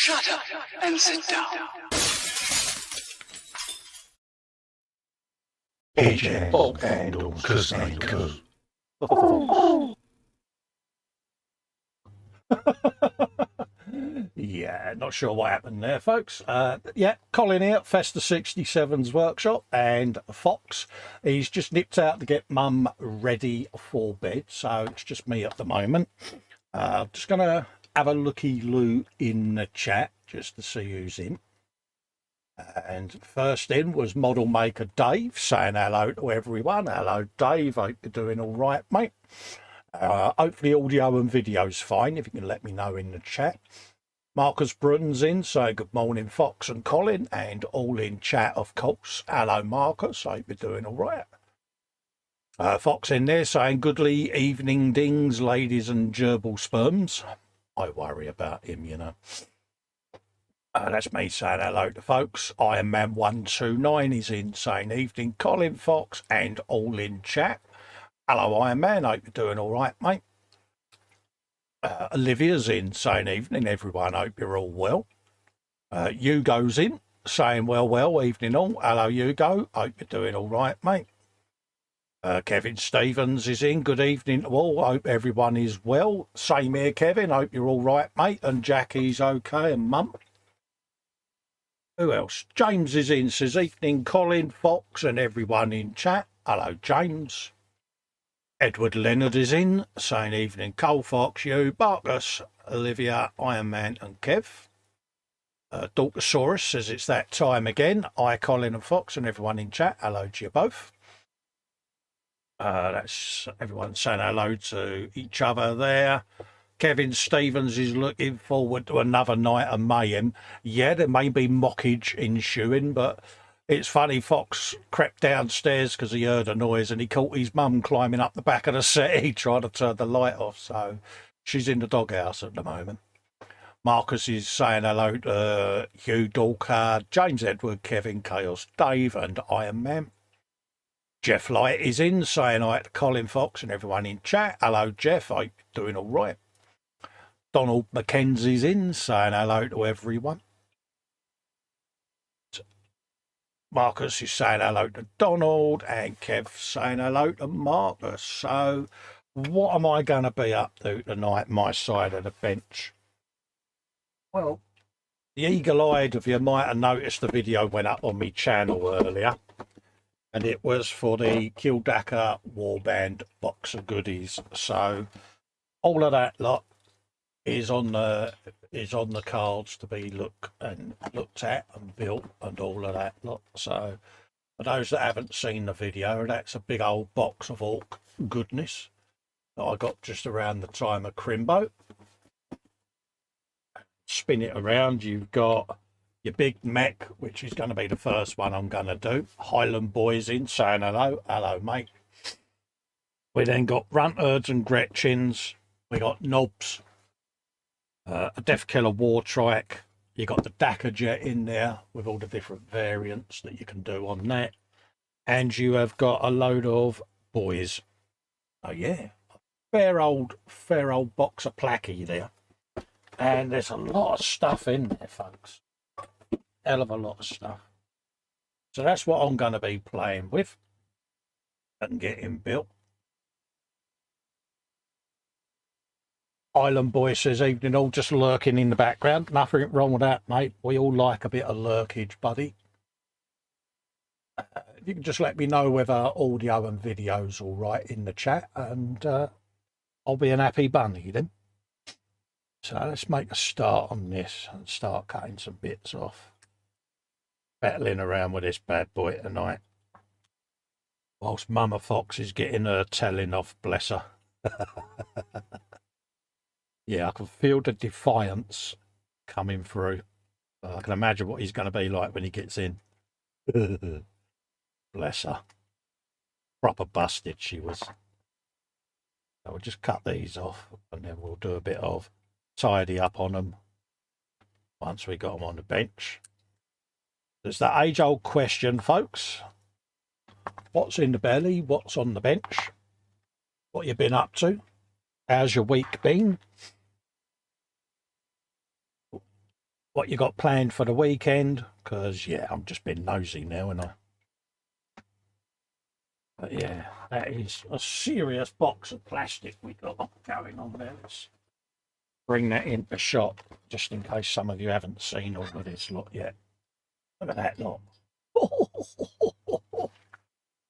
Shut up and sit down. AJ and Cosmic. Yeah, not sure what happened there, folks. Yeah, Colin here, Festa 67's workshop, and Fox. He's just nipped out to get Mum ready for bed, so it's just me at the moment. Just going to have a looky-loo in the chat just to see who's in. And first in was model maker Dave, saying hello to everyone. Hello, Dave. Hope you're doing all right, mate. Hopefully audio and video's fine, if you can let me know in the chat. Marcus Brun's in, saying good morning, Fox and Colin, and all in chat, of course. Hello, Marcus. Hope you're doing all right. Fox in there saying goodly evening dings, ladies and gerbil sperms. I worry about him, you know. That's me saying hello to folks. Iron Man 129 is in, saying evening, Colin, Fox, and all in chat. Hello, Iron Man. Hope you're doing all right, mate. Olivia's in, saying evening, everyone. Hope you're all well. Hugo's in, saying well, evening all. Hello, Hugo. Hope you're doing all right, mate. Kevin Stevens is in. Good evening to all. Hope everyone is well. Same here, Kevin. Hope you're all right, mate. And Jackie's okay, and Mum. Who else? James is in, says evening, Colin, Fox, and everyone in chat. Hello, James. Edward Leonard is in, saying evening, Cole, Fox, you, Marcus, Olivia, Iron Man, and Kev. Dorkosaurus says it's that time again. I, Colin, and Fox, and everyone in chat. Hello to you both. That's everyone saying hello to each other there. Kevin Stevens is looking forward to another night of mayhem. Yeah, there may be mockage ensuing, but it's funny, Fox crept downstairs because he heard a noise and he caught his mum climbing up the back of the settee trying to turn the light off. So she's in the doghouse at the moment. Marcus is saying hello to Hugh Dorker, James Edward, Kevin Chaos, Dave, and Iron Man. Jeff Light is in, saying hi to Colin, Fox, and everyone in chat. Hello, Jeff. Hope you're doing all right. Donald Mackenzie's in, saying hello to everyone. Marcus is saying hello to Donald, and Kev saying hello to Marcus. So what am I going to be up to tonight, my side of the bench? Well, the eagle-eyed of you might have noticed the video went up on my channel earlier, and it was for the Kildaka Warband box of goodies. So all of that lot is on the cards to be looked at and built and all of that lot. So for those that haven't seen the video, that's a big old box of orc goodness that I got just around the time of Crimbo. Spin it around, you've got your big mech, which is going to be the first one I'm going to do. Highland Boys in, saying hello mate. We then got Runtards and Gretchens, we got Knobs, a Death Killer War Trike. You got the Dakar Jet in there with all the different variants that you can do on that. And you have got a load of boys. Oh yeah, a fair old box of Placky there. And there's a lot of stuff in there, folks. Hell of a lot of stuff. So that's what I'm going to be playing with and getting built. Island Boy says, evening all, just lurking in the background. Nothing wrong with that, mate. We all like a bit of lurkage, buddy. You can just let me know whether audio and video's all right in the chat, and I'll be an happy bunny then. So let's make a start on this and start cutting some bits off. Battling around with this bad boy tonight. Whilst Mama Fox is getting her telling off, bless her. Yeah, I can feel the defiance coming through. I can imagine what he's going to be like when he gets in. Bless her. Proper busted she was. So we'll just cut these off and then we'll do a bit of tidy up on them once we got them on the bench. There's that age-old question, folks. What's in the belly? What's on the bench? What you been up to? How's your week been? what you got planned for the weekend, because yeah, I'm just been nosy now, and but yeah, that is a serious box of plastic we got going on there. Let's bring that into shot just in case some of you haven't seen all of this lot yet. Look at that lot.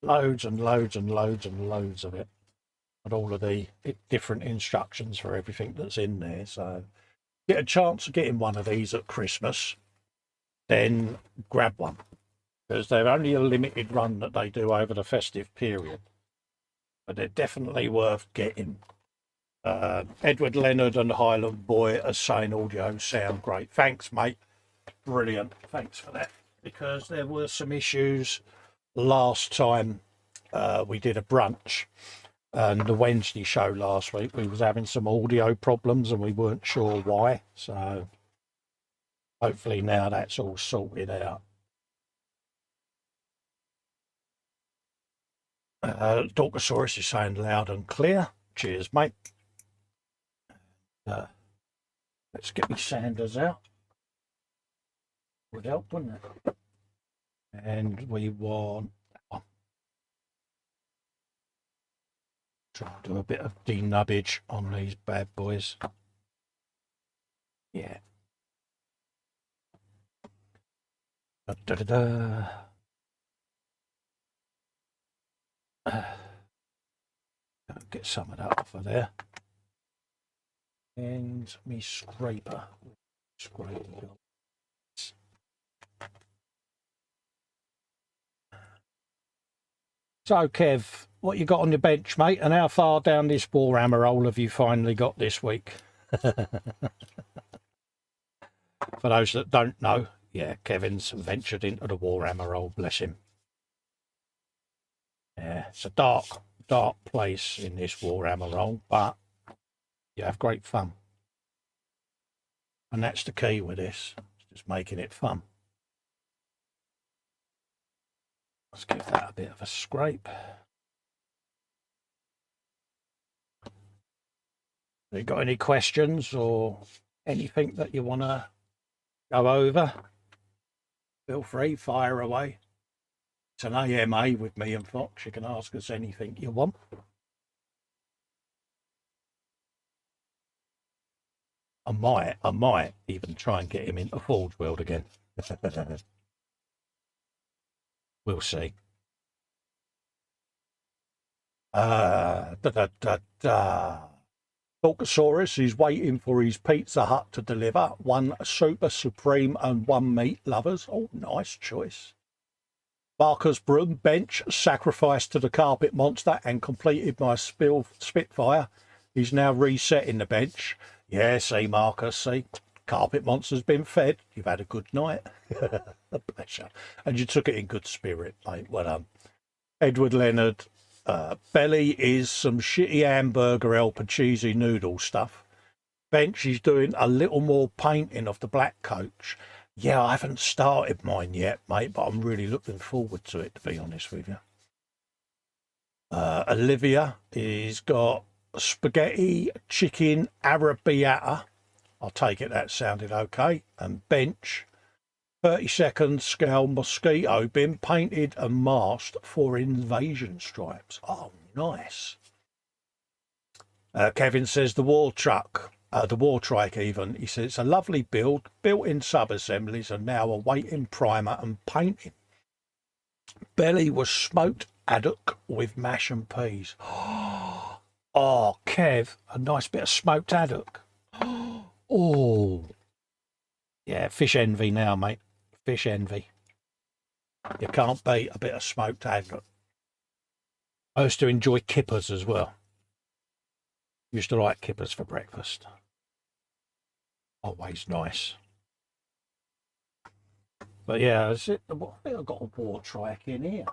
Loads and loads and loads and loads of it, and all of the different instructions for everything that's in there. So get a chance of getting one of these at Christmas, then grab one, because they're only a limited run that they do over the festive period, but they're definitely worth getting. Edward Leonard and Highland Boy are saying audio sound great. Thanks, mate. Brilliant. Thanks for that, because there were some issues last time we did a brunch, and the Wednesday show last week we was having some audio problems and we weren't sure why, so hopefully now that's all sorted out. Dorkosaurus is saying loud and clear. Cheers, mate. Let's get me sanders out. Would help, wouldn't it? And we want that one. Try and do a bit of denubbage on these bad boys. Yeah. Get some of that off of there. And me scraper. So, Kev, what you got on your bench, mate? And how far down this Warhammer hole have you finally got this week? For those that don't know, yeah, Kevin's ventured into the Warhammer hole, bless him. Yeah, it's a dark place in this Warhammer hole, but you have great fun. And that's the key with this, just making it fun. Let's give that a bit of a scrape. Have you got any questions or anything that you want to go over? Feel free, fire away. It's an AMA with me and Fox. You can ask us anything you want. I might even try and get him into Forge World again. We'll see. Dorkosaurus is waiting for his Pizza Hut to deliver. One Super Supreme and one meat lovers. Oh, nice choice. Marcus Broom, bench, sacrificed to the carpet monster and completed my Spitfire. He's now resetting the bench. Yeah, see, Marcus, see, carpet monster's been fed. You've had a good night. A pleasure. And you took it in good spirit, mate. Well done. Edward Leonard, belly is some shitty hamburger El Pacheesi noodle stuff. Bench is doing a little more painting of the black coach. Yeah, I haven't started mine yet, mate, but I'm really looking forward to it, to be honest with you. Olivia has got spaghetti chicken arrabbiata. I'll take it that sounded okay. And bench, 30-second scale mosquito been painted and masked for invasion stripes. Oh, nice. Kevin says the war truck. The war trike even, he says, it's a lovely build, built-in sub-assemblies and now awaiting primer and painting. Belly was smoked haddock with mash and peas. Oh, Kev, a nice bit of smoked haddock. Oh, yeah, fish envy now, mate. Fish envy. You can't beat a bit of smoked haddock. I used to enjoy kippers as well. Used to like kippers for breakfast. Always nice. But yeah, I think I've got a war trike in here.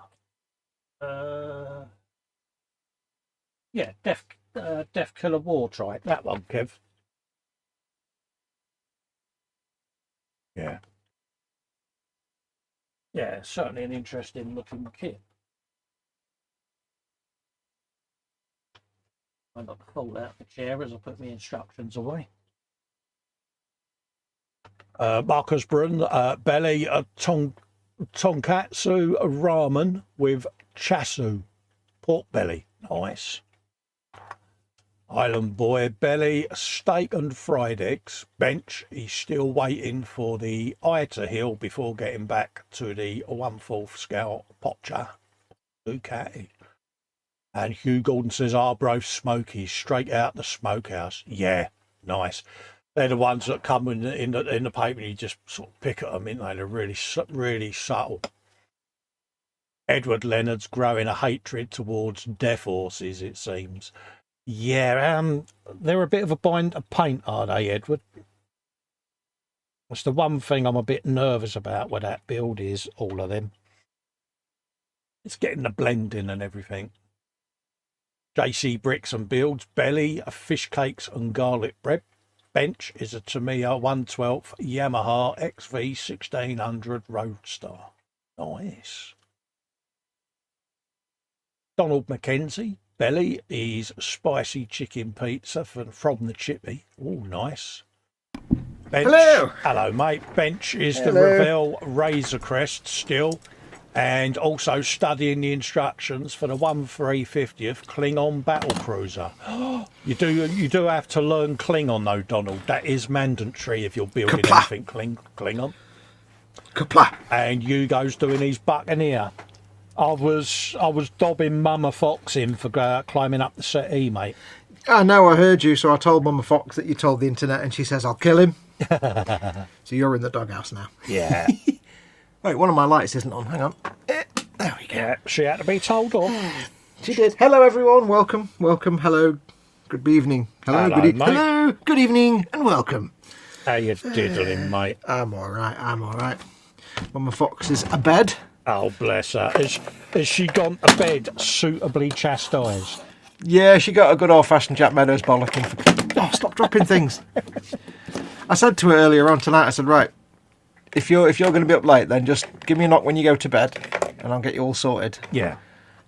Yeah, Death Killer war trike. That one, Kev. Yeah. Yeah, certainly an interesting looking kit. I got to fold out the chair as I put my instructions away. Marcus Brun, belly, tonkatsu ramen with chasu, pork belly. Nice. Island Boy, belly, steak and fried eggs. Bench, he's still waiting for the eye to heal before getting back to the 1/4 scale potcha. Okay. And Hugh Gordon says, Arbroath Smokies, straight out the smokehouse. Yeah, nice. They're the ones that come in the paper and you just sort of pick at them, ain't they? They're really subtle. Edward Leonard's growing a hatred towards deaf horses, it seems. Yeah, they're a bit of a bind of paint, are they, Edward? That's the one thing I'm a bit nervous about with that build is all of them. It's getting the blending and everything. JC Bricks and Builds, belly, fish cakes and garlic bread. Bench is a Tamiya 1/12 Yamaha XV 1600 Roadster. Nice. Donald McKenzie, belly is spicy chicken pizza from the chippy. Oh, nice. Bench, hello, mate. Bench is the Revell Razor Crest still, and also studying the instructions for the 1/350th Klingon battle cruiser. You do have to learn Klingon though, Donald. That is mandatory if you're building anything Klingon. Kapla. And Hugo's doing his Buccaneer. I was dobbing Mama Fox in for climbing up the settee, mate. I know, I heard you, so I told Mama Fox that you told the internet, and she says, I'll kill him. So you're in the doghouse now. Yeah. Wait, one of my lights isn't on. Hang on. There we go. Yeah, she had to be told off. She did. Hello, everyone. Welcome. Hello. Good evening. Hello, good evening, and welcome. How you diddling, mate? I'm all right. Mama Fox is abed. Oh, bless her. Has she gone to bed suitably chastised? Yeah, she got a good old-fashioned Jack Meadows bollocking. Oh, stop dropping things. I said to her earlier on tonight, I said, right, if you're going to be up late, then just give me a knock when you go to bed, and I'll get you all sorted. Yeah.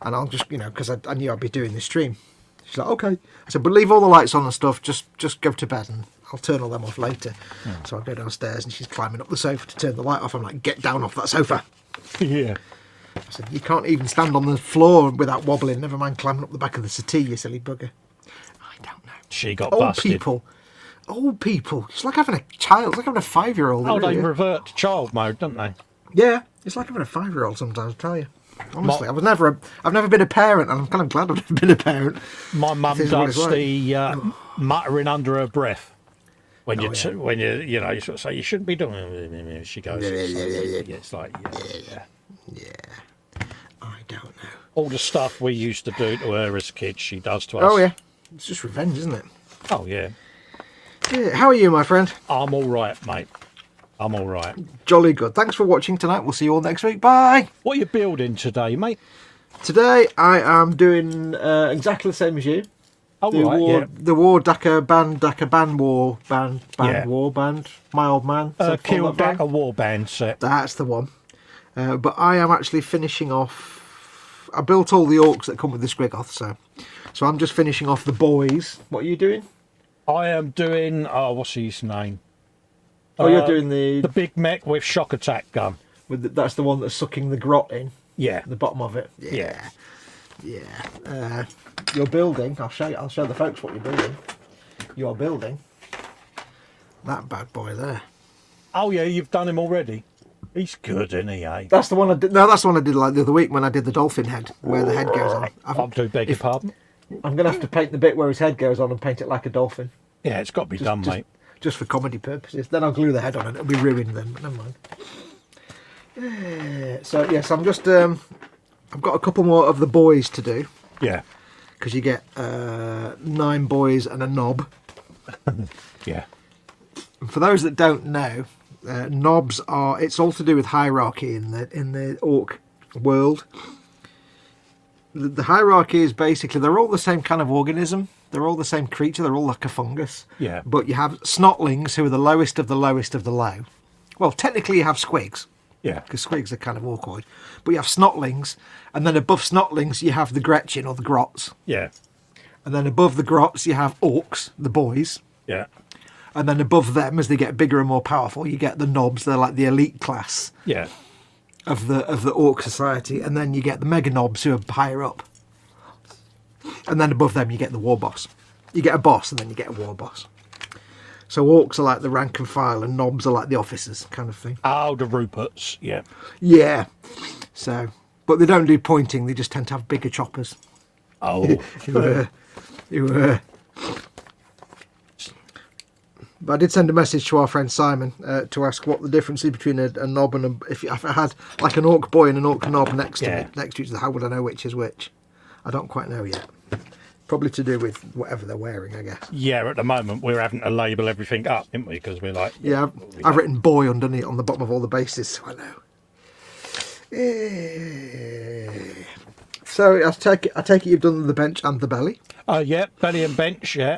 And I'll just, because I knew I'd be doing this stream. She's like, okay. I said, but leave all the lights on and stuff, just go to bed, and I'll turn all them off later. So I go downstairs, and she's climbing up the sofa to turn the light off. I'm like, get down off that sofa. Yeah. I said, you can't even stand on the floor without wobbling, never mind climbing up the back of the settee, you silly bugger. I don't know. She got busted. Old people. It's like having a child. It's like having a 5-year-old. Oh, they revert to child mode, don't they? Yeah, it's like having a 5-year-old sometimes, I tell you. Honestly, I've never been a parent, and I'm kind of glad I've never been a parent. My mum does the muttering under her breath. When you sort of say, you shouldn't be doing it. She goes, it's like, yeah. I don't know. All the stuff we used to do to her as kids, she does to us. Oh, yeah. It's just revenge, isn't it? Oh, yeah. Yeah. How are you, my friend? I'm all right, mate. I'm all right. Jolly good. Thanks for watching tonight. We'll see you all next week. Bye. What are you building today, mate? Today, I am doing exactly the same as you. Oh, The War Dakar Band, War Band, my old man. Kill Dakar War Band set. That's the one. But I am actually finishing off. I built all the orcs that come with the Squiggoth, so I'm just finishing off the boys. What are you doing? I am doing. Oh, what's his name? Oh, you're doing the big mech with shock attack gun. That's the one that's sucking the grot in. Yeah, the bottom of it. Yeah. You're building. I'll show the folks what you're building. You're building that bad boy there. Oh yeah, you've done him already. He's good, isn't he? Eh? That's the one I did. No, that's the one I did like the other week when I did the dolphin head, where the head goes on. I do beg your pardon. I'm going to have to paint the bit where his head goes on and paint it like a dolphin. Yeah, it's got to be done, mate. Just for comedy purposes. Then I'll glue the head on and it'll be ruined then, but never mind. So, yes, I'm just... I've got a couple more of the boys to do. Yeah. Because you get 9 boys and a knob. Yeah. And for those that don't know, knobs are... It's all to do with hierarchy in the orc world. The hierarchy is basically, they're all the same kind of organism. They're all the same creature. They're all like a fungus. Yeah. But you have snotlings, who are the lowest of the lowest of the low. Well, technically you have squigs. Yeah. Because squigs are kind of awkward. But you have snotlings, and then above snotlings you have the Gretchen, or the grots. Yeah. And then above the grots you have orcs, the boys. Yeah. And then above them, as they get bigger and more powerful, you get the knobs. They're like the elite class Yeah. of the Orc Society. And then you get the mega knobs who are higher up. And then above them, you get the war boss. You get a boss, and then you get a war boss. So orcs are like the rank and file, and knobs are like the officers, kind of thing. Oh, the Ruperts, yeah. Yeah. So, but they don't do pointing. They just tend to have bigger choppers. Oh. But I did send a message to our friend Simon to ask what the difference is between a knob and if I had like an orc boy and an orc knob next to me, next to each other, how would I know which is which? I don't quite know yet. Probably to do with whatever they're wearing, I guess. Yeah, at the moment we're having to label everything up, aren't we? Because we're like... Yeah, I've written boy underneath on the bottom of all the bases, so I know. So I take it you've done the bench and the belly. Yeah, belly and bench, yeah.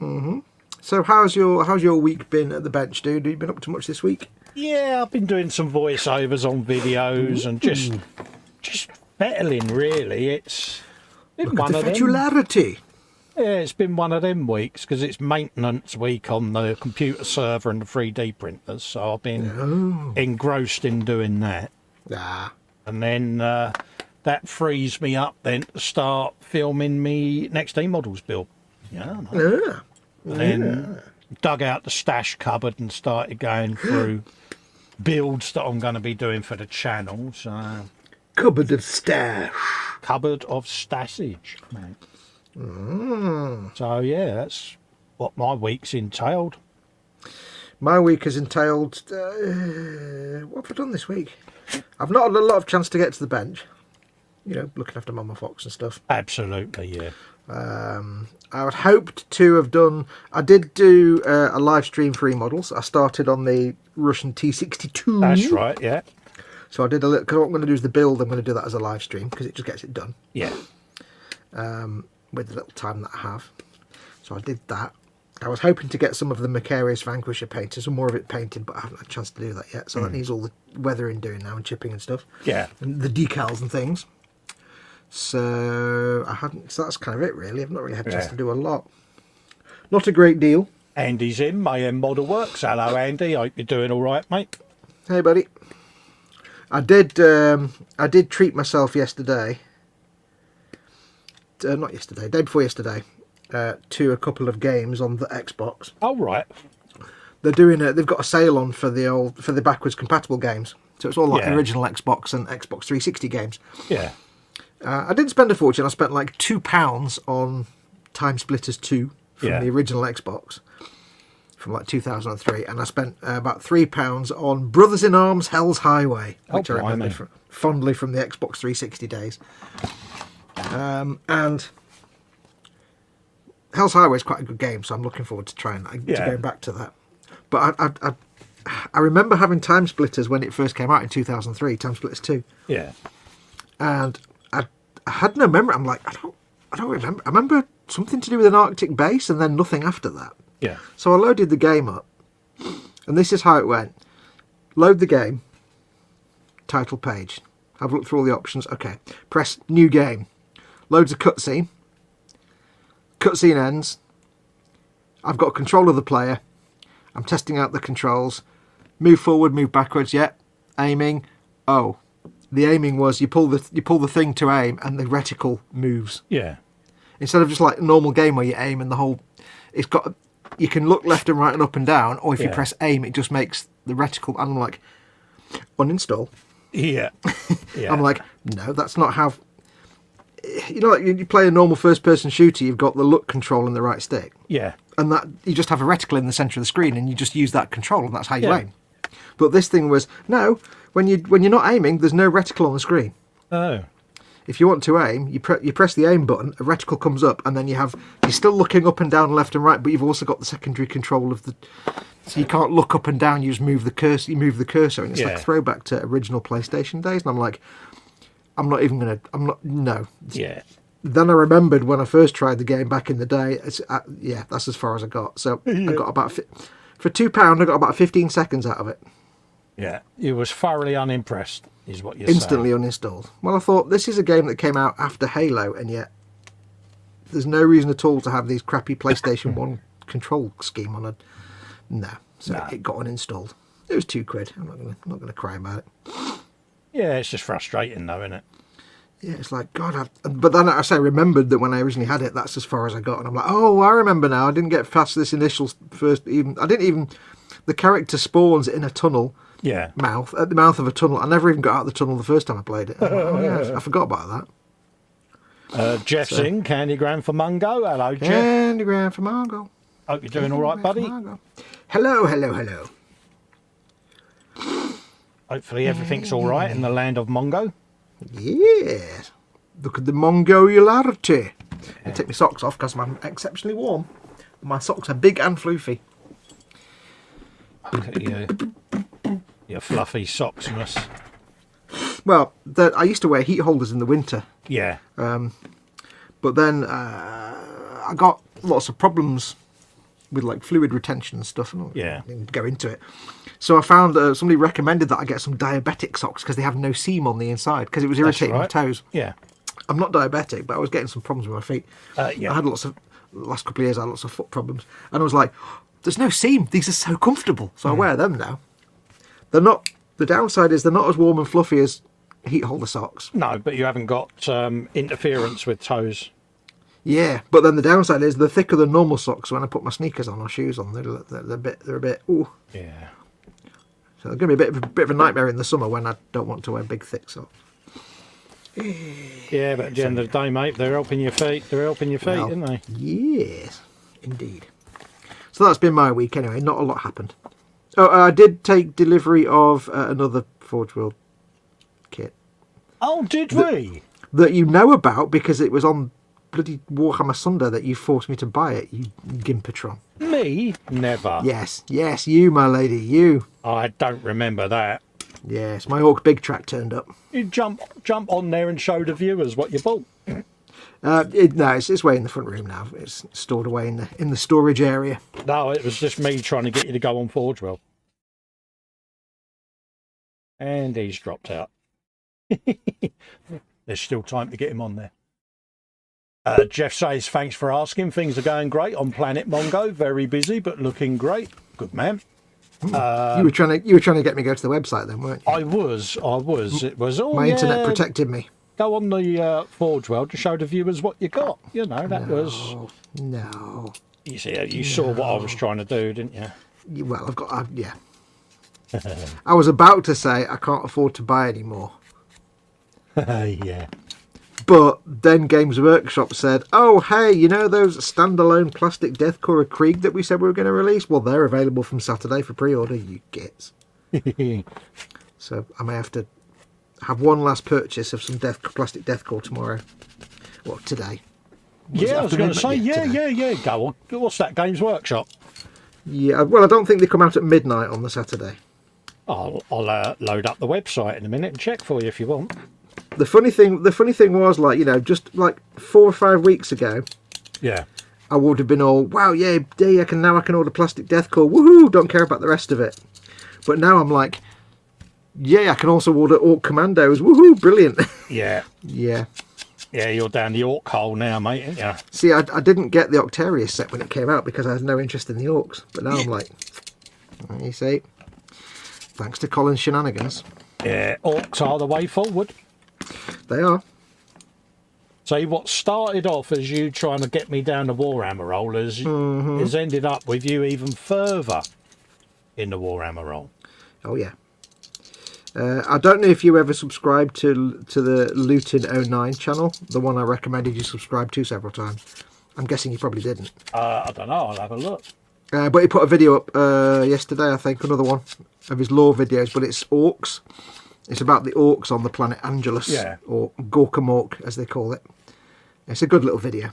Mm-hmm. So how's your week been at the bench, dude? Have you been up to much this week? Yeah, I've been doing some voiceovers on videos and just battling, really. It's been Look one at of the them. fatularity. Yeah, it's been one of them weeks because it's maintenance week on the computer server and the 3D printers. So I've been engrossed in doing that. Ah. And then that frees me up then to start filming me next E-models build. Yeah. Yeah. And then dug out the stash cupboard and started going through builds that I'm going to be doing for the channel. So Cupboard of stash. cupboard of stashage, mate. So yeah, that's what my week's entailed. My week has entailed... what have I done this week? I've not had a lot of chance to get to the bench. You know, looking after Mama Fox and stuff. Absolutely, yeah. I had hoped to have done... I did do a live stream for E-models. I started on the Russian T62. That's right, yeah. So I did a little... Because what I'm going to do is the build. I'm going to do that as a live stream because it just gets it done. Yeah. With the little time that I have. So I did that. I was hoping to get some of the Macarius Vanquisher painted, some more of it painted, but I haven't had a chance to do that yet. So that needs all the weathering doing now and chipping and stuff. Yeah. And the decals and things. So so that's kind of it really. I've not really had a chance to do a lot. Not a great deal. Andy's in, Mayhem Model Works. Hello, Andy. Hope you're doing all right, mate. Hey, buddy. I did treat myself yesterday. Not yesterday, day before yesterday, to a couple of games on the Xbox. Oh, right. They're doing they've got a sale on for the backwards compatible games. So it's all like original Xbox and Xbox 360 games. Yeah. I didn't spend a fortune. I spent like £2 on Time Splitters 2 from the original Xbox from like 2003, and I spent about £3 on Brothers in Arms Hell's Highway, which I remember fondly from the Xbox 360 days. And Hell's Highway is quite a good game, so I'm looking forward to trying to going back to that. But I remember having Time Splitters when it first came out in 2003, Time Splitters 2. Yeah. And I had no memory. I'm like, I don't remember. I remember something to do with an Arctic base and then nothing after that. Yeah. So I loaded the game up, and this is how it went. Load the game, title page. Have a look through all the options. Okay. Press new game. Loads of cutscene. Cutscene ends. I've got control of the player. I'm testing out the controls. Move forward, move backwards. Yep. Aiming. Oh. The aiming was you pull the thing to aim and the reticle moves. Yeah. Instead of just like a normal game where you aim and the whole... You can look left and right and up and down, or if you press aim, it just makes the reticle... And I'm like, uninstall. Yeah. I'm like, no, that's not how... You know, like you play a normal first-person shooter, you've got the look control and the right stick. Yeah. And that you just have a reticle in the centre of the screen and you just use that control and that's how you aim. But this thing was, no, when you're not aiming, there's no reticle on the screen. Oh. If you want to aim, you press the aim button, a reticle comes up, and then you're still looking up and down, left and right, but you've also got the secondary control of the... So you can't look up and down, you just move the cursor, and it's like a throwback to original PlayStation days, and I'm like, no. Yeah. Then I remembered when I first tried the game back in the day, that's as far as I got. So I got about... For £2, I got about 15 seconds out of it. Yeah, you was thoroughly unimpressed, is what you're Instantly saying. uninstalled. Well, I thought, this is a game that came out after Halo, and yet there's no reason at all to have these crappy PlayStation 1 control scheme on No, so No. it got uninstalled. It was £2. I'm not gonna cry about it. Yeah, it's just frustrating though, isn't it? Yeah, it's like, God, but then I remembered that when I originally had it, that's as far as I got. And I'm like, oh, I remember now. I didn't get past this initial the character spawns in a tunnel Yeah. at the mouth of a tunnel. I never even got out of the tunnel the first time I played it. Like, oh, yeah, I forgot about that. Jeff's in, Candygram for Mungo. Hello, Jeff. Candygram for Margot. Hope you're doing all right, buddy. Hello, hello, hello. Hopefully everything's all right in the land of Mongo. Yes. Look at the mongolarity. I take my socks off because I'm exceptionally warm. My socks are big and floofy. Look at you. Your fluffy socksness. Well, I used to wear heat holders in the winter. Yeah. But then I got lots of problems with like fluid retention and stuff. And Yeah. I didn't go into it. So I found somebody recommended that I get some diabetic socks because they have no seam on the inside because it was irritating my toes. Yeah. I'm not diabetic, but I was getting some problems with my feet. Yeah. I had the last couple of years I had lots of foot problems. And I was like, there's no seam. These are so comfortable. So I wear them now. They're not, the downside is they're not as warm and fluffy as heat holder socks. No, but you haven't got interference with toes. Yeah, but then the downside is they're thicker than normal socks. When I put my sneakers on or shoes on, they're a bit. Ooh. Yeah. So they're going to be a bit of a nightmare in the summer when I don't want to wear big thick socks. Yeah, but at the end of the day, mate, they're helping your feet. They're helping your feet, aren't they? Yes, indeed. So that's been my week anyway. Not a lot happened. Oh, I did take delivery of another Forge World kit. Oh, did we? That you know about because it was on bloody Warhammer Sunday that you forced me to buy it, you gimpatron. Me? Never. Yes, you, my lady, you. I don't remember that. Yes, my Orc Big Track turned up. You jump on there and show the viewers what you bought. No, it's way in the front room now. It's stored away in the storage area. No, it was just me trying to get you to go on Forge World. And he's dropped out. There's still time to get him on there. Jeff says, thanks for asking. Things are going great on Planet Mongo. Very busy, but looking great. Good man. You were trying to get me to go to the website then, weren't you? I was. It was all my internet protected me. Go on the Forge World to show the viewers what you got. You know, that was. No. You see, you saw what I was trying to do, didn't you? Well, I've got. Yeah. I was about to say I can't afford to buy anymore. Yeah. But then Games Workshop said, oh, hey, you know those standalone plastic Deathcore of Krieg that we said we were going to release? Well, they're available from Saturday for pre-order, you gits. So I may have to have one last purchase of some plastic Deathcore tomorrow. Well, today. I was going to say, yeah. Go on. What's that, Games Workshop? Yeah, well, I don't think they come out at midnight on the Saturday. I'll load up the website in a minute and check for you if you want. The funny thing was, like, you know, just like 4 or 5 weeks ago, Yeah. I would have been all, wow, yeah, I can order plastic Deathcore, woohoo, don't care about the rest of it. But now I'm like, yeah, I can also order Orc Commandos, woohoo, brilliant. Yeah. Yeah. Yeah, you're down the Orc hole now, mate, aren't you? See, I didn't get the Octarius set when it came out because I had no interest in the Orcs. But now I'm like, you see, thanks to Colin's shenanigans. Yeah, Orcs are the way forward. They are. See, what started off as you trying to get me down the Warhammer roll has ended up with you even further in the Warhammer roll. Oh, yeah. I don't know if you ever subscribed to the Luton 09 channel, the one I recommended you subscribe to several times. I'm guessing you probably didn't. I don't know, I'll have a look. But he put a video up yesterday, I think, another one of his lore videos, but it's Orcs. It's about the Orcs on the planet Angelus, or Gorkamork, as they call it. It's a good little video.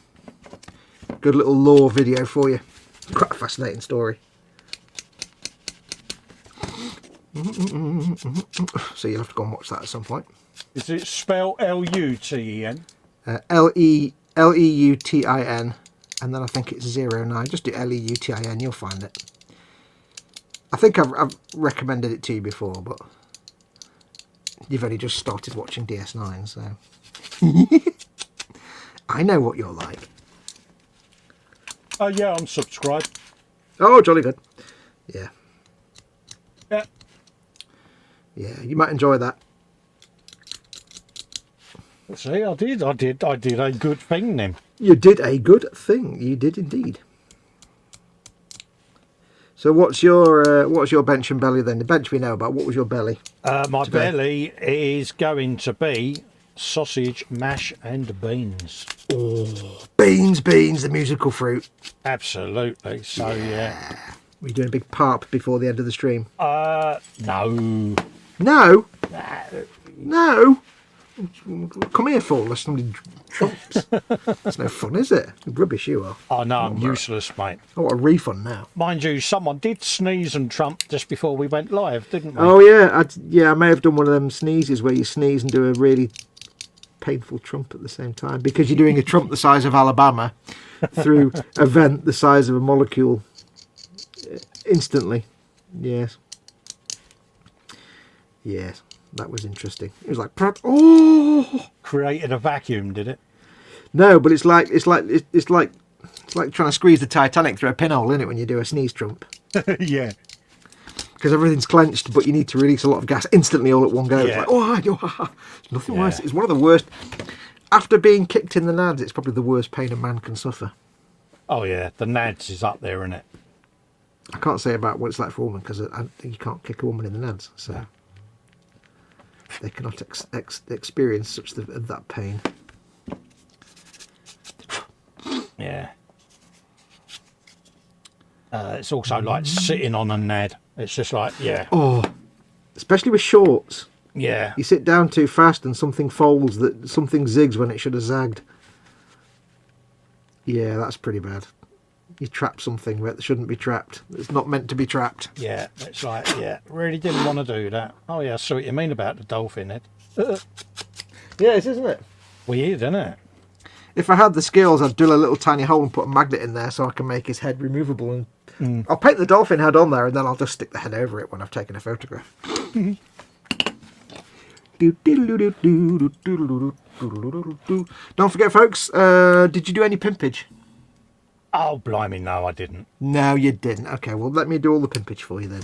Good little lore video for you. Quite a fascinating story. So you'll have to go and watch that at some point. Is it spelled L-U-T-E-N? L-E-U-T-I-N, and then I think it's 09. Just do L-E-U-T-I-N, you'll find it. I think I've recommended it to you before, but you've only just started watching DS9, so I know what you're like. Oh yeah, I'm subscribed. Oh, jolly good. Yeah. Yeah. Yeah, you might enjoy that. See, I did a good thing then. You did a good thing. You did indeed. So what's your bench and belly then? The bench we know about. What was your belly? My today? belly is going to be sausage, mash and beans. Oh, beans, the musical fruit. Absolutely. So yeah. Were you doing a big parp before the end of the stream? No. No. No. Come here, for unless somebody trumps. That's no fun, is it? Rubbish you are. Oh no, I'm useless, mate. I want a refund now. Mind you, someone did sneeze and trump just before we went live, didn't we? Oh yeah, I may have done one of them sneezes where you sneeze and do a really painful trump at the same time because you're doing a trump the size of Alabama through a vent the size of a molecule instantly. Yes. Yes, that was interesting. It was like, oh, Created a vacuum, did it? no, but it's like trying to squeeze the Titanic through a pinhole, isn't it, when you do a sneeze trump? Yeah. Because everything's clenched, but you need to release a lot of gas instantly all at one go. Yeah. It's like, oh, nothing worse. It's one of the worst. After being kicked in the nads, it's probably the worst pain a man can suffer. Oh yeah, the nads is up there, isn't it? I can't say about what it's like for a woman because you can't kick a woman in the nads, so they cannot experience such that pain. Yeah. It's also like sitting on a nad. It's just like, yeah. Oh, especially with shorts. Yeah. You sit down too fast and something folds, that something zigs when it should have zagged. Yeah, that's pretty bad. You trap something where it shouldn't be trapped. It's not meant to be trapped. Yeah, it's like, yeah, really didn't want to do that. Oh yeah, I see what you mean about the dolphin head. Yes, isn't it? Weird, isn't it? If I had the skills, I'd drill a little tiny hole and put a magnet in there so I can make his head removable. And I'll paint the dolphin head on there and then I'll just stick the head over it when I've taken a photograph. Don't forget, folks, did you do any pimpage? Oh, blimey, no, I didn't. No, you didn't. Okay, well, let me do all the pimpage for you then.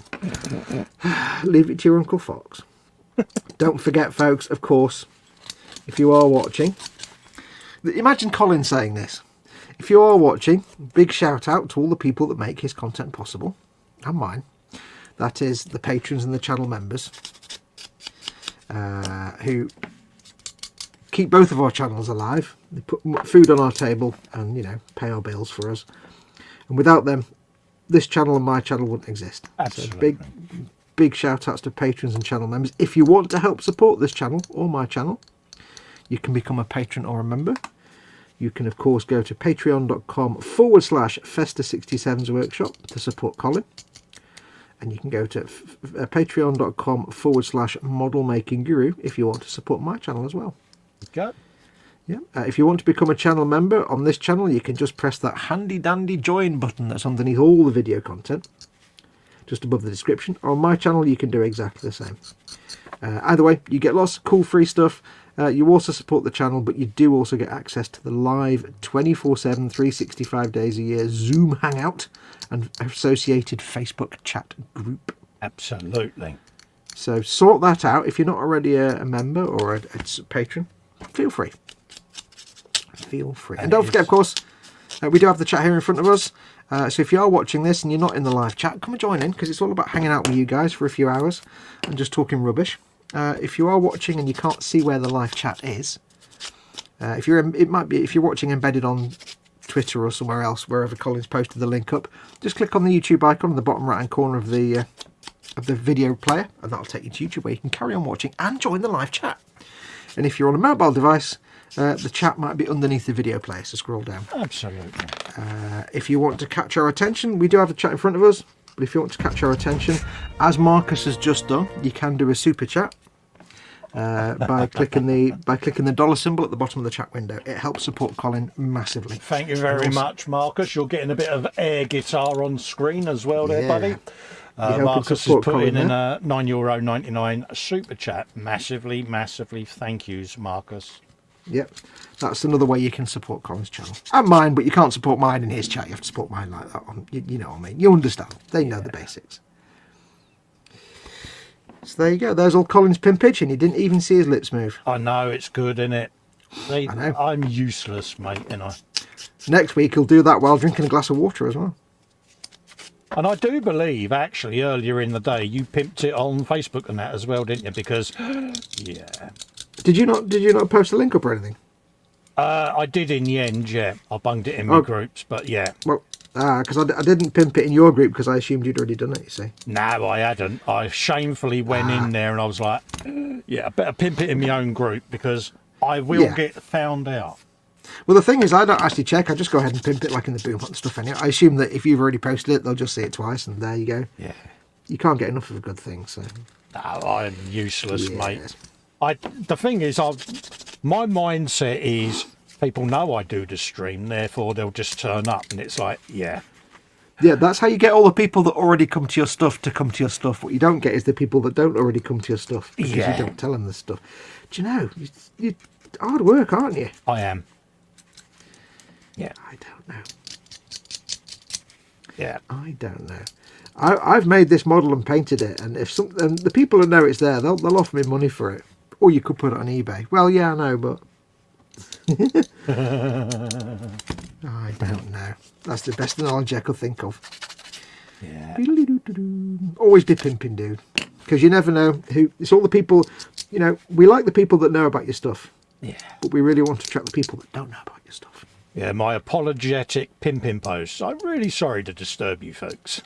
Leave it to your Uncle Fox. Don't forget, folks, of course, if you are watching, imagine Colin saying this. If you are watching, big shout out to all the people that make his content possible, and mine. That is the patrons and the channel members who keep both of our channels alive. They put food on our table and, you know, pay our bills for us. And without them, this channel and my channel wouldn't exist. Absolutely. So big shout outs to patrons and channel members. If you want to help support this channel or my channel, you can become a patron or a member. You can, of course, go to patreon.com/Festa67's workshop to support Colin. And you can go to patreon.com/Model Making Guru if you want to support my channel as well. Okay. Yeah. If you want to become a channel member on this channel, you can just press that handy dandy join button that's underneath all the video content, just above the description. On my channel, you can do exactly the same. Either way, you get lots of cool free stuff. You also support the channel, but you do also get access to the live 24/7, 365 days a year Zoom Hangout and associated Facebook chat group. Absolutely. So sort that out. If you're not already a member or a patron, feel free. Feel free. And don't forget, of course, we do have the chat here in front of us. So if you are watching this and you're not in the live chat, come and join in, because it's all about hanging out with you guys for a few hours and just talking rubbish. If you are watching and you can't see where the live chat is, if you're watching embedded on Twitter or somewhere else, wherever Colin's posted the link up, just click on the YouTube icon in the bottom right hand corner of the video player, and that'll take you to YouTube where you can carry on watching and join the live chat. And if you're on a mobile device, the chat might be underneath the video player, so scroll down. Absolutely. If you want to catch our attention, we do have the chat in front of us, but if you want to catch our attention, as Marcus has just done, you can do a super chat by clicking the dollar symbol at the bottom of the chat window. It helps support Colin massively. Thank you very much, Marcus. You're getting a bit of air guitar on screen as well there, buddy. Marcus is putting in a €9.99 super chat. Massively, massively thank yous, Marcus. Yep. That's another way you can support Colin's channel. And mine, but you can't support mine in his chat. You have to support mine like that one. You know what I mean. You understand. They know the basics. So there you go. There's all Colin's pimpage, and you didn't even see his lips move. I know, it's good, isn't it? I know. I'm useless, mate, you know. Next week he'll do that while drinking a glass of water as well. And I do believe, actually, earlier in the day, you pimped it on Facebook and that as well, didn't you? Because, yeah. Did you not post a link up or anything? I did in the end, yeah. I bunged it in my groups, but yeah. Well, because I didn't pimp it in your group because I assumed you'd already done it, you see. No, I hadn't. I shamefully went in there and I was like, yeah, I better pimp it in my own group because I will get found out. Well, the thing is, I don't actually check. I just go ahead and pimp it like in the boom and stuff anyway. I assume that if you've already posted it, they'll just see it twice and there you go. Yeah. You can't get enough of a good thing, so. No, I'm useless, mate. The thing is, my mindset is people know I do the stream, therefore they'll just turn up, and it's like, yeah. Yeah, that's how you get all the people that already come to your stuff to come to your stuff. What you don't get is the people that don't already come to your stuff because you don't tell them this stuff. Do you know, you're hard work, aren't you? I am. Yeah. I don't know. Yeah. I don't know. I've made this model and painted it, and if and the people who know it's there, they'll offer me money for it. Or you could put it on eBay. Well, yeah, I know, but I don't know. That's the best analogy I could think of. Yeah. Always be pimping, dude, because you never know who. It's all the people. You know, we like the people that know about your stuff. Yeah. But we really want to attract the people that don't know about your stuff. Yeah, my apologetic pimping posts. I'm really sorry to disturb you folks.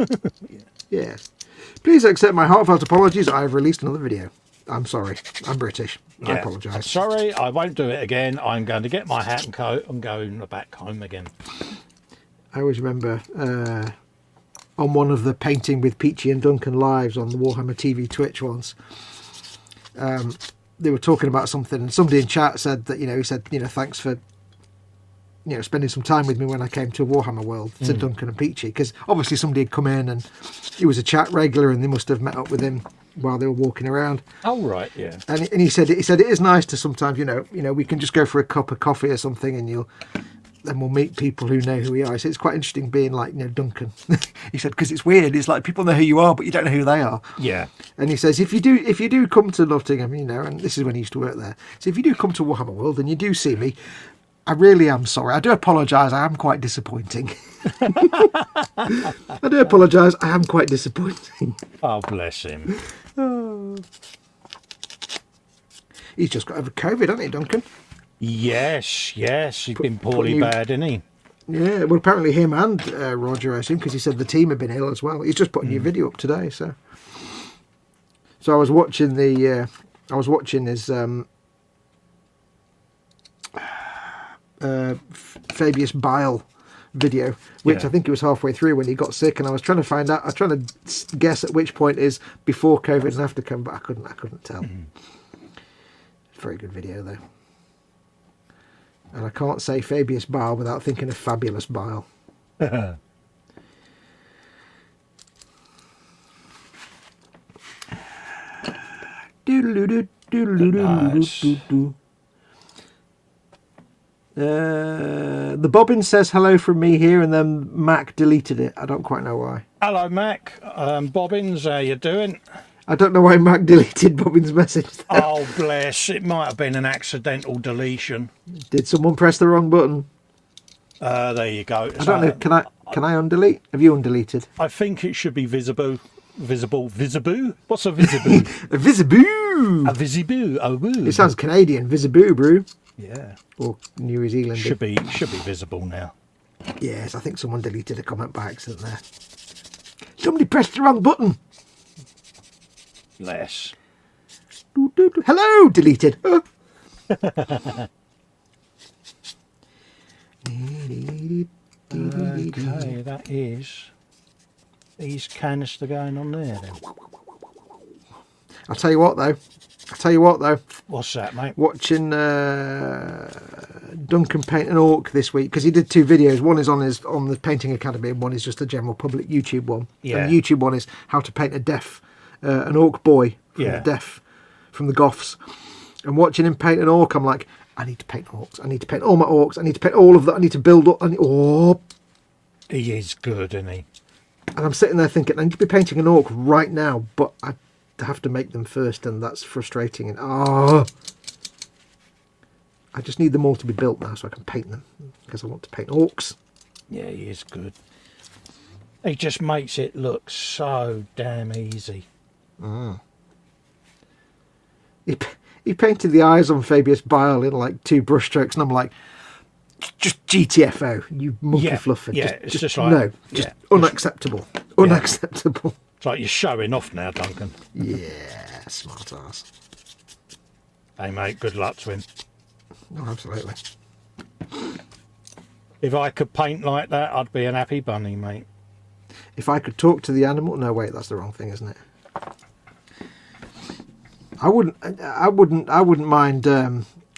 Yeah. Please accept my heartfelt apologies. I have released another video. I'm sorry. I'm British. I apologise. I'm sorry, I won't do it again. I'm going to get my hat and coat and go back home again. I always remember on one of the Painting with Peachy and Duncan lives on the Warhammer TV Twitch once, they were talking about something and somebody in chat said that, he said, thanks for, spending some time with me when I came to Warhammer World to Duncan and Peachy, because obviously somebody had come in and he was a chat regular and they must have met up with him while they were walking around. Oh, right, yeah. And he said it is nice to sometimes, we can just go for a cup of coffee or something and then we'll meet people who know who we are. So it's quite interesting being like, Duncan. He said, because it's weird. It's like people know who you are, but you don't know who they are. Yeah. And he says, if you do come to Nottingham, and this is when he used to work there. So if you do come to Warhammer World and you do see me, I really am sorry. I do apologise. I am quite disappointing. I do apologise. I am quite disappointing. Oh, bless him. Oh. He's just got over COVID, hasn't he, Duncan? Yes. He's been poorly bad, hasn't he? Yeah, well, apparently him and Roger, I assume, because he said the team had been ill as well. He's just putting your video up today, so. So I was watching his Fabius Bile video, which I think it was halfway through when he got sick, and I was trying to find out. I was trying to guess at which point is before COVID and after COVID, but I couldn't tell. It's a very good video though, and I can't say Fabius Bile without thinking of Fabulous Bile. Nice. The Bobbin says hello from me here, and then Mac deleted it. I don't quite know why. Hello, Mac. Bobbins, how you doing? I don't know why Mac deleted Bobbin's message. Oh, bless. It might have been an accidental deletion. Did someone press the wrong button? There you go. I don't know. Can I undelete? Have you undeleted? I think it should be visible. Visible? What's a visible? A visiboo. A visible. Oh, woo. It sounds Canadian. Visiboo, bro. Yeah. Or New Zealand. Should be visible now. Yes, I think someone deleted a comment by accident there. Somebody pressed the wrong button. Less. Hello, deleted. Okay, that is. These canister going on there then. I'll tell you what though. What's that, mate? Watching Duncan paint an orc this week, because he did two videos. One is on the Painting Academy, and one is just a general public YouTube one. Yeah. And the YouTube one is how to paint an orc boy from the Goths. And watching him paint an orc, I'm like, I need to paint orcs. I need to paint all my orcs. I need to paint all of that. I need to build up. He is good, isn't he? And I'm sitting there thinking, I need to be painting an orc right now, but I have to make them first, and that's frustrating. And I just need them all to be built now so I can paint them, because I want to paint orcs. Yeah, he is good. He just makes it look so damn easy. He painted the eyes on Fabius Bile in like 2 brush strokes, and I'm like, just GTFO, you monkey fluffer. Yeah, it's just like... No, just unacceptable. Unacceptable. It's like you're showing off now, Duncan. Yeah, smart ass. Hey, mate, good luck to him. Oh, absolutely. If I could paint like that, I'd be an happy bunny, mate. If I could talk to the animal... No, wait, that's the wrong thing, isn't it? I wouldn't mind...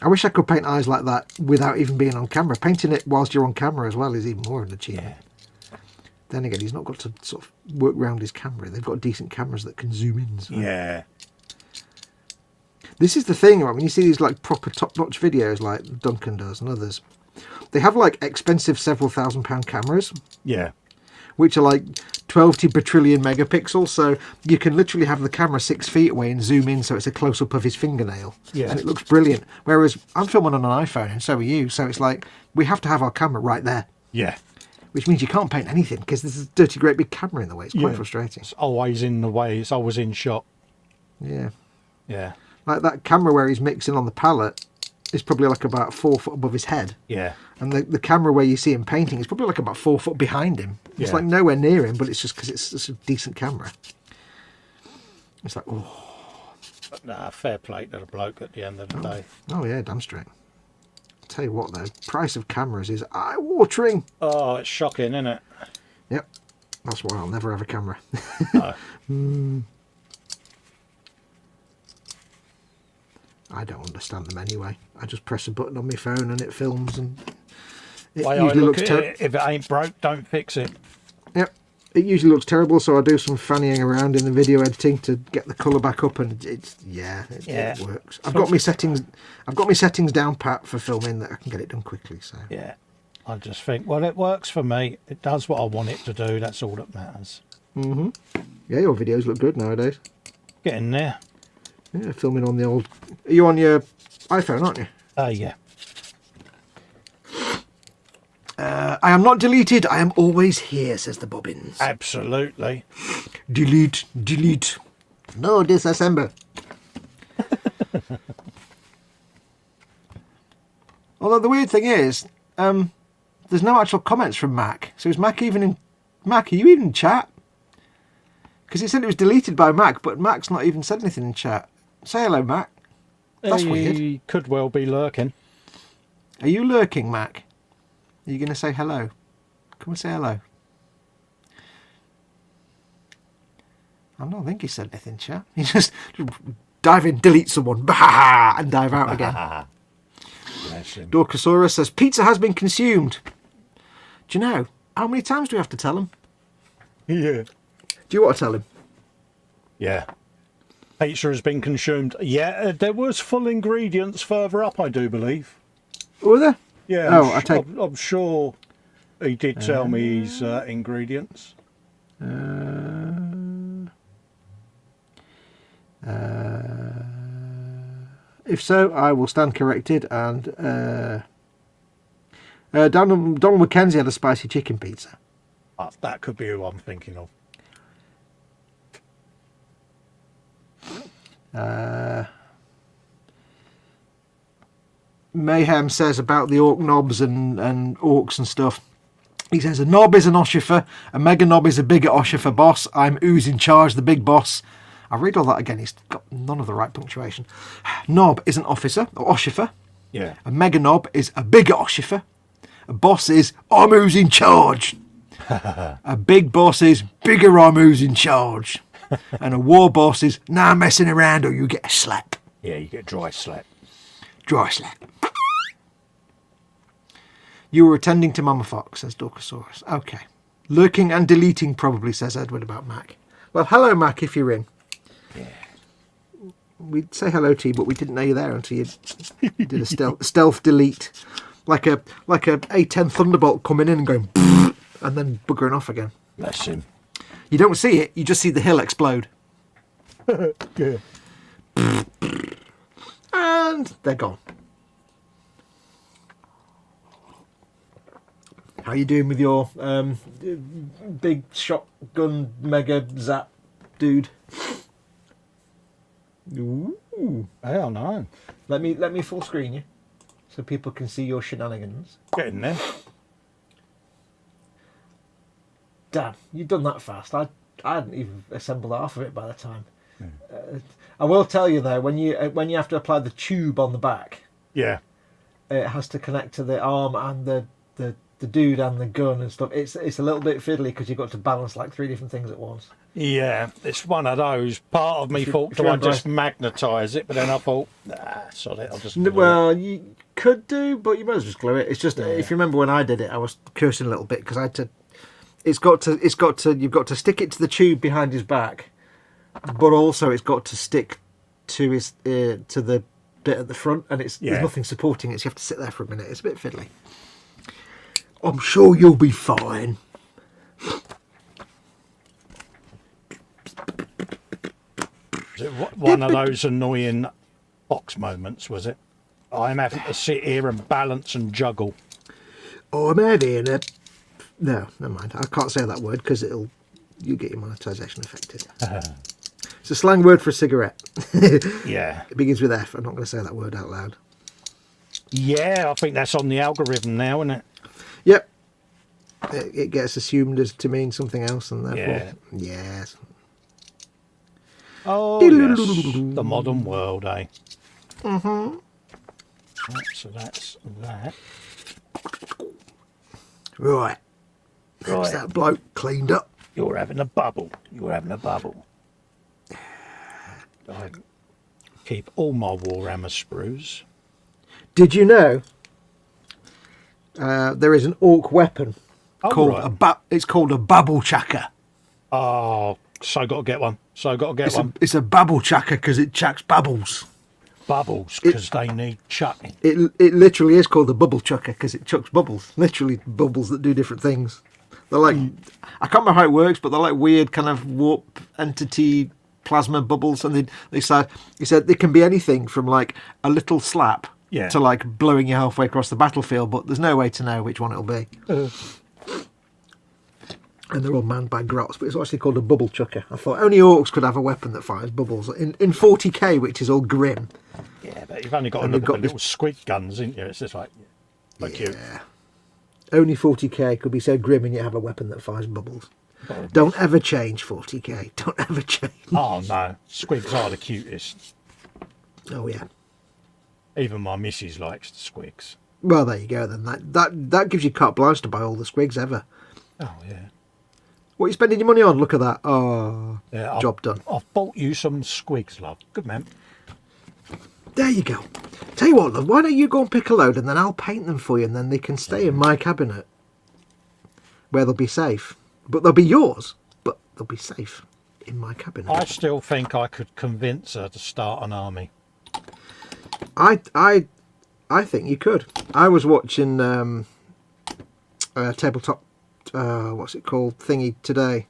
I wish I could paint eyes like that without even being on camera. Painting it whilst you're on camera as well is even more of an achievement. Yeah. Then again, he's not got to sort of work around his camera. They've got decent cameras that can zoom in. So. Yeah. This is the thing, right? When you see these like proper top-notch videos like Duncan does and others, they have like expensive several £1,000 cameras. Yeah. Which are like 12 to bajillion megapixels, so you can literally have the camera 6 feet away and zoom in so it's a close-up of his fingernail. Yeah. And it looks brilliant. Whereas I'm filming on an iPhone, and so are you, so it's like, we have to have our camera right there. Yeah. Which means you can't paint anything, because there's a dirty, great big camera in the way. It's quite frustrating. It's always in the way. It's always in shot. Yeah. Yeah. Like that camera where he's mixing on the palette is probably like about 4 foot above his head. Yeah. And the camera where you see him painting is probably like about 4 foot behind him. It's like nowhere near him, but it's just because it's a decent camera. It's like, oh. But nah, fair play to the bloke at the end of the day. Oh yeah, damn straight. I'll tell you what though, price of cameras is eye-watering. Oh, it's shocking, isn't it? Yep. That's why I'll never have a camera. No. I don't understand them anyway. I just press a button on my phone and it films, and it Way usually I looks look at it, if it ain't broke, don't fix it. Yep. It usually looks terrible, so I do some fannying around in the video editing to get the colour back up, and it works. I've got my settings down pat for filming that I can get it done quickly. So yeah, I just think, well, it works for me. It does what I want it to do. That's all that matters. Yeah, your videos look good nowadays. Getting there. Yeah, filming on the old... Are you on your iPhone, aren't you? Yeah. I am not deleted. I am always here, says the Bobbins. Absolutely. Delete, delete. No disassemble. Although the weird thing is, there's no actual comments from Mac. So is Mac even in... Mac, are you even in chat? Because it said it was deleted by Mac, but Mac's not even said anything in chat. Say hello, Mac. That's weird. He could well be lurking. Are you lurking, Mac? Are you going to say hello? Come and say hello. I don't think he said anything, chat. He just dive in, delete someone, and dive out again. Dorcosaurus says, pizza has been consumed. Do you know, how many times do we have to tell him? Yeah. Do you want to tell him? Yeah. Pizza has been consumed. Yeah, there was full ingredients further up, I do believe. Were there? Yeah, I'm sure he did tell me his ingredients. If so, I will stand corrected. And Donald Mackenzie had a spicy chicken pizza. That could be who I'm thinking of. Mayhem says about the orc knobs and orcs and stuff. He says a knob is an oshifer, a mega knob is a bigger oshifer boss. I'm Ooze in charge, the big boss. I'll read all that again. He's got none of the right punctuation. Knob is an officer or oshifer. Yeah. A mega knob is a bigger oshifer. A boss is I'm Ooze in charge. A big boss is bigger I'm Ooze in charge. And a war boss is nah messing around or you get a slap. Yeah, you get dry slap. Dry slap. You were attending to Mama Fox, says Dorcosaurus. Okay. Lurking and deleting, probably, says Edward about Mac. Well, hello, Mac, if you're in. Yeah. we'd say hello to you, but we didn't know you there until you did a stealth delete, like a A10 Thunderbolt coming in and going, and then buggering off again. Bless him. You don't see it; you just see the hill explode. Yeah. And they're gone. How you doing with your big shotgun mega zap dude? Ooh. Hell no. Let me full screen you so people can see your shenanigans. Getting there. Damn, you've done that fast. I hadn't even assembled half of it by the time. I will tell you though, when you have to apply the tube on the back, Yeah. it has to connect to the arm and the dude and the gun and stuff. It's a little bit fiddly because you've got to balance like 3 different things at once. Yeah, it's one of those. Part of me thought, do I just magnetise it? But then I thought, sorry, I'll just glue it. You could do, but you might as well just glue it. It's just if you remember when I did it, I was cursing a little bit because I had to. You've got to stick it to the tube behind his back, but also it's got to stick to his to the bit at the front, and there's nothing supporting it. So you have to sit there for a minute. It's a bit fiddly. I'm sure you'll be fine. Was it one of those annoying box moments, was it? I'm having to sit here and balance and juggle. I'm having a... No, never mind. I can't say that word because you get your monetisation affected. It's a slang word for a cigarette. Yeah. It begins with F. I'm not going to say that word out loud. Yeah, I think that's on the algorithm now, isn't it? Yep. It gets assumed as to mean something else, and therefore... Yes. Oh, yes. The modern world, eh? Mm-hmm. Right, so that's that. Right. That's that bloke cleaned up. You're having a bubble. You're having a bubble. I keep all my Warhammer sprues. Did you know there is an orc weapon called it's called a babble chacker? Oh, so got to get one. It's a babble chacker because it chacks bubbles. Bubbles, because they need chucking. It literally is called a bubble chucker because it chucks bubbles. Literally bubbles that do different things. They're like, I can't remember how it works, but they're like weird kind of warp entity plasma bubbles. And he said they can be anything from like a little slap to like blowing you halfway across the battlefield, but there's no way to know which one it'll be. And they're all manned by grots, but it's actually called a bubble chucker. I thought only orcs could have a weapon that fires bubbles. In 40k, which is all grim. Yeah, but you've only got to look at the little squid guns, isn't you? It's just like cute. Only 40k could be so grim and you have a weapon that fires bubbles. Don't ever change 40k. Don't ever change. Oh, no. Squigs are the cutest. Oh, yeah. Even my missus likes the squigs. Well, there you go then. That gives you carte blanche to buy all the squigs ever. Oh, yeah. What are you spending your money on? Look at that. Oh, yeah, job done. I've bought you some squigs, love. Good man. There you go. Tell you what, love, why don't you go and pick a load and then I'll paint them for you and then they can stay in my cabinet where they'll be safe. But they'll be yours, but they'll be safe in my cabinet. I still think I could convince her to start an army. I think you could. I was watching tabletop, what's it called, thingy today,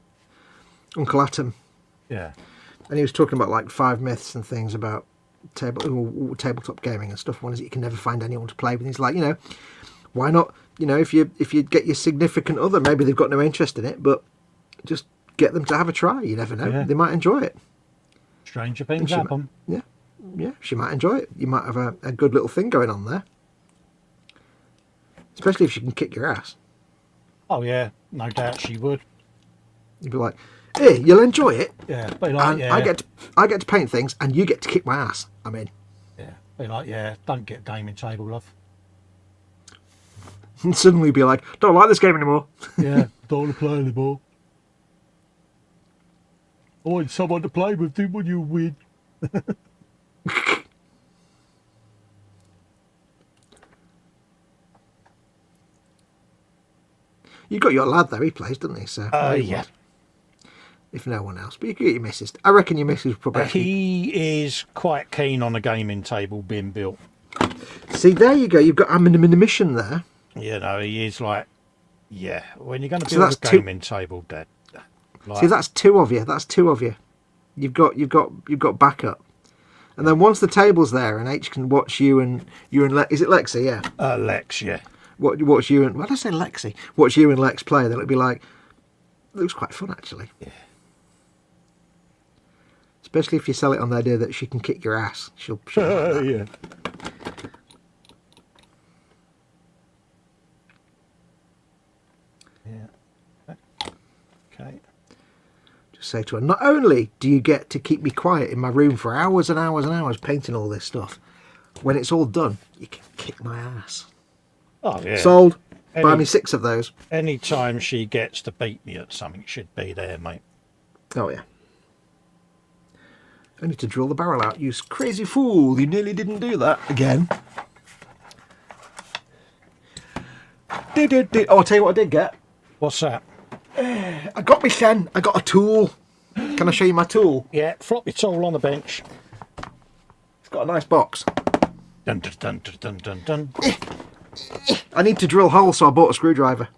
Uncle Atom. Yeah. And he was talking about like 5 myths and things about tabletop gaming and stuff. One is that you can never find anyone to play with. He's like, why not? If you get your significant other, maybe they've got no interest in it, but just get them to have a try. You never know; they might enjoy it. Stranger things happen. Yeah, she might enjoy it. You might have a good little thing going on there, especially if she can kick your ass. Oh yeah, no doubt she would. You'd be like, "Hey, you'll enjoy it." Yeah, be like, and I get to paint things, and you get to kick my ass. I'm in. Yeah, be like, don't get a gaming table, love. And suddenly be like, don't like this game anymore. Yeah, don't want to play anymore. I want someone to play with, didn't want you win. You got your lad there, he plays, doesn't he? So yeah. if no one else. But you can get your missus. I reckon your missus would probably... He is quite keen on a gaming table being built. See, there you go. You've got ammunition there. You know, he is like, yeah, when you're going to build a gaming table, Dad. Like, see, that's two of you. That's two of you. You've got backup. And then once the table's there and H can watch you and is it Lexi? Yeah. Lex, yeah. Watch you and... Why did I say Lexi? Watch you and Lex play. Then it'll be like... Looks quite fun, actually. Yeah. Especially if you sell it on the idea that she can kick your ass. She'll like that. Yeah. Yeah. Okay. Just say to her, not only do you get to keep me quiet in my room for hours and hours and hours painting all this stuff, when it's all done, you can kick my ass. Oh, yeah. Sold. Buy me 6 of those. Any time she gets to beat me at something, should be there, mate. Oh, yeah. I need to drill the barrel out. You crazy fool. You nearly didn't do that. Again. Oh, I'll tell you what I did get. What's that? I got me Shen. I got a tool. Can I show you my tool? Yeah, flop your tool on the bench. It's got a nice box. Dun, dun, dun, dun, dun, dun. I need to drill holes, so I bought a screwdriver.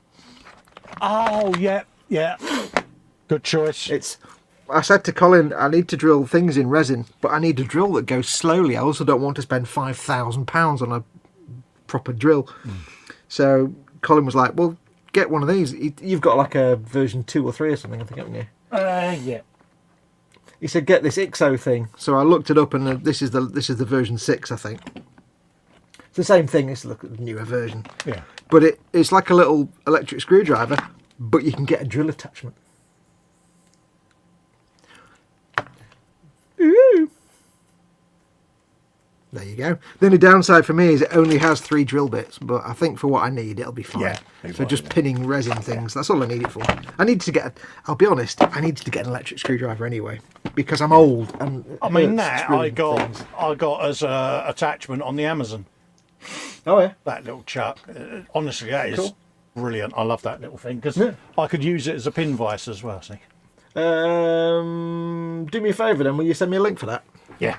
Oh, yeah, yeah. Good choice. I said to Colin, I need to drill things in resin, but I need a drill that goes slowly. I also don't want to spend £5,000 on a proper drill. So Colin was like, well, get one of these. You've got like a version 2 or 3 or something, I think, haven't you? Yeah. He said, get this IXO thing. So I looked it up, and this is the version 6, I think. It's the same thing. Let's look at the newer version. Yeah. But it's like a little electric screwdriver, but you can get a drill attachment. Ooh. There you go. The only downside for me is it only has 3 drill bits, but I think for what I need, it'll be fine. Yeah, for just pinning resin things, that's all I need it for. I needed to get, I'll be honest, I needed to get an electric screwdriver anyway, because I'm old. And I mean, that I got as a attachment on the Amazon. Oh, yeah. That little chuck. Honestly, that is Cool. brilliant. I love that little thing, because Yeah. I could use it as a pin vise as well, see? Do me a favour then, will you send me a link for that? Yeah.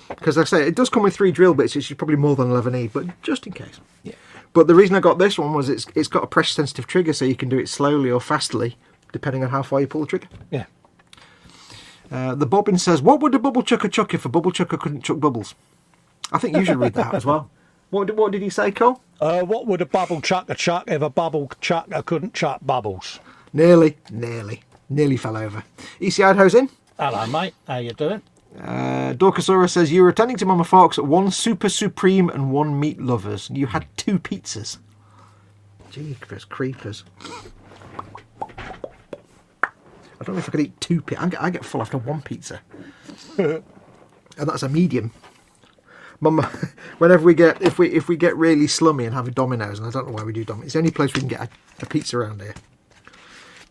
Because like I say, it does come with 3 drill bits, which is probably more than I'll ever need, but just in case. Yeah. But the reason I got this one was it's got a pressure sensitive trigger, so you can do it slowly or fastly, depending on how far you pull the trigger. Yeah. The bobbin says, what would a bubble chucker chuck if a bubble chucker couldn't chuck bubbles? I think you should read that as well. What did he say, Cole? What would a bubble chucker chuck if a bubble chucker couldn't chuck bubbles? Nearly fell over. EC Idaho's in. Hello, mate. How you doing? Dorkasaurus says, you were attending to Mama Fox at 1 Super Supreme and 1 Meat Lovers. You had 2 pizzas. Jeepers creepers. I don't know if I could eat 2 pizzas. I get full after 1 pizza. And that's a medium. Mama, whenever we get, if we get really slummy and have a Domino's, and I don't know why we do Domino's, it's the only place we can get a pizza around here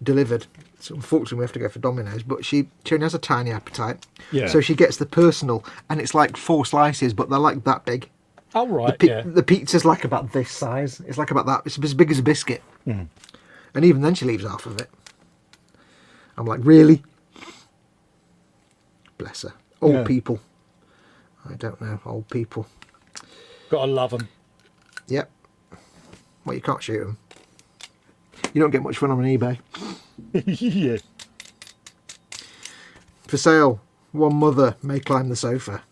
delivered. So unfortunately we have to go for Domino's, but she only has a tiny appetite. Yeah. So she gets the personal, and it's like 4 slices, but they're like that big. Oh, right, yeah. The pizza's like about this size. It's like about that. It's as big as a biscuit. Mm. And even then she leaves half of it. I'm like, really? Bless her. Old people. I don't know, old people. Gotta love them. Yep. Well, you can't shoot them. You don't get much fun on eBay. Yeah. For sale, 1 mother may climb the sofa.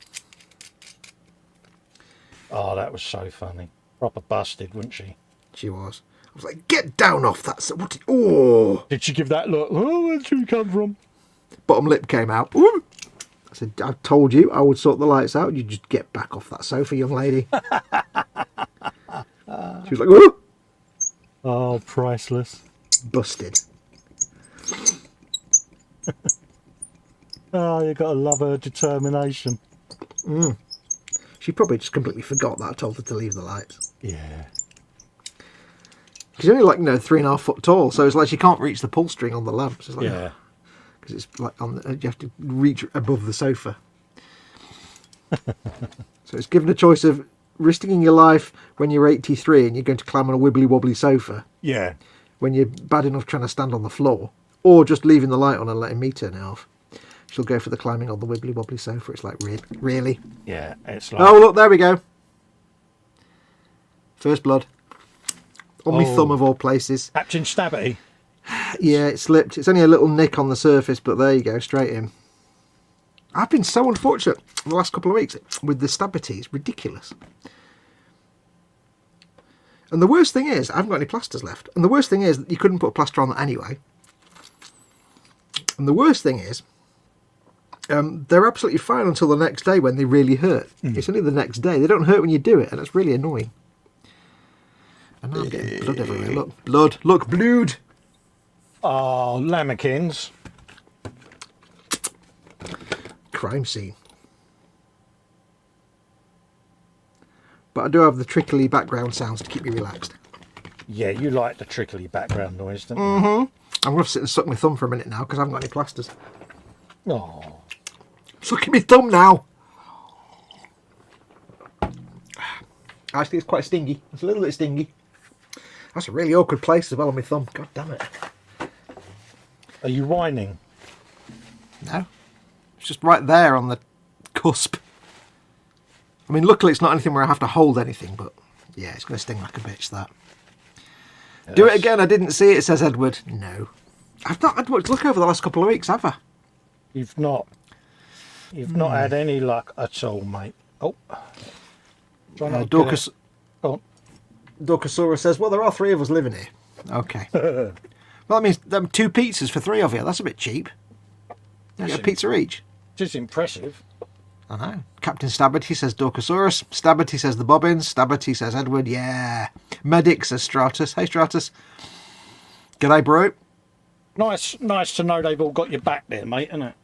Oh, that was so funny. Proper busted, wasn't she? She was. I was like, get down off that. Oh! Did she give that look? Oh, where'd she come from? Bottom lip came out. Ooh! I said, I told you I would sort the lights out. You just get back off that sofa, young lady. She was like, ooh! Oh, priceless. Busted. Oh, you gotta love her determination. Mm. She probably just completely forgot that I told her to leave the lights. Yeah. She's only like 3.5 foot tall, so it's like she can't reach the pull string on the lamps. It's like, Yeah. Because it's like you have to reach above the sofa. So it's given a choice of risking your life when you're 83 and you're going to climb on a wibbly wobbly sofa. Yeah. When you're bad enough trying to stand on the floor, or just leaving the light on and letting me turn it off. She'll go for the climbing on the wibbly wobbly sofa. It's like, really? Yeah, it's like... Oh, look, there we go. First blood. On my thumb of all places. Captain Stabby. Yeah, it slipped. It's only a little nick on the surface, but there you go, straight in. I've been so unfortunate the last couple of weeks with the Stabity. It's ridiculous. And the worst thing is, I haven't got any plasters left. And the worst thing is that you couldn't put a plaster on that anyway. And the worst thing is, they're absolutely fine until the next day when they really hurt. It's only the next day. They don't hurt when you do it, and it's really annoying. And now I'm getting blood everywhere. Look, blood. Look, blood. Oh, lamekins. Crime scene. But I do have the trickly background sounds to keep me relaxed. Yeah, you like the trickly background noise, don't you? I'm going to sit and suck my thumb for a minute now because I haven't got any plasters. Oh. Sucking my thumb now. Actually, it's quite stingy. It's a little bit stingy. That's a really awkward place as well on my thumb. God damn it. Are you whining? No. It's just right there on the cusp. I mean, luckily it's not anything where I have to hold anything, but yeah, it's going to sting like a bitch, that. Yes. Do it again, I didn't see it, says Edward. No. I've not had much luck over the last couple of weeks, have I? You've not had any luck at all, mate. Oh. Dorcas... Dorcasaurus says, well, there are 3 of us living here. Okay. Well, that means 2 pizzas for 3 of you. That's a bit cheap. You get a pizza each. It is impressive. I know. Captain Stabberty says Dorcasaurus. Stabberty says the Bobbins. Stabberty says Edward. Yeah. Medic says Stratus. Hey, Stratus. G'day, bro. Nice to know they've all got your back there, mate, isn't it?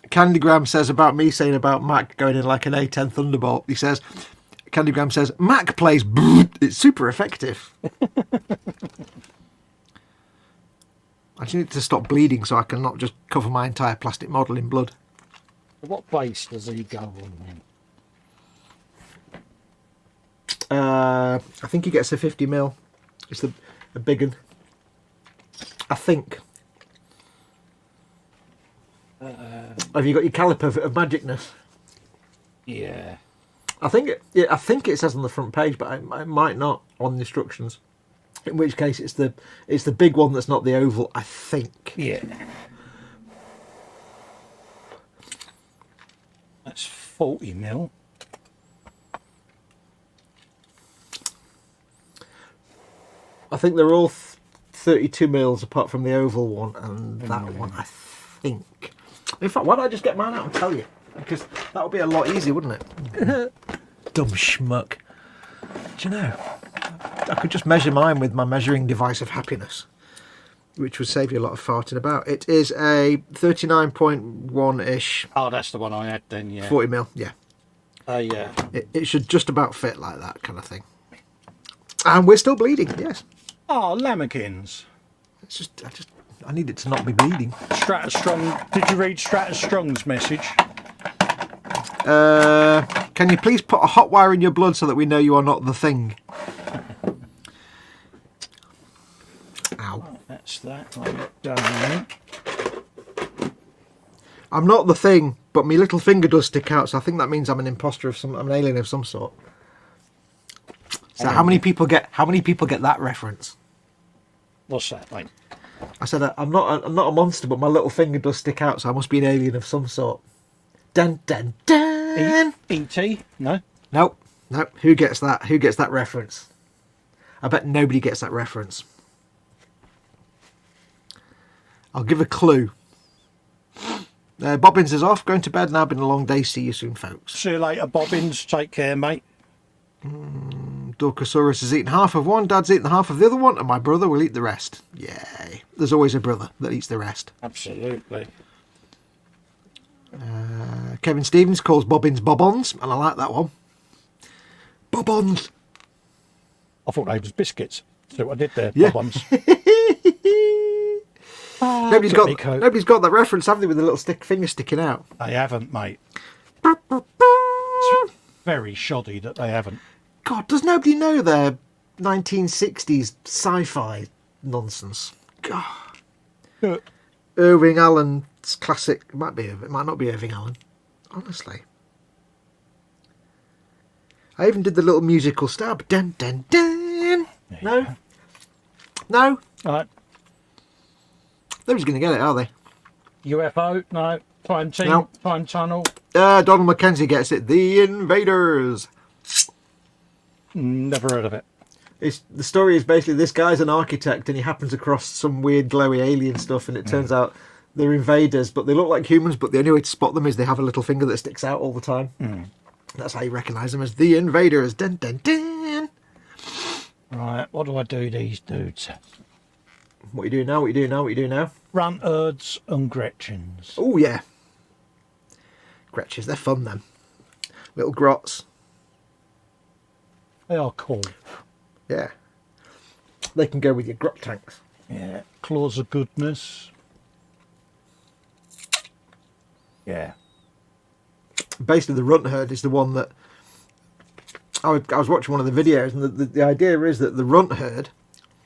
Candygram says about me saying about Mac going in like an A10 Thunderbolt. He says, Candygram says, Mac plays, it's super effective. I just need to stop bleeding so I can not just cover my entire plastic model in blood. What base does he go on then? I think he gets a 50mm. It's a big one. I think. Have you got your caliper of magicness? Yeah. I think it says on the front page, but it might not on the instructions. In which case, it's the big one that's not the oval. I think. Yeah. That's 40mm. I think they're all 32mm apart from the oval one and that one. I think. In fact, why don't I just get mine out and tell you? Because that would be a lot easier, wouldn't it? Dumb schmuck. Do you know? I could just measure mine with my measuring device of happiness, which would save you a lot of farting about. It is a 39.1-ish. Oh, that's the one I had then, yeah. 40mm, yeah. Yeah. It should just about fit like that kind of thing. And we're still bleeding, yes. Oh, lamekins. It's just, I need it to not be bleeding. Stratus Strong. Did you read Stratus Strong's message? Can you please put a hot wire in your blood so that we know you are not the thing? Ow. Oh, that's that one done. I'm not the thing, but my little finger does stick out, so I think that means I'm an imposter I'm an alien of some sort. So how many people get that reference? What's that, mate? I said I'm not a monster, but my little finger does stick out, so I must be an alien of some sort. Dun dun dun. E.T. No. Nope. Who gets that? Who gets that reference? I bet nobody gets that reference. I'll give a clue. Bobbins is off. Going to bed now. Been a long day. See you soon, folks. See you later, Bobbins. Take care, mate. Dorcasaurus has eaten half of one. Dad's eaten half of the other one, and my brother will eat the rest. Yay! There's always a brother that eats the rest. Absolutely. Kevin Stevens calls Bobbins Bobbons, and I like that one. Bobbons. I thought they was biscuits. See what I did there, Yeah. Bobbons. Nobody's got that reference, have they, with a little finger sticking out? They haven't, mate. It's very shoddy that they haven't. God, does nobody know their 1960s sci-fi nonsense? God. Irving Allen's classic. It might not be Irving Allen. Honestly. I even did the little musical stab. Dun, dun, dun. No? No? Right. Nobody's going to get it, are they? UFO? No. Time team? No. Time tunnel? Donald Mackenzie gets it. The Invaders. Never heard of it. The story is basically this guy's an architect and he happens across some weird glowy alien stuff, and it turns out they're invaders, but they look like humans, but the only way to spot them is they have a little finger that sticks out all the time. That's how you recognise them, as the Invaders. Dun, dun, dun. Right, what do I do these dudes? What you do now, what you do now, what you do now? Runtards and Gretchens. Oh, yeah. Gretches, they're fun, then. Little grots. They are cool. Yeah. They can go with your grot tanks. Yeah. Claws of Goodness. Yeah. Basically, the runt herd is the one that... I was watching one of the videos, and the idea is that the runt herd,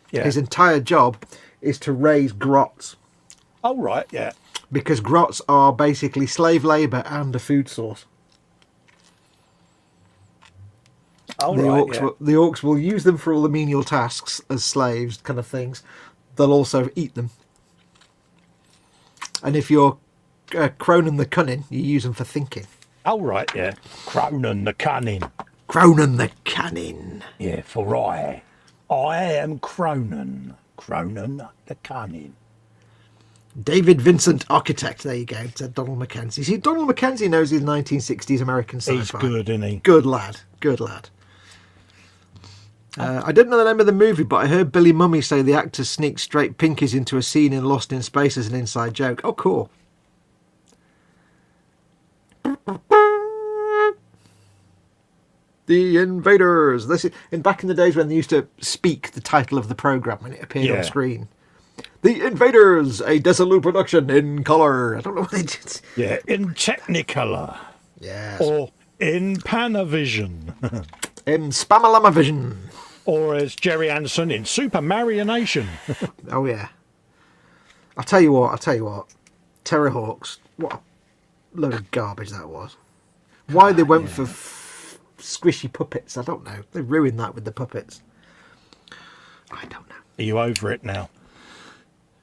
his entire job is to raise grots. Oh, right, yeah. Because grots are basically slave labour and a food source. Oh, the right, orcs will use them for all the menial tasks as slaves, kind of things. They'll also eat them. And if you're Cronin the Cunning, you use them for thinking. Oh, right, yeah. Cronin the Cunning. Cronin the Cunning. Yeah, for I am Cronin. Cronin the Cunning. David Vincent Architect, there you go, said Donald Mackenzie. See, Donald Mackenzie knows his 1960s American sci-fi. He's good, isn't he? Good lad, good lad. I didn't know the name of the movie, but I heard Billy Mummy say the actor sneaked straight pinkies into a scene in Lost in Space as an inside joke. Oh, cool. The Invaders. This is back in the days when they used to speak the title of the programme when it appeared on screen. The Invaders, a Desilu production in colour. I don't know what they did. Yeah, in Technicolor. Yes. Or in Panavision. In Spamalamavision. Or as Jerry Anderson in Super Marionation. Oh, yeah. I'll tell you what. Terrorhawks. What a load of garbage that was. Why they went for squishy puppets, I don't know. They ruined that with the puppets. I don't know. Are you over it now?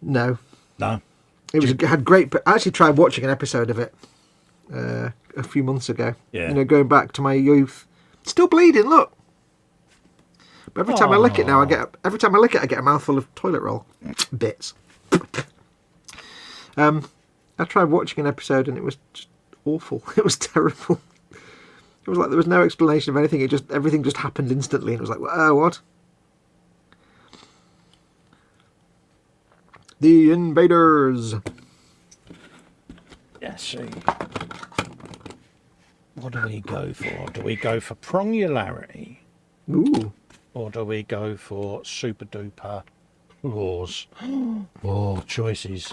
No. No. It had great... I actually tried watching an episode of it a few months ago. Yeah. You know, going back to my youth. Still bleeding, look. But every time I lick it now, I get a mouthful of toilet roll bits. I tried watching an episode and it was just awful. It was terrible. It was like there was no explanation of anything. Everything just happened instantly, and it was like, what? The Invaders. Yeah, see. What do we go for? Do we go for prongularity? Ooh. Or do we go for super duper claws? Oh, choices.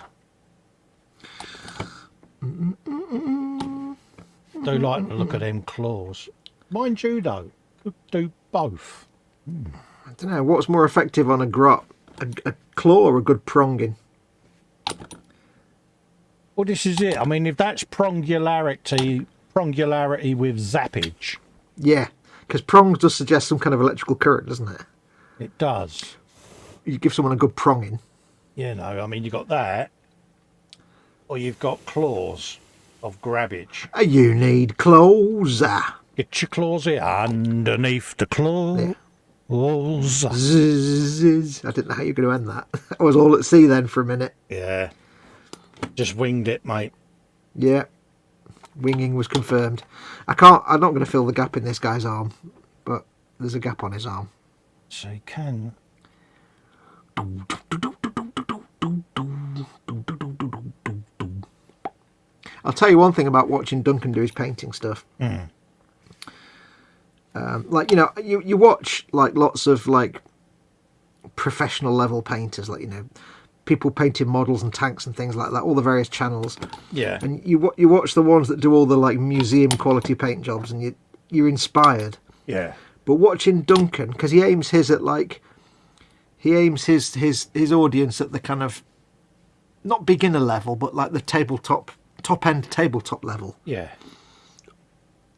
Do like the look at them claws. Mind you, though, could do both. I don't know. What's more effective on a grot? A claw or a good pronging? Well, this is it. I mean, if that's prongularity with zappage. Yeah, because prongs does suggest some kind of electrical current, doesn't it? It does. You give someone a good pronging. You know, I mean, you've got that. Or you've got claws of grabbage. You need claws. Get your claws here underneath the claws. Yeah. Zzz. I didn't know how you were going to end that. I was all at sea then for a minute. Yeah. Just winged it, mate. Yeah. Winging was confirmed. I'm not going to fill the gap in this guy's arm, but there's a gap on his arm. So you can. I'll tell you one thing about watching Duncan do his painting stuff. Like, you know, you watch like lots of like professional level painters, like, you know, people painting models and tanks and things like that, all the various channels. Yeah. And you watch the ones that do all the like museum quality paint jobs, and you're inspired. Yeah. But watching Duncan, because he aims his audience at the kind of not beginner level, but like the top end tabletop level. Yeah.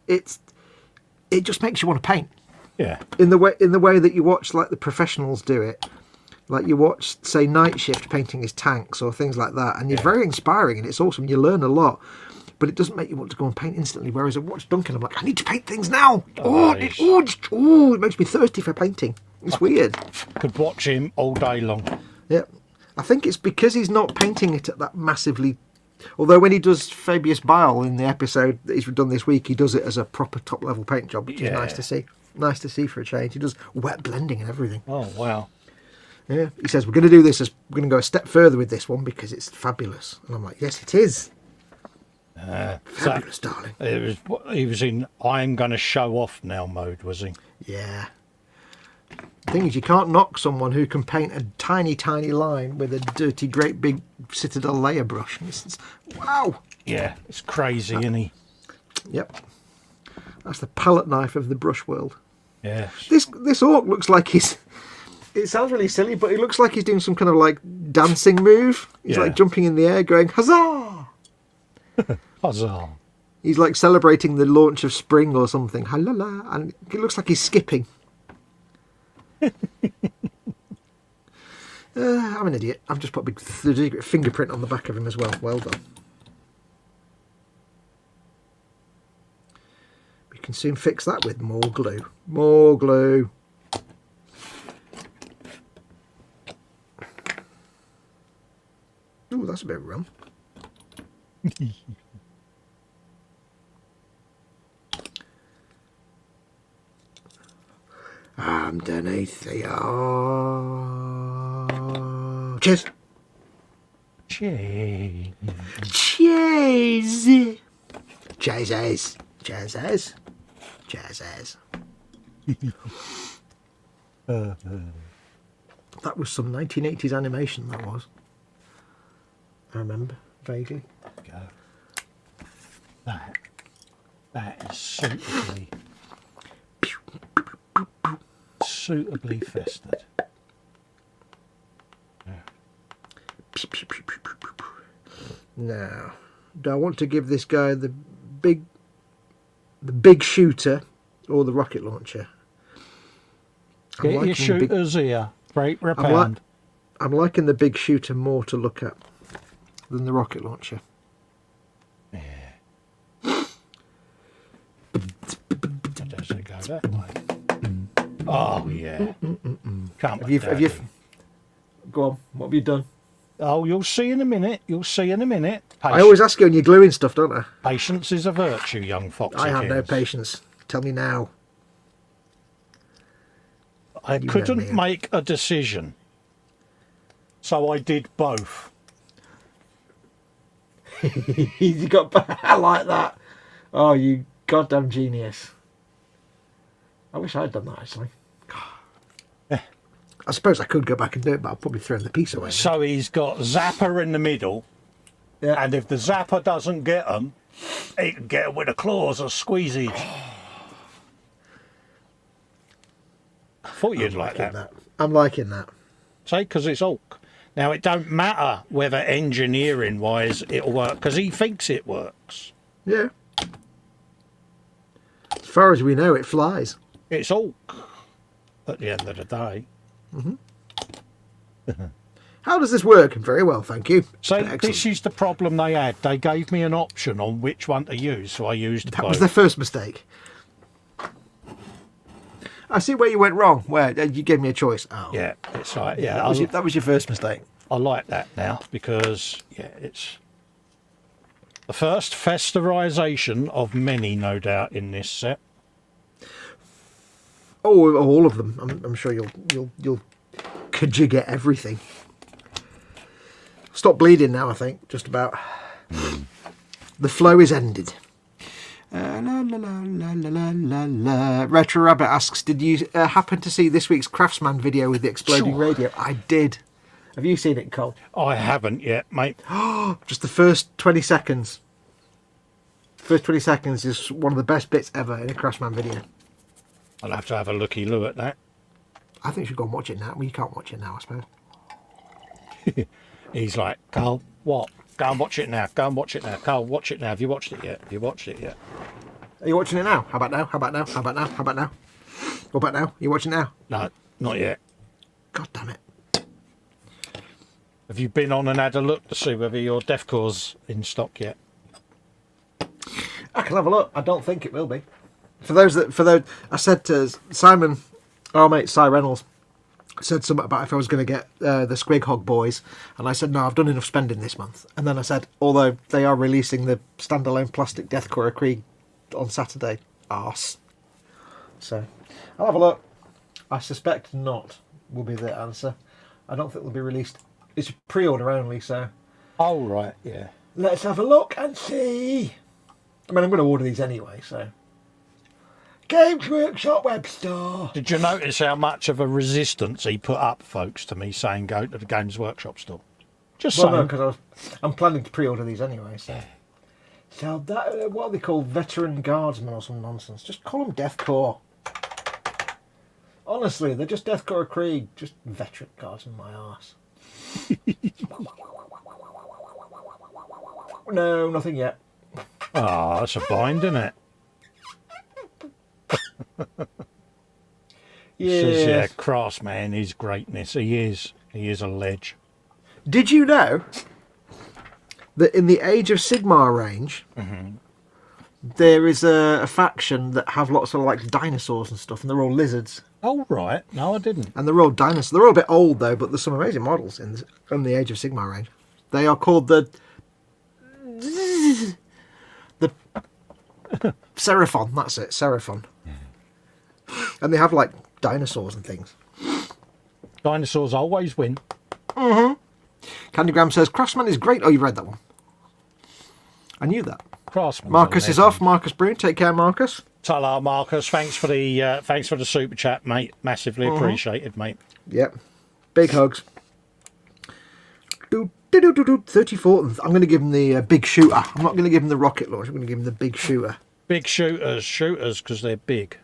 It just makes you want to paint. Yeah. In the way that you watch like the professionals do it. Like you watch, say, Night Shift painting his tanks or things like that, and you're very inspiring and it's awesome. You learn a lot, but it doesn't make you want to go and paint instantly. Whereas I watch Duncan, I'm like, I need to paint things now. It makes me thirsty for painting. It's weird. Could watch him all day long. Yeah, I think it's because he's not painting it at that massively. Although when he does Fabius Bile in the episode that he's done this week, he does it as a proper top level paint job, which is nice to see. Nice to see for a change. He does wet blending and everything. Oh wow. Yeah, he says, we're going to do this, we're going to go a step further with this one because it's fabulous. And I'm like, yes, it is. Fabulous, darling. He was in I'm going to show off now mode, was he? Yeah. The thing is, you can't knock someone who can paint a tiny, tiny line with a dirty, great big Citadel layer brush. Wow. Yeah, it's crazy, isn't he? Yep. That's the palette knife of the brush world. Yeah. This orc looks like he's... It sounds really silly, but it looks like he's doing some kind of like dancing move. He's like jumping in the air going, huzzah! Huzzah. He's like celebrating the launch of spring or something. Halala. And it looks like he's skipping. I'm an idiot. I've just put a big fingerprint on the back of him as well. Well done. We can soon fix that with more glue. More glue. Ooh, that's a bit of rum. Underneath the cheers. Cheers. Cheers. Cheers. Cheers. Cheers. That was some 1980s animation, that was. I remember vaguely. Go. That is suitably festered. Now, do I want to give this guy the big shooter or the rocket launcher? Get your shooters here. Break pound. I'm liking the big shooter more to look at than the rocket launcher. Yeah. Does it go that way? Oh yeah. Have you? Go on. What have you done? Oh, you'll see in a minute. I always ask you when you're gluing stuff, don't I? Patience is a virtue, young fox. I have no patience. Tell me now. I couldn't make a decision, so I did both. You got. I like that. Oh, you goddamn genius! I wish I'd done that actually. I suppose I could go back and do it, but I'll probably throw the piece away. So he's got Zapper in the middle, and if the Zapper doesn't get him, he can get him with the claws or squeezies. I thought you'd like that. I'm liking that. See, because it's Hulk. Now, it don't matter whether engineering-wise it'll work, because he thinks it works. Yeah. As far as we know, it flies. It's Hulk at the end of the day. Mm-hmm. How does this work? Very well, thank you. So excellent. This is the problem they had. They gave me an option on which one to use, so I used both. That was their first mistake. I see where you went wrong. Where you gave me a choice. Oh, yeah, it's like that was your first mistake. I like that now because it's the first festerization of many, no doubt, in this set. Oh, all of them. I'm sure you'll get everything. Stop bleeding now. I think just about. The flow is ended. La, la, la, la, la, la, la. Retro Rabbit asks, did you happen to see this week's Craftsman video with the exploding radio? I did. Have you seen it, Cole? I haven't yet, mate. Just the first 20 seconds. First 20 seconds is one of the best bits ever in a Craftsman video. I'll have to have a looky-loo at that. I think you should go and watch it now. Well, you can't watch it now, I suppose. He's like, Carl, what? Go and watch it now. Go and watch it now. Carl, watch it now. Have you watched it yet? Have you watched it yet? Are you watching it now? How about now? How about now? How about now? How about now? What about now? Are you watching it now? No, not yet. God damn it. Have you been on and had a look to see whether your deathcore's in stock yet? I can have a look. I don't think it will be. For those, I said to Simon, our mate Cy Reynolds, said something about if I was going to get the Squig Hog Boys, and I said no, I've done enough spending this month. And then I said, although they are releasing the standalone plastic Deathcore of Krieg on Saturday, arse. So I'll have a look. I suspect not will be the answer. I don't think they'll be released. It's pre-order only, so. Oh right, yeah. Let's have a look and see. I mean, I'm going to order these anyway, so. Games Workshop web store. Did you notice how much of a resistance he put up, folks, to me saying go to the Games Workshop store? Just Well, no, saying. because I'm planning to pre-order these anyway, so. So that, what are they called? Veteran Guardsmen or some nonsense. Just call them Deathcore. Honestly, they're just Deathcore of Krieg. Just Veteran Guardsmen, my arse. No, nothing yet. Oh, that's a bind, isn't it? Says, yeah, Craftsman is greatness. He is. He is a ledge. Did you know that in the Age of Sigmar range, there is a faction that have lots of like dinosaurs and stuff, and they're all lizards. Oh, right. No, I didn't. And they're all dinosaurs. They're all a bit old though, but there's some amazing models in the Age of Sigmar range. They are called the Seraphon. That's it, Seraphon. And they have like dinosaurs and things. Dinosaurs always win. Candygram says Craftsman is great. Oh, you read that one. I knew that. Craftsman. Marcus is off. Marcus Brune. Take care, Marcus. Ta-la, Marcus. Thanks for the super chat, mate. Massively appreciated, mate. Yep. Big hugs. 34. I'm going to give him the big shooter. I'm not going to give him the rocket launch. I'm going to give him the big shooter. Big shooters, because they're big.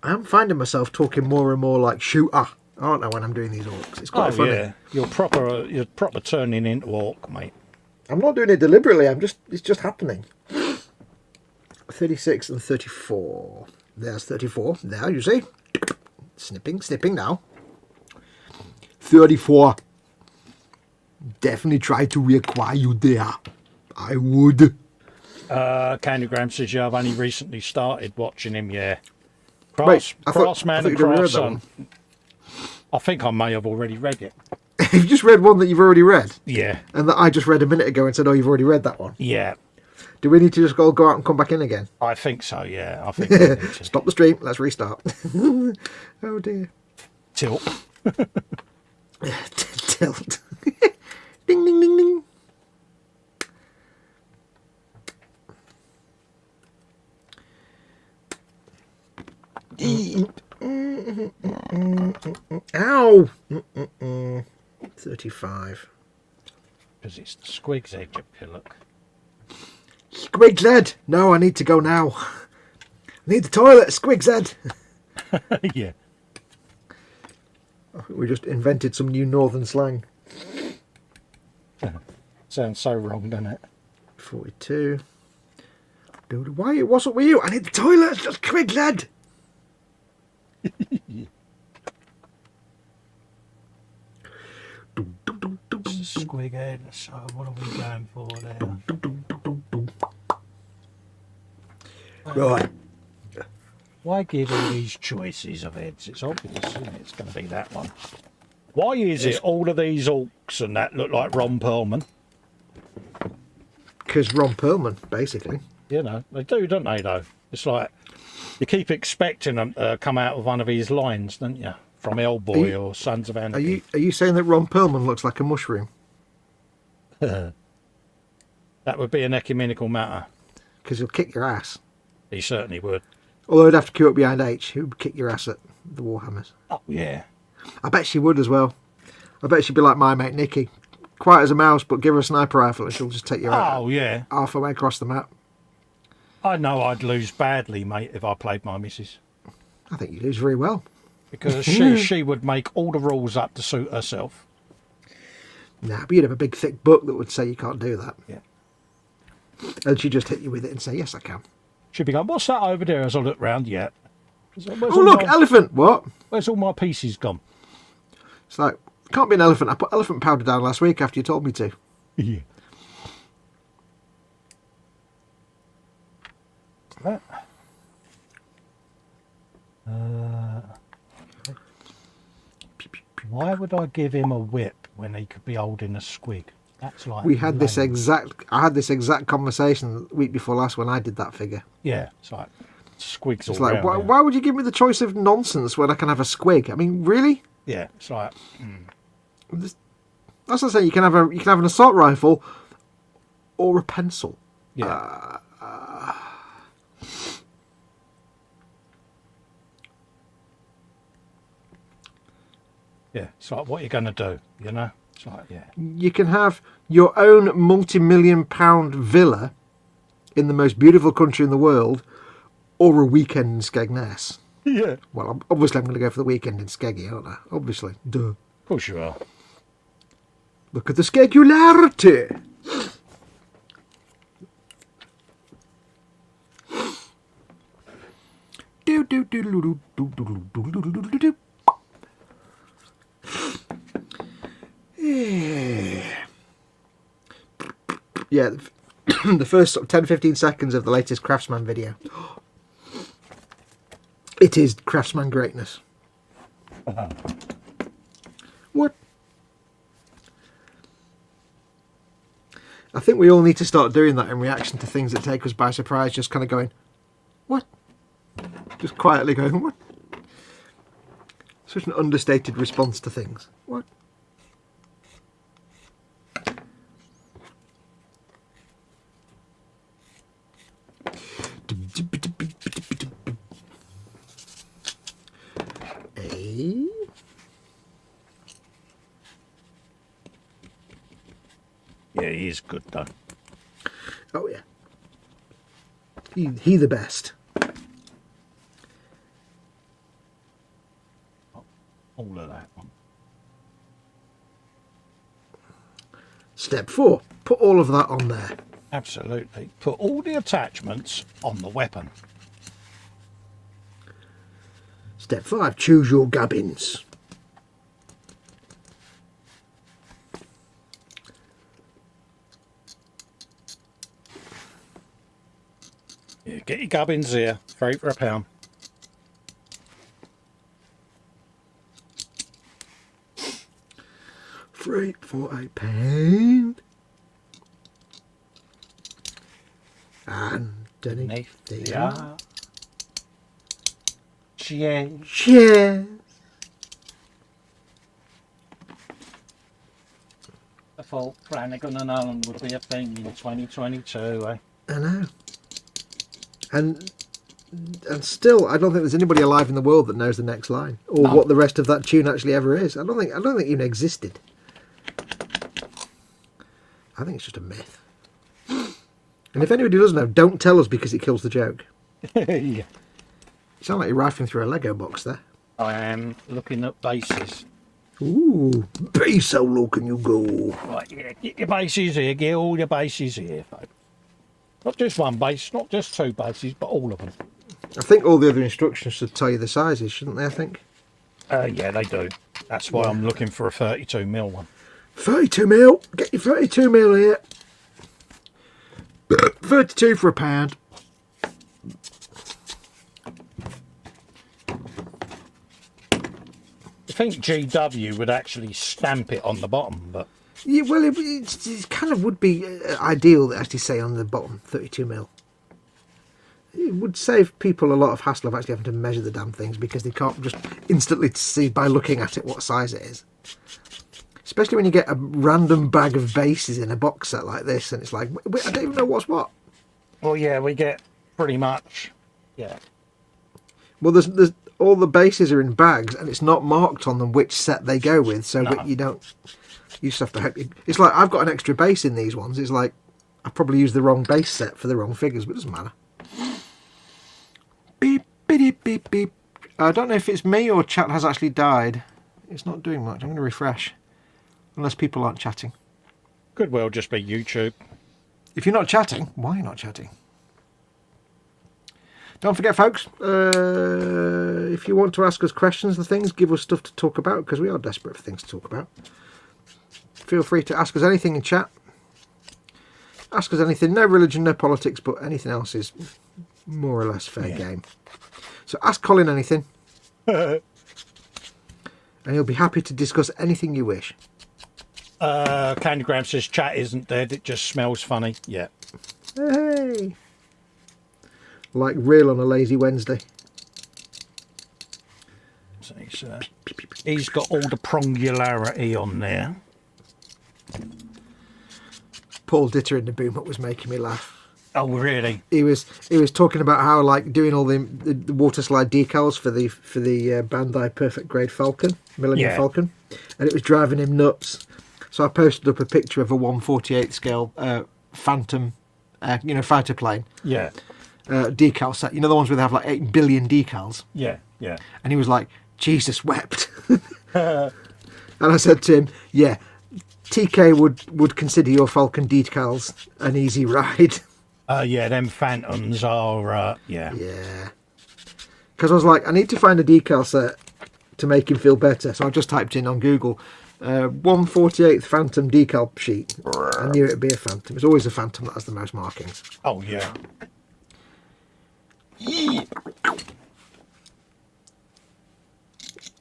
I'm finding myself talking more and more like shooter, aren't I, when I'm doing these orcs? It's quite funny. Yeah. You're proper turning into orc, mate. I'm not doing it deliberately. It's just happening. 36 and 34. There's 34. There, you see. Snipping now. 34. Definitely try to reacquire you there. I would. Candygram says, yeah, I've only recently started watching him, yeah. I Craftsman and Craftsman. I think I may have already read it. You've just read one that you've already read? Yeah. And that I just read a minute ago and said, oh, you've already read that one? Yeah. Do we need to just go out and come back in again? I think so, yeah. I think we need to. Stop the stream. Let's restart. Oh, dear. Tilt. Tilt. Ding, ding, ding, ding. Ow! 35. Because it's the Squig's Edge of Pillock. Squig's Head! No, I need to go now. I need the toilet, Squig's Head! Yeah. I think we just invented some new northern slang. Sounds so wrong, doesn't it? 42. Dude, why? What's up with you? I need the toilet, Squig's Head! Squig Head, so what are we going for there? Right. Why give all these choices of heads? It's obvious, isn't it? It's going to be that one. Why is it all of these orcs and that look like Ron Perlman? Because Ron Perlman, basically. You know, they do, don't they, though? It's like, you keep expecting them to come out of one of his lines, don't you? From Hellboy or Sons of Anarchy. Are you saying that Ron Perlman looks like a mushroom? That would be an ecumenical matter. Because he'll kick your ass. He certainly would. Although I'd have to queue up behind H, who would kick your ass at the Warhammers. Oh, yeah. I bet she would as well. I bet she'd be like my mate Nikki. Quiet as a mouse, but give her a sniper rifle and she'll just take you out. Oh, yeah. Half the way across the map. I know I'd lose badly, mate, if I played my missus. I think you lose very well. Because she would make all the rules up to suit herself. Nah, but you'd have a big thick book that would say you can't do that. Yeah. And she'd just hit you with it and say, yes, I can. She'd be going, what's that over there as I look round? Yeah. Oh, look, elephant. What? Where's all my pieces gone? It's like, can't be an elephant. I put elephant powder down last week after you told me to. Yeah. That. Why would I give him a whip when he could be holding a squig? That's like I had this exact conversation the week before last when I did that figure. Yeah, it's like squigs. It's all like, round, why would you give me the choice of nonsense when I can have a squig? I mean, really? Yeah, it's like. That's what I say. You can have an assault rifle or a pencil. Yeah. Yeah, it's like, what are you going to do, you know? It's like, yeah. You can have your own multi-million-pound villa in the most beautiful country in the world, or a weekend in Skegness. Yeah. Well, obviously I'm going to go for the weekend in Skeggy, aren't I? Obviously. Duh. Of course you are. Look at the skegularity. Do do do do do do do do do do do do. Yeah, the first sort of 10-15 seconds of the latest Craftsman video. It is Craftsman greatness. What? I think we all need to start doing that in reaction to things that take us by surprise, just kind of going, what? Just quietly going, what? Such an understated response to things. What? Yeah, he is good though. Oh yeah. He the best. All of that one. Step 4. Put all of that on there. Absolutely. Put all the attachments on the weapon. Step 5. Choose your gubbins. Yeah, get your gubbins here. 3 for a pound. £3 for a pound. Underneath the arm. Cheers. Cheers. I thought Flanagan and Allen would be a thing in 2022, eh? I know. And still, I don't think there's anybody alive in the world that knows the next line or what the rest of that tune actually ever is. I don't think it even existed. I think it's just a myth. And if anybody does know, don't tell us because it kills the joke. Yeah. You sound like you're rifling through a Lego box there. I am looking at bases. Ooh, base, how low can you go? Right, yeah, get your bases here, get all your bases here, folks. Not just one base, not just 2 bases, but all of them. I think all the other instructions should tell you the sizes, shouldn't they, I think? Yeah, they do. That's why I'm looking for a 32mm one. 32mm, get your 32mm here. 32 for a pound. I think GW would actually stamp it on the bottom, but... Yeah, well, it kind of would be ideal to actually say on the bottom 32mm. It would save people a lot of hassle of actually having to measure the damn things because they can't just instantly see by looking at it what size it is. Especially when you get a random bag of bases in a box set like this and it's like, wait, I don't even know what's what. Well, yeah, we get pretty much, yeah. Well, there's all the bases are in bags and it's not marked on them which set they go with, so you don't... You just have to hope... It's like, I've got an extra base in these ones. It's like, I probably used the wrong base set for the wrong figures, but it doesn't matter. Beep, beep, beep, beep. I don't know if it's me or chat has actually died. It's not doing much. I'm going to refresh. unless people aren't chatting. Could well just be YouTube. If you're not chatting, why are you not chatting? Don't forget, folks, if you want to ask us questions and things, give us stuff to talk about, because we are desperate for things to talk about. Feel free to ask us anything in chat. Ask us anything. No religion, no politics, but anything else is more or less fair game. So ask Colin anything. And he'll be happy to discuss anything you wish. Candygram says chat isn't dead, it just smells funny. Yeah. Hey! Like real on a lazy Wednesday. So he's got all the prongularity on there. Paul Ditter in the boom up was making me laugh. Oh really? He was talking about how, like, doing all the water slide decals for the Bandai Perfect Grade Falcon, Millennium Falcon, and it was driving him nuts. So I posted up a picture of a 1/48 scale Phantom, fighter plane. Yeah. Decal set. You know, the ones where they have like 8 billion decals. Yeah, yeah. And he was like, Jesus wept. And I said to him, yeah, TK would consider your Falcon decals an easy ride. Yeah, them Phantoms are, yeah. Yeah. Because I was like, I need to find a decal set to make him feel better. So I just typed in on Google, 1/48 Phantom decal sheet. I knew it'd be a Phantom. It's always a Phantom that has the most markings. Oh, yeah.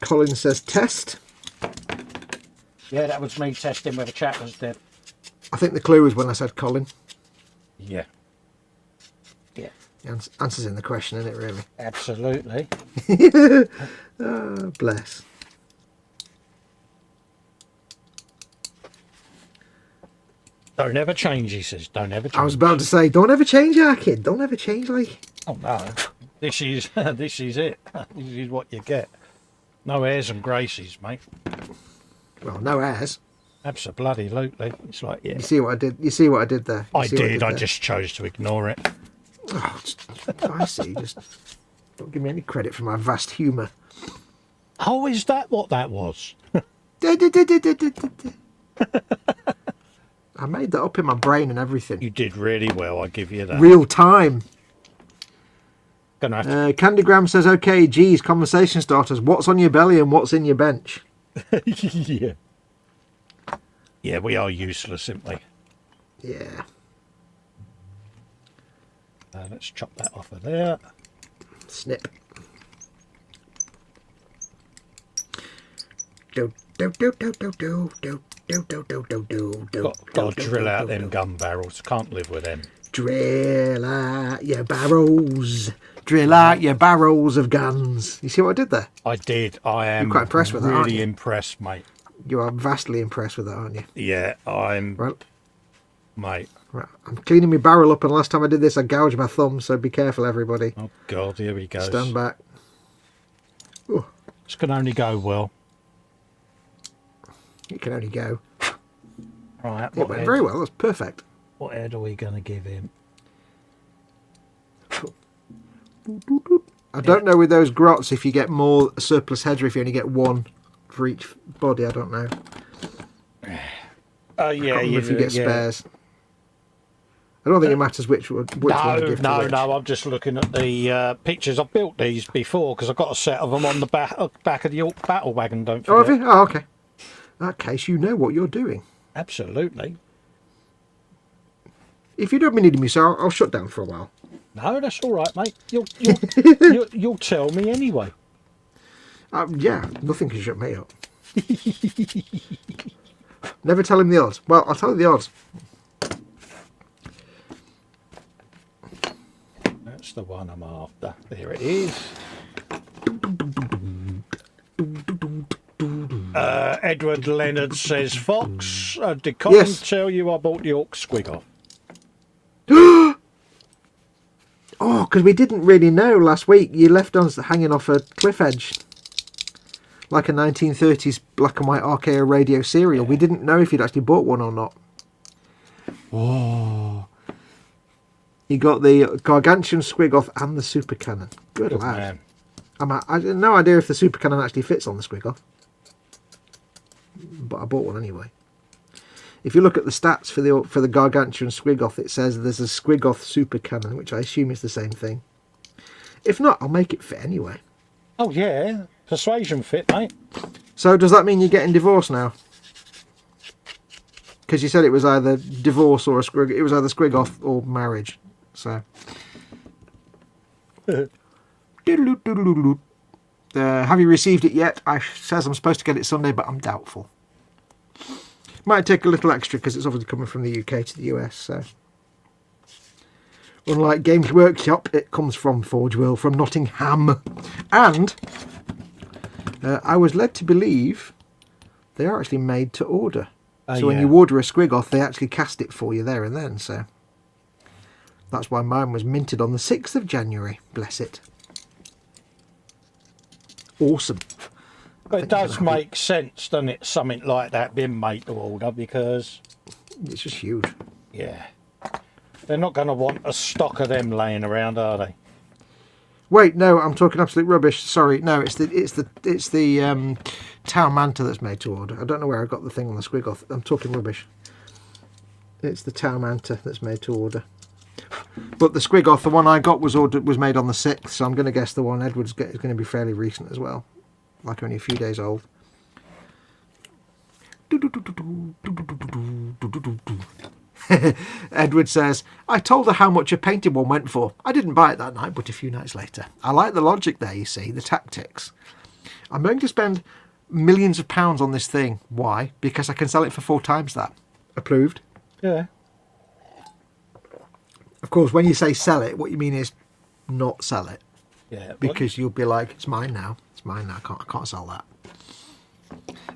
Colin says test. Yeah, that was me testing whether chat was dead. I think the clue was when I said Colin. Yeah. Yeah. The answer's in the question, isn't it, really? Absolutely. Oh, bless. Don't ever change, he says. Don't ever change. I was about to say, don't ever change, our kid. Don't ever change, like. Oh, no. This is it. This is what you get. No airs and graces, mate. Well, no airs. Absolutely. It's like, yeah. You see what I did? You see what I did there? I did. I just chose to ignore it. Oh, I see. Just don't give me any credit for my vast humour. Oh, is that what that was? I made that up in my brain and everything. You did really well. I give you that. Real time. Gonna have to... Candygram says, okay, geez, conversation starters. What's on your belly and what's in your bench? Yeah. Yeah, we are useless, simply. Yeah. Let's chop that off of there. Snip. Do do do do do do do do do do do do do. Got to drill out them gun barrels. Can't live with them. Drill out your barrels. Drill out your barrels of guns. You see what I did there? I did. I am. You're quite impressed with that, aren't really you? impressed, mate. You are vastly impressed with that, aren't you? Yeah, I'm. Right. Mate. Right. I'm cleaning my barrel up, and last time I did this, I gouged my thumb, so be careful, everybody. Oh, God, here he goes. Stand back. Ooh. This can only go well. It can only go. Right. It went very well. That's perfect. What head are we going to give him? I don't know with those grots if you get more surplus heads or if you only get one for each body. I don't know. Oh yeah, if you get spares. I don't think it matters which one. No, I'm just looking at the pictures. I've built these before because I've got a set of them on the back of the Orc battle wagon. Don't forget. Oh, have you? Oh, okay. In that case, you know what you're doing. Absolutely. If you don't be needing me, so I'll shut down for a while. No, that's all right, mate. You'll tell me anyway. Yeah, nothing can shut me up. Never tell him the odds. Well, I'll tell you the odds. That's the one I'm after. There it is. Edward Leonard says, Fox, did Colin tell you I bought the Orc squig off? Oh, because we didn't really know last week. You left us hanging off a cliff edge. Like a 1930s black and white RKO radio serial. We didn't know if you'd actually bought one or not. Oh. You got the Gargantuan Squigoth and the Super Cannon. Good lad. Man. I had no idea if the Super Cannon actually fits on the Squigoth. But I bought one anyway. if you look at the stats for the Gargantuan Squigoth, it says there's a Squigoth Super Cannon, which I assume is the same thing. If not, I'll make it fit anyway. Oh yeah, persuasion fit, mate. So does that mean you're getting divorced now? Because you said it was either divorce or it was either Squigoth or marriage. So. Have you received it yet? I says I'm supposed to get it Sunday, but I'm doubtful. Might take a little extra because it's obviously coming from the UK to the US. So, unlike Games Workshop, it comes from Forge World, from Nottingham, and I was led to believe they are actually made to order. So when you order a Squigoth, they actually cast it for you there and then. So that's why mine was minted on the 6th of January. Bless it. Awesome. But it does make sense, doesn't it, something like that being made to order, because... it's just huge. Yeah. They're not going to want a stock of them laying around, are they? Wait, no, I'm talking absolute rubbish. Sorry, no, it's the Tower Manta that's made to order. I don't know where I got the thing on the Squigoth. I'm talking rubbish. It's the Tower Manta that's made to order. But the Squigoth, the one I got was made on the 6th, so I'm going to guess the one Edward's get is going to be fairly recent as well, like only a few days old. Edward says, I told her how much a painted one went for. I didn't buy it that night, but a few nights later. I like the logic there, you see, the tactics. I'm going to spend millions of pounds on this thing. Why? Because I can sell it for 4 times that. Approved? Yeah. Of course, when you say sell it, what you mean is not sell it. Yeah. Because you'll be like, it's mine now. It's mine now. I can't sell that.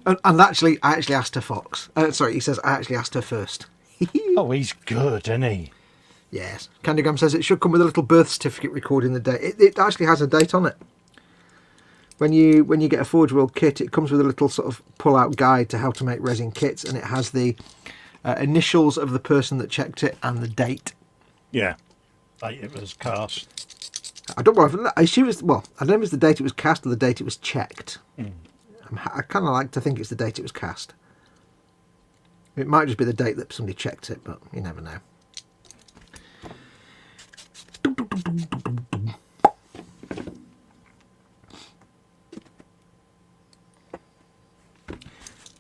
And actually, I actually asked her, Fox. Sorry, he says, I actually asked her first. Oh, he's good, isn't he? Yes. Candygram says it should come with a little birth certificate recording the date. It actually has a date on it. When you get a Forge World kit, it comes with a little sort of pull-out guide to how to make resin kits, and it has the initials of the person that checked it and the date. Yeah. Date it was cast. I don't know. I assume it's, well, I don't know if it's the date it was cast or the date it was checked. I kind of like to think it's the date it was cast. It might just be the date that somebody checked it, but you never know.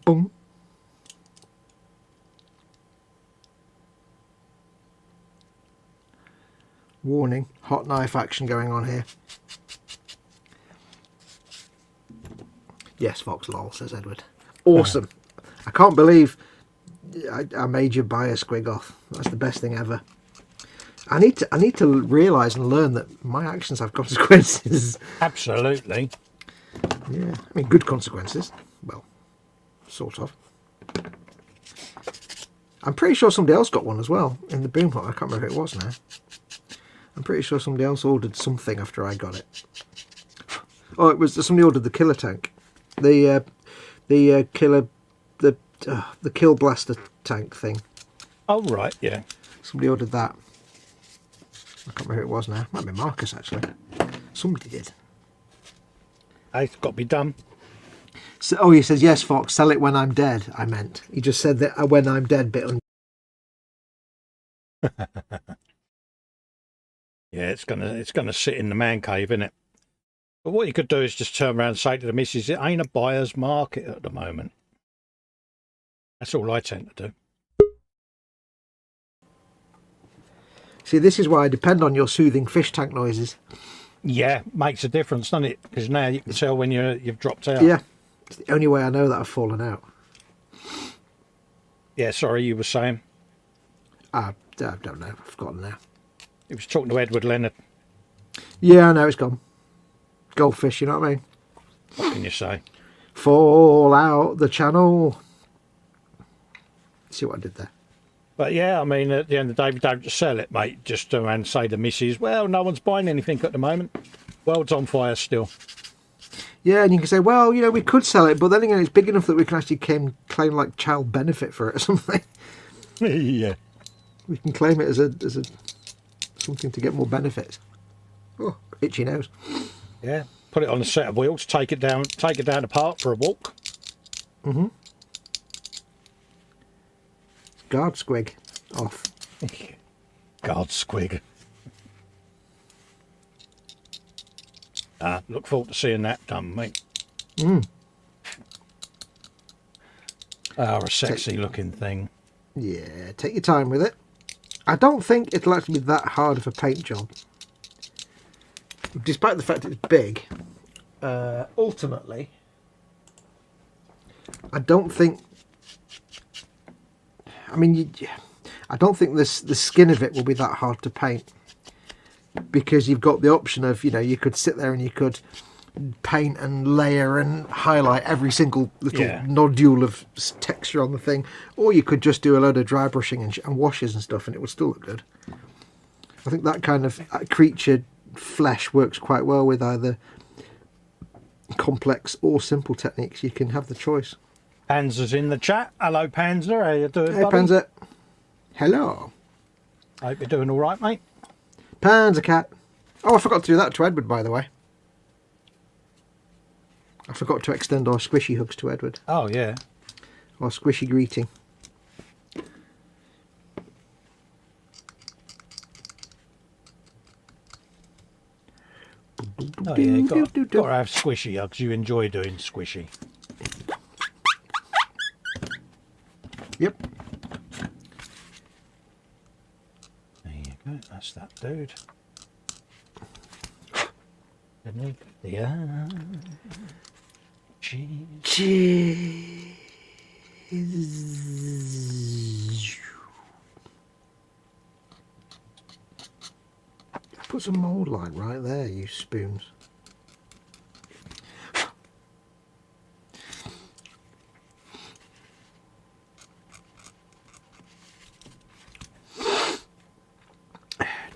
Boom. Warning, hot knife action going on here. Yes, Fox lol, says Edward. Awesome. I can't believe I made you buy a Squigoth. That's the best thing ever. I need to realise and learn that my actions have consequences. Absolutely. Yeah, I mean good consequences. Well, sort of. I'm pretty sure somebody else got one as well in the boom hut. I can't remember who it was now. I'm pretty sure somebody else ordered something after I got it. Oh, it was somebody ordered the killer tank, the kill blaster tank thing. Oh right, yeah. Somebody ordered that. I can't remember who it was now. Might be Marcus actually. Somebody did. It's got to be done. So, oh, he says yes, Fox. Sell it when I'm dead. I meant he just said that when I'm dead bit. Yeah, it's gonna sit in the man cave, isn't it? But what you could do is just turn around and say to the missus, it ain't a buyer's market at the moment. That's all I tend to do. See, this is why I depend on your soothing fish tank noises. Yeah, makes a difference, doesn't it? Because now you can tell when you've dropped out. Yeah, it's the only way I know that I've fallen out. Yeah, sorry, you were saying? I don't know. I've forgotten now. He was talking to Edward Leonard. Yeah, I know, it's gone. Goldfish, you know what I mean? What can you say? Fall out the channel. See what I did there? But yeah, I mean, at the end of the day, we don't just sell it, mate. Just turn around and say to missus, well, no one's buying anything at the moment. World's on fire still. Yeah, and you can say, well, you know, we could sell it, but then again, it's big enough that we can actually claim like child benefit for it or something. Yeah. We can claim it as a something to get more benefits. Oh, itchy nose. Yeah. Put it on a set of wheels, take it down the park for a walk. guard squig off. God squig. Look forward to seeing that done, mate. A sexy looking thing. Yeah, take your time with it. I don't think it'll actually be that hard of a paint job. Despite the fact it's big, ultimately, I don't think... I mean, I don't think the skin of it will be that hard to paint. Because you've got the option of, you could sit there and you could paint and layer and highlight every single little nodule of texture on the thing, or you could just do a load of dry brushing and washes and stuff and it would still look good. I think that kind of creature flesh works quite well with either complex or simple techniques. You can have the choice. Panzer's in the chat. Hello Panzer, how you doing, hey buddy? Panzer. Hello. Hope you're doing all right, mate. Panzer cat. Oh, I forgot to do that to Edward, by the way. I forgot to extend our squishy hugs to Edward. Oh, yeah. Our squishy greeting. Oh, yeah, got to have squishy hugs. You enjoy doing squishy. Yep. There you go. That's that dude. Yeah. Cheese. Put some mould line right there, you spoons.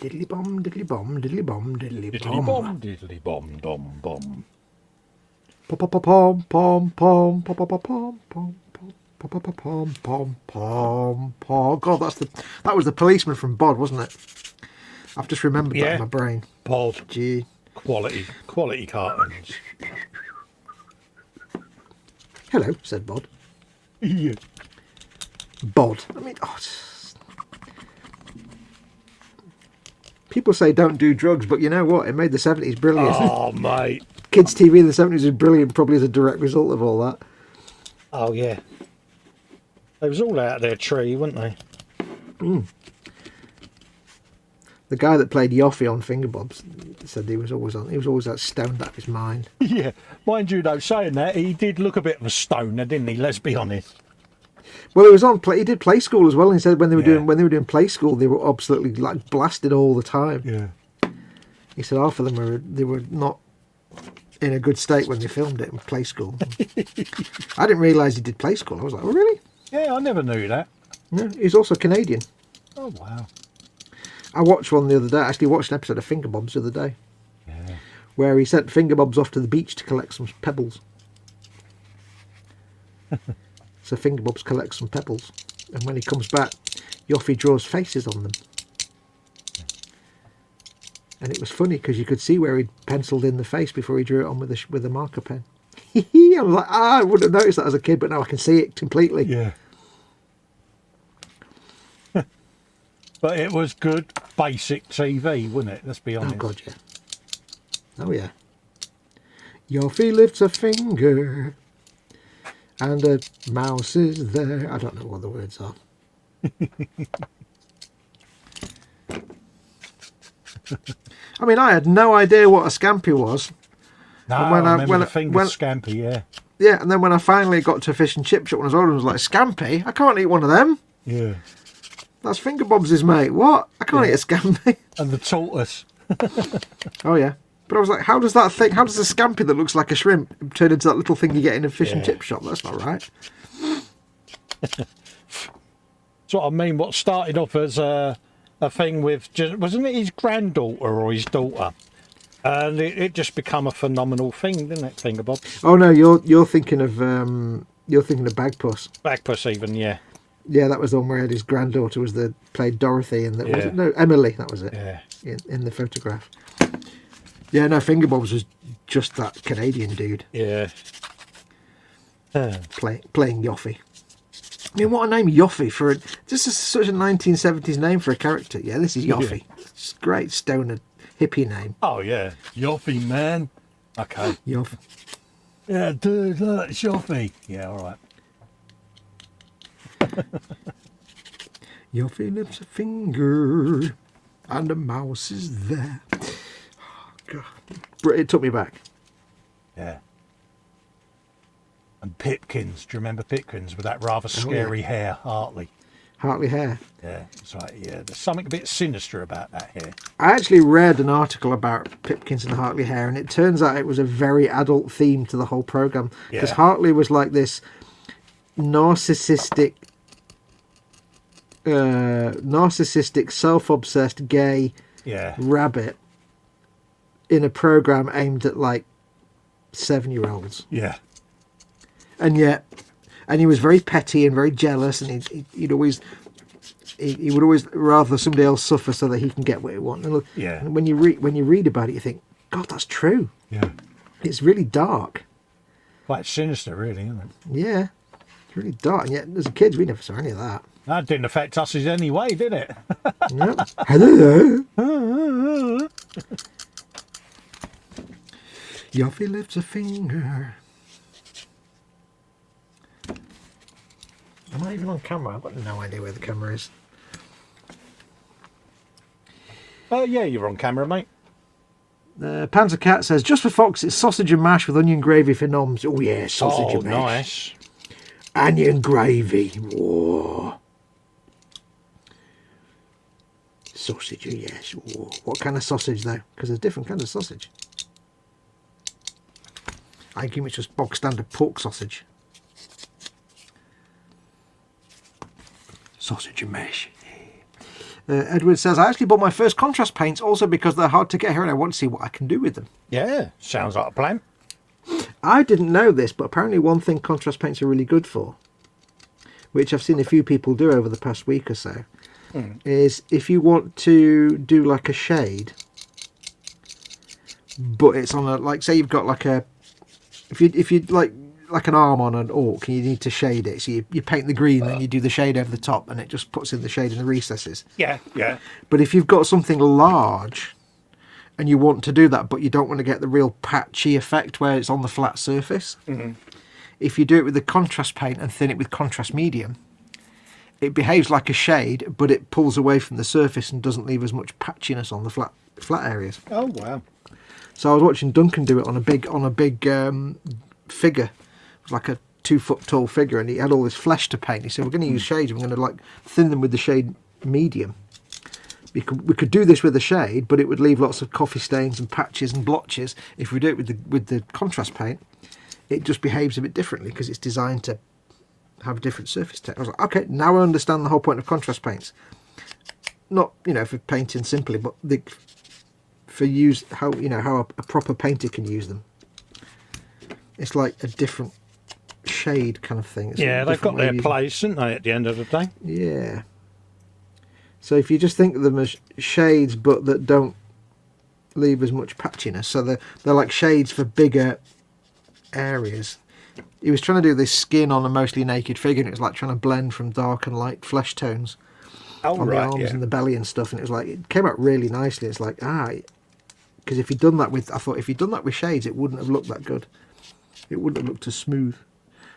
Diddly bomb, diddly bomb, diddly bomb, diddly Diddly bomb. bomb, diddly bomb, dom bomb. Pom pom pom pom pom pom pom pom pom pom pom pom pom pom pom. God, that was the policeman from Bod, wasn't it? I've just remembered that in my brain. Bod. Gee. Quality cartons. Hello, said Bod. Yeah. Bod. I mean, people say don't do drugs, but you know what? It made the 70s brilliant. Oh, mate. Kids' TV in the 70s was brilliant, probably as a direct result of all that. Oh, yeah. They was all out of their tree, weren't they? Mm. The guy that played Yoffie on Fingerbobs said he was always that stoned out of his mind. Yeah. Mind you, though, saying that, he did look a bit of a stoner, didn't he? Let's be honest. Well, he was on he did Play School as well, and he said when they were doing Play School, they were absolutely like blasted all the time. Yeah. He said half of them were not in a good state when they filmed it in Play School. I didn't realise he did Play School. I was like, oh really? Yeah, I never knew that. No, he's also Canadian. Oh wow. I watched one the other day. I actually watched an episode of Fingerbobs the other day. Yeah. Where he sent Fingerbobs off to the beach to collect some pebbles. So Fingerbobs collects some pebbles, and when he comes back, Yoffie draws faces on them. And it was funny because you could see where he'd penciled in the face before he drew it on with a marker pen. I was like, I wouldn't have noticed that as a kid, but now I can see it completely. Yeah. But it was good basic TV, wasn't it? Let's be honest. Oh God, yeah. Oh yeah. Yoffie lifts a finger, and a mouse is there. I don't know what the words are. I mean, I had no idea what a scampi was. No, I remember the finger scampi, yeah. Yeah, and then when I finally got to a fish and chip shop when I was older, I was like, scampi? I can't eat one of them. Yeah. That's Fingerbobs' mate. What? I can't eat a scampi. And the tortoise. Oh, yeah. But I was like, how does a scampi that looks like a shrimp turn into that little thing you get in a fish and chip shop? That's not right. That's what I mean. What started off as a thing with, wasn't it his granddaughter or his daughter? And it just become a phenomenal thing, didn't it, Fingerbobs? Oh no, you're thinking of Bagpuss. Bagpuss, even, yeah. Yeah, that was the one where his granddaughter played Dorothy, and was it? No, Emily. That was it. Yeah. In the photograph. Yeah, no, Fingerbobs was just that Canadian dude. Yeah. Playing Yoffie. I mean, what a name, Yoffie, for just such a 1970s name for a character. Yeah, this is Yoffie. It's a great stoner hippie name. Oh, yeah. Yoffie, man. Okay. Yoffie. Yeah, dude, look, it's Yoffie. Yeah, all right. Yoffie lifts a finger and the mouse is there. Oh, God. It took me back. Yeah. And Pipkins. Do you remember Pipkins with that rather scary hair, Hartley? Hartley hair. Yeah, it's like, yeah, there's something a bit sinister about that hair. I actually read an article about Pipkins and Hartley hair, and it turns out it was a very adult theme to the whole program. Because Hartley was like this narcissistic, self-obsessed gay rabbit in a program aimed at like 7-year-olds. Yeah. And he was very petty and very jealous, and he would always rather somebody else suffer so that he can get what he wants. And when you read about it, you think, God, that's true. Yeah. It's really dark. Quite sinister, really, isn't it? Yeah. It's really dark. And yet, as kids, we never saw any of that. That didn't affect us in any way, did it? No. Hello. Yoffie lifts a finger. Am I even on camera? I've got no idea where the camera is. Yeah, you're on camera, mate. Panzer Cat says, just for Fox, it's sausage and mash with onion gravy for noms. Oh, yeah, sausage and mash. Nice. Onion gravy. Whoa. Sausage, yes. Whoa. What kind of sausage, though? Because there's different kinds of sausage. I give it just bog standard pork sausage. Sausage and mash. Edward says, I actually bought my first contrast paints also because they're hard to get here and I want to see what I can do with them. Yeah, sounds like a plan. I didn't know this, but apparently one thing contrast paints are really good for, which I've seen a few people do over the past week or so, is if you want to do like a shade, but it's on a, like, say you've got like a, if you like an arm on an orc and you need to shade it, so you paint the green and you do the shade over the top and it just puts in the shade in the recesses. Yeah. But if you've got something large and you want to do that, but you don't want to get the real patchy effect where it's on the flat surface, if you do it with the contrast paint and thin it with contrast medium, it behaves like a shade, but it pulls away from the surface and doesn't leave as much patchiness on the flat areas. Oh, wow. So I was watching Duncan do it on a big figure, like a 2-foot tall figure, and he had all this flesh to paint. He said, we're going to use shades, we're going to like thin them with the shade medium. We could do this with a shade, but it would leave lots of coffee stains and patches and blotches. If we do it with the contrast paint, it just behaves a bit differently because it's designed to have a different surface texture. I was like, okay, now I understand the whole point of contrast paints. Not, for painting simply, but for use how a proper painter can use them. It's like a different shade kind of thing. It's they've got their place, haven't they, at the end of the day? Yeah. So if you just think of them as shades, but that don't leave as much patchiness, so they're like shades for bigger areas. He was trying to do this skin on a mostly naked figure, and it was like trying to blend from dark and light flesh tones on the arms and the belly and stuff, and it was like, it came out really nicely. It's like, because if he'd done that with shades, it wouldn't have looked that good. It wouldn't have looked as smooth.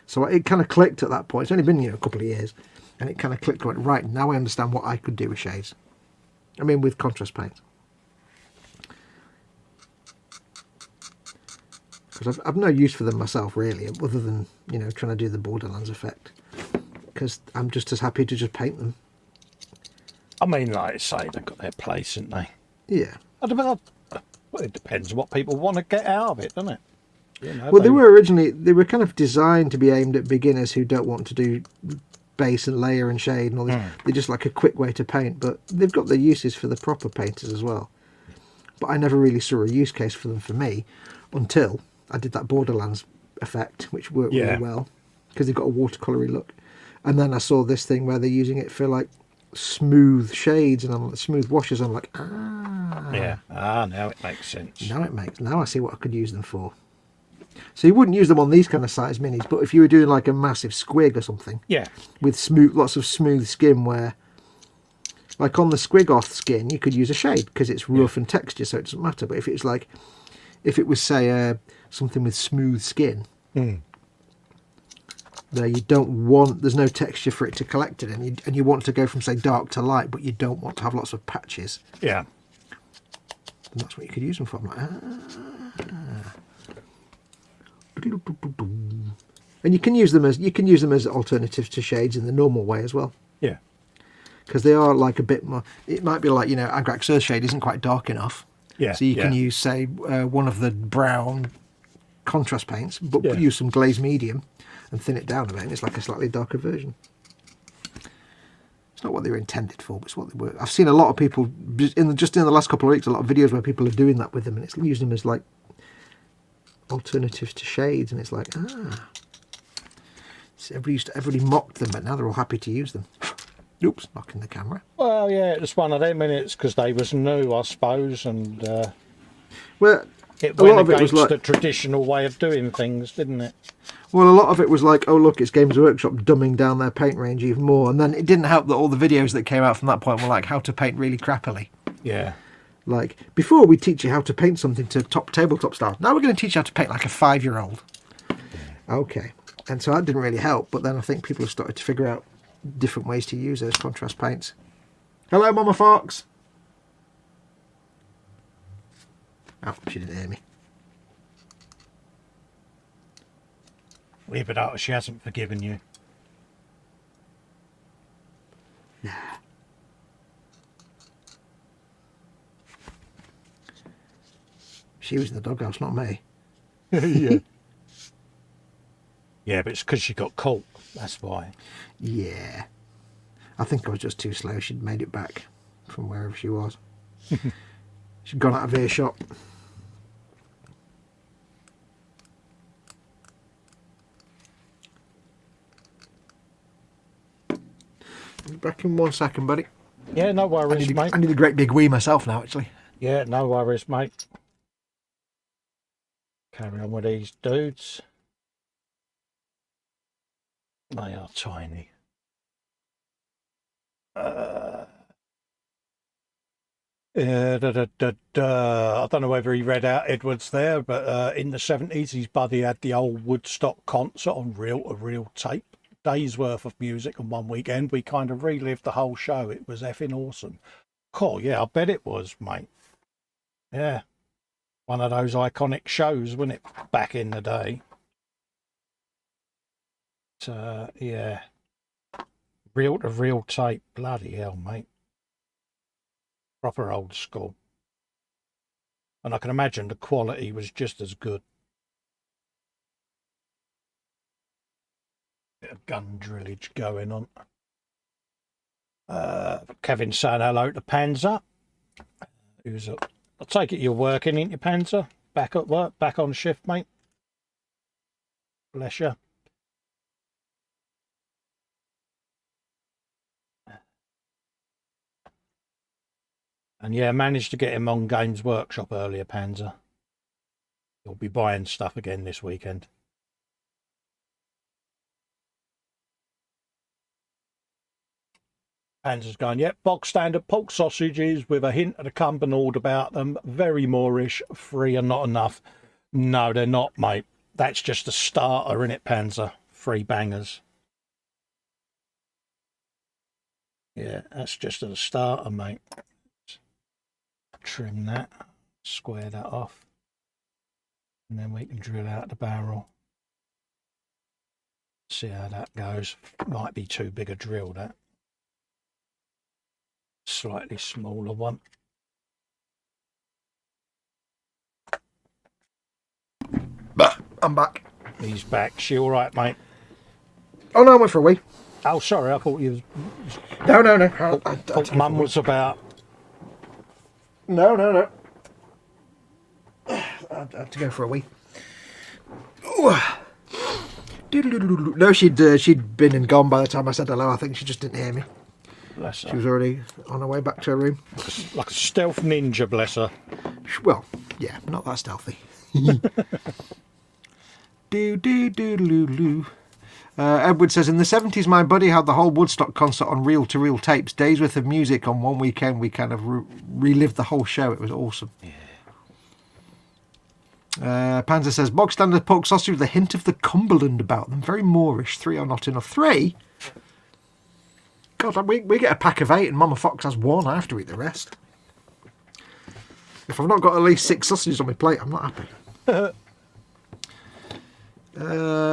So it kind of clicked at that point. It's only been a couple of years, and it kind of clicked. Went, right, now I understand what I could do with shades. I mean, with contrast paint. Because I've no use for them myself, really, other than trying to do the Borderlands effect. Because I'm just as happy to just paint them. I mean, like I say, they've got their place, haven't they? Yeah. Well, it depends on what people want to get out of it, doesn't it? Well, they were kind of designed to be aimed at beginners who don't want to do base and layer and shade and all this. They're just like a quick way to paint, but they've got their uses for the proper painters as well. But I never really saw a use case for them for me until I did that Borderlands effect, which worked really well because they've got a watercolory look. And then I saw this thing where they're using it for like smooth shades and smooth washes. I'm like, now it makes sense. Now I see what I could use them for. So you wouldn't use them on these kind of size minis, but if you were doing like a massive squig or something, Yeah. with lots of smooth skin, where like on the squig-off skin, you could use a shade because it's rough and texture, so it doesn't matter. But if it was say something with smooth skin, there you don't want, there's no texture for it to collect it, and you want to go from say dark to light, but you don't want to have lots of patches. Yeah. And that's what you could use them for. I'm like, And you can use them as alternatives to shades in the normal way as well. Yeah. Because they are like a bit more. It might be like, you know, Agrax Earthshade isn't quite dark enough. Yeah. So you can use, say, one of the brown contrast paints, but Yeah. use some glaze medium and thin it down a bit, and it's like a slightly darker version. It's not what they were intended for, but it's what they were. I've seen a lot of people just in the last couple of weeks, a lot of videos where people are doing that with them, and it's using them as like alternatives to shades, and it's like, so everybody mocked them, but now they're all happy to use them. Oops, knocking the camera. Well, yeah, it was one of them minutes because they was new, I suppose, and Well, it a went lot of it was against like the traditional way of doing things, didn't it? Well, a lot of it was like, oh look, it's Games Workshop dumbing down their paint range even more, and then it didn't help that all the videos that came out from that point were like how to paint really crappily. Yeah. Like, before we teach you how to paint something to tabletop style, now we're going to teach you how to paint like a 5-year-old. Okay. And so that didn't really help, but then I think people have started to figure out different ways to use those contrast paints. Hello, Mama Fox. Oh, she didn't hear me. Leave it out, she hasn't forgiven you. Nah. She was in the doghouse, not me. Yeah. Yeah, but it's because she got caught. That's why. Yeah. I think I was just too slow. She'd made it back from wherever she was. She'd gone out of earshot. I'll be back in 1 second, buddy. Yeah, no worries, mate. I need a great big wee myself now, actually. Yeah, no worries, mate. Carry on with these dudes. They are tiny. I don't know whether he read out Edwards there, but in the 70s, his buddy had the old Woodstock concert on reel-to-reel tape. Days worth of music on one weekend. We kind of relived the whole show. It was effing awesome. Cool, yeah, I bet it was, mate. Yeah. One of those iconic shows, wasn't it, back in the day? Yeah. Reel-to-reel tape. Bloody hell, mate. Proper old school. And I can imagine the quality was just as good. Bit of gun drillage going on. Kevin's saying hello to Panzer. I take it you're working, ain't you, Panzer? Back at work, back on shift, mate. Bless you. And yeah, managed to get him on Games Workshop earlier, Panzer. He'll be buying stuff again this weekend. Panzer's going, yep, box standard pork sausages with a hint of the cumbernauld about them. Very Moorish, free and not enough. No, they're not, mate. That's just a starter, innit, Panzer? 3 bangers. Yeah, that's just a starter, mate. Trim that, square that off, and then we can drill out the barrel. See how that goes. Might be too big a drill, that. Slightly smaller one. I'm back. He's back. She all right, mate? Oh no, I went for a wee. Oh, sorry, I thought you was... No. thought Mum was about... No. I had to go for a wee. Ooh. No, she'd been and gone by the time I said hello. I think she just didn't hear me. Bless her. She was already on her way back to her room. Like a stealth ninja, bless her. Well, yeah, not that stealthy. Edward says, in the 70s, my buddy had the whole Woodstock concert on reel-to-reel tapes. Days worth of music on one weekend. We kind of relived the whole show. It was awesome. Yeah. Panzer says, bog standard pork sausage with a hint of the Cumberland about them. Very Moorish. 3 are not enough. 3? God, we get a pack of 8 and Mama Fox has 1. I have to eat the rest. If I've not got at least 6 sausages on my plate, I'm not happy.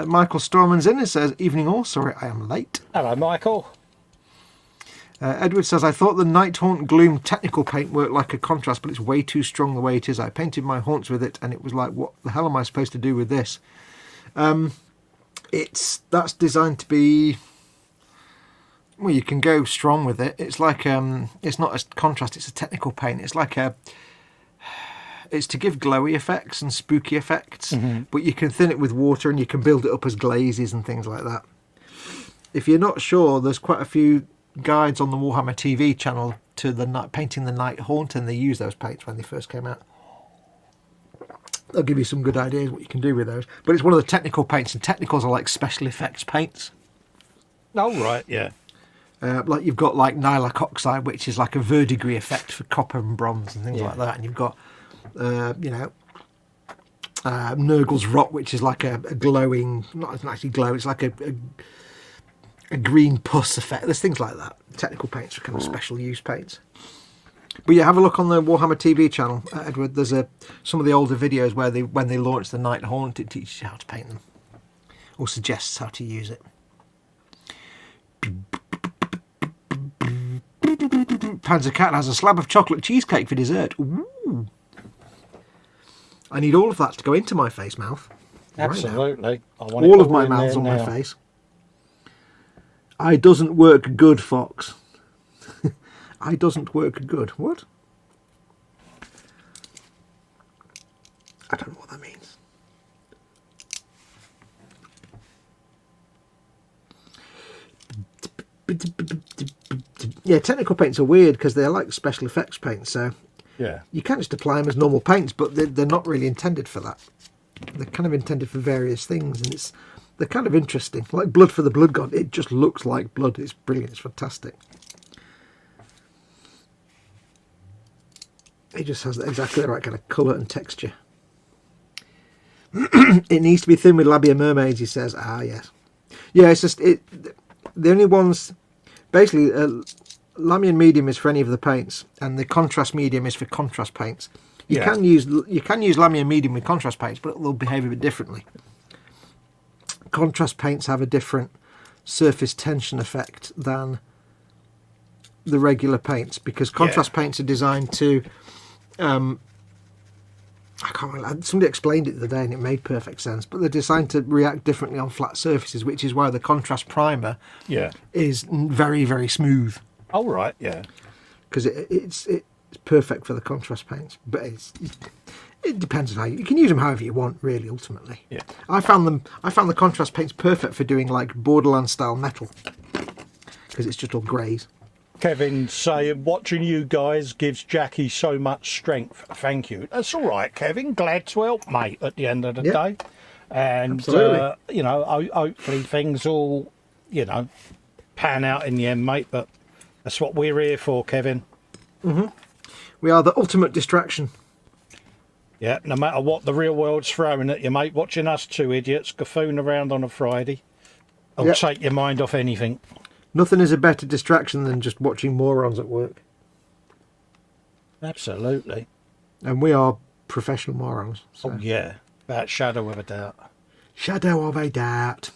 Michael Storman's in and says, evening all, sorry I am late. Hello, Michael. Edward says, I thought the Night Haunt Gloom technical paint worked like a contrast, but it's way too strong the way it is. I painted my haunts with it and it was like, what the hell am I supposed to do with this? That's designed to be, well, you can go strong with it. It's like, it's not a contrast, it's a technical paint. It's like it's to give glowy effects and spooky effects, but you can thin it with water and you can build it up as glazes and things like that. If you're not sure, there's quite a few guides on the Warhammer TV channel to painting the Night Haunt, and they use those paints when they first came out. They'll give you some good ideas what you can do with those. But it's one of the technical paints, and technicals are like special effects paints. Oh, right, yeah. Like you've got like Nylac Oxide, which is like a verdigris effect for copper and bronze and things like that, and you've got Nurgle's Rot, which is like a glowing, not actually glow, it's like a green pus effect. There's things like that. Technical paints are kind of special use paints. But yeah, have a look on the Warhammer TV channel, Edward. There's some of the older videos where when they launched the Night Haunt, it teaches you how to paint them, or suggests how to use it. Panzer Cat has a slab of chocolate cheesecake for dessert. Ooh. I need all of that to go into my face mouth. Absolutely. I want all of my mouths on my face. I doesn't work good, Fox. I doesn't work good. What? I don't know what that means. Yeah, technical paints are weird because they're like special effects paints, so yeah, you can't just apply them as normal paints, but they're not really intended for that. They're kind of intended for various things, and they're kind of interesting. Like Blood for the Blood God, it just looks like blood. It's brilliant. It's fantastic. It just has exactly the right kind of colour and texture. It needs to be thin with Labia Mermaids, he says. Ah, yes. Yeah, it's just the only ones, basically, Lamian medium is for any of the paints, and the contrast medium is for contrast paints. You can use Lamian medium with contrast paints, but they'll behave a bit differently. Contrast paints have a different surface tension effect than the regular paints, because contrast paints are designed to I can't remember, somebody explained it the other day and it made perfect sense, but they're designed to react differently on flat surfaces, which is why the contrast primer is very, very smooth. Oh, right, yeah. Because it's perfect for the contrast paints, but it depends on how you can use them however you want, really, ultimately. Yeah. I found the contrast paints perfect for doing like Borderlands style metal, because it's just all greys. Kevin saying, watching you guys gives Jackie so much strength. Thank you. That's all right, Kevin. Glad to help, mate, at the end of the day. And, hopefully things all, pan out in the end, mate. But that's what we're here for, Kevin. Mm-hmm. We are the ultimate distraction. Yeah, no matter what the real world's throwing at you, mate, watching us two idiots guffoon around on a Friday will take your mind off anything. Nothing is a better distraction than just watching morons at work. Absolutely. And we are professional morons. So. Oh, yeah. Without shadow of a doubt. Shadow of a doubt.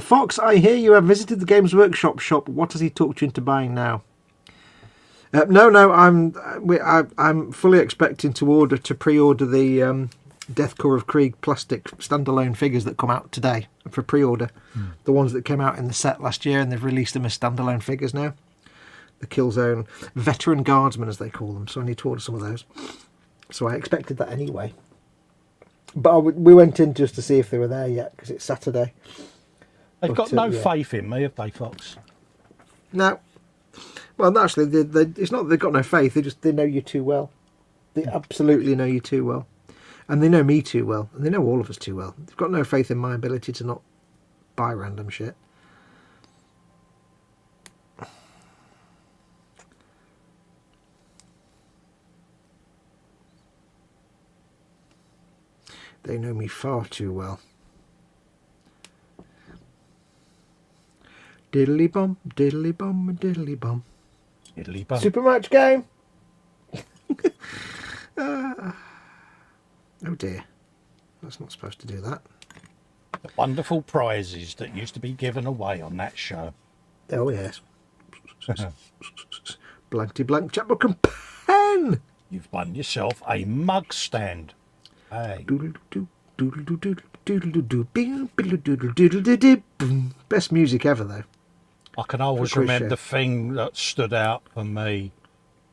Fox, I hear you have visited the Games Workshop shop. What has he talked you into buying now? No, I'm fully expecting to pre-order the Deathcore of Krieg plastic standalone figures that come out today for pre-order. The ones that came out in the set last year, and they've released them as standalone figures now. The Killzone Veteran Guardsmen, as they call them. So I need to order some of those. So I expected that anyway. But we went in just to see if they were there yet, because it's Saturday. They've got no faith in me, have they, Fox? No. Well, actually, it's not that they've got no faith. They know you too well. They absolutely know you too well. And they know me too well, and they know all of us too well. They've got no faith in my ability to not buy random shit. They know me far too well. Diddly bum, diddly bum, diddly bum. Diddly bum. Super match game. Oh dear, that's not supposed to do that. The wonderful prizes that used to be given away on that show. Oh yes. Blankety blank checkbook and pen. You've won yourself a mug stand. Hey. Best music ever, though. I can always remember the thing that stood out for me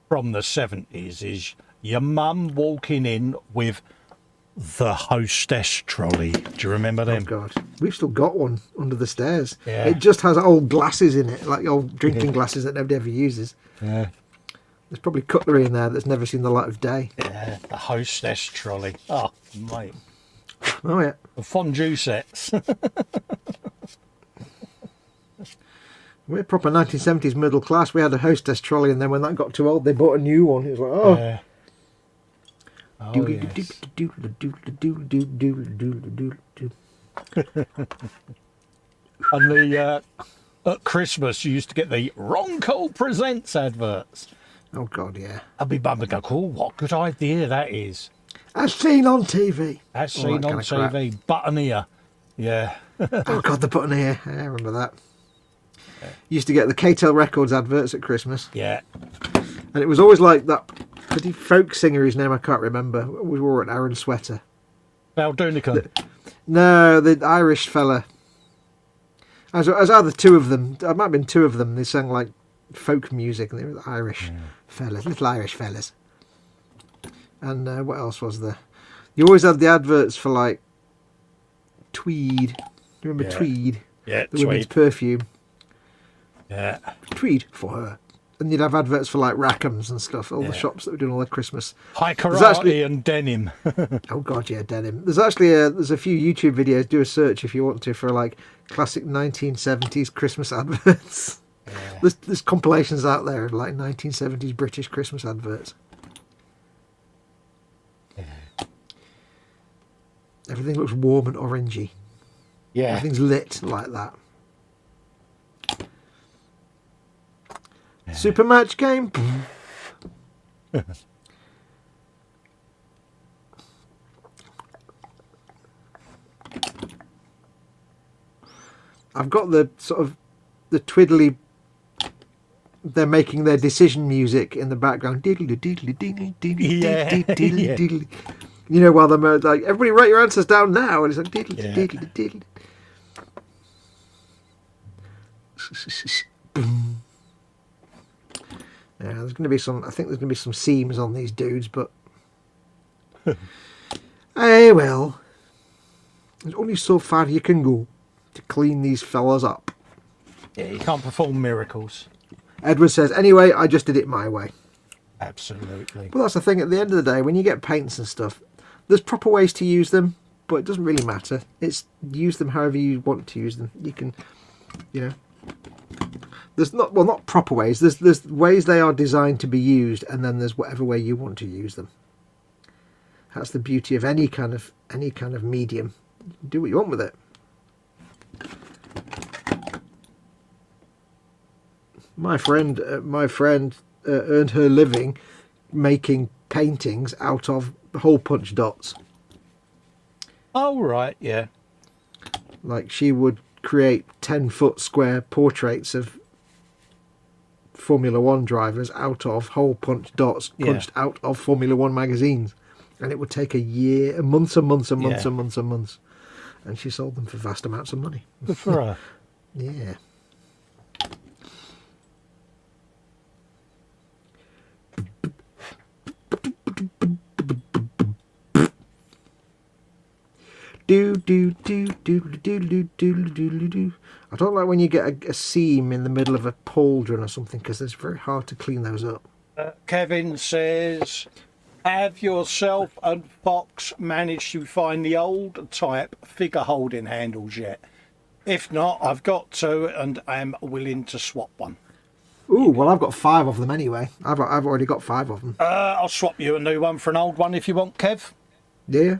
from the 70s is your mum walking in with the hostess trolley. Do you remember them? Oh, God. We've still got one under the stairs. Yeah. It just has old glasses in it, like old drinking glasses that nobody ever uses. Yeah. There's probably cutlery in there that's never seen the light of day. Yeah, the hostess trolley. Oh, mate. Oh, yeah. The fondue sets. We're proper 1970s middle class. We had a hostess trolley, and then when that got too old, they bought a new one. It was like, oh. Yeah. Oh, yes. And the at Christmas you used to get the Ronco Presents adverts. Oh God, yeah. I'd be bummed and go, oh, what good idea that is. As seen on TV. As seen on TV. Button ear. Yeah. Oh God, the button here. I remember that. Used to get the K-Tel Records adverts at Christmas. Yeah. And it was always like that bloody folk singer whose name I can't remember. We wore an Aaron sweater. Val Dunican. No, the Irish fella. As either two of them. There might have been two of them. They sang like folk music, and they were Irish fellas, little Irish fellas. And what else was there? You always had the adverts for like Tweed. You remember Tweed? Yeah, the women's Tweed. perfume. Yeah. Tweed for her. And you'd have adverts for like Rackham's and stuff. All the shops that were doing all their Christmas. High karate and denim. Oh God, yeah, denim. There's actually there's a few YouTube videos. Do a search if you want to for like classic 1970s Christmas adverts. Yeah. There's compilations out there of like 1970s British Christmas adverts. Yeah. Everything looks warm and orangey. Yeah. Everything's lit like that. Yeah. Super match game. I've got the sort of the twiddly. They're making their decision music in the background. Diddly diddly diddly diddly diddly diddly diddly. You know, while they're like, everybody write your answers down now, and it's like diddly diddly diddly. Yeah, there's going to be some. I think there's going to be some seams on these dudes, but hey, well, there's only so far you can go to clean these fellas up. Yeah, you can't perform miracles. Edward says, anyway, I just did it my way. Absolutely. Well, that's the thing. At the end of the day, when you get paints and stuff, there's proper ways to use them, but it doesn't really matter. It's use them however you want to use them. You can, you know. There's not proper ways. There's ways they are designed to be used, and then there's whatever way you want to use them. That's the beauty of any kind of medium. You can do what you want with it. My friend earned her living making paintings out of hole punch dots. Oh right, yeah. Like she would create 10-foot square portraits of Formula One drivers out of hole punch dots punched out of Formula One magazines, and it would take a year, months and months and months and months and months, and she sold them for vast amounts of money. Good for her. Yeah. Do do do do do do do do do. I don't like when you get a seam in the middle of a pauldron or something, because it's very hard to clean those up. Kevin says, Have yourself and Fox managed to find the old type figure holding handles yet? If not, I've got two and I am willing to swap one. Ooh, well, I've got 5 of them anyway. I've already got 5 of them. I'll swap you a new one for an old one if you want, Kev. Yeah.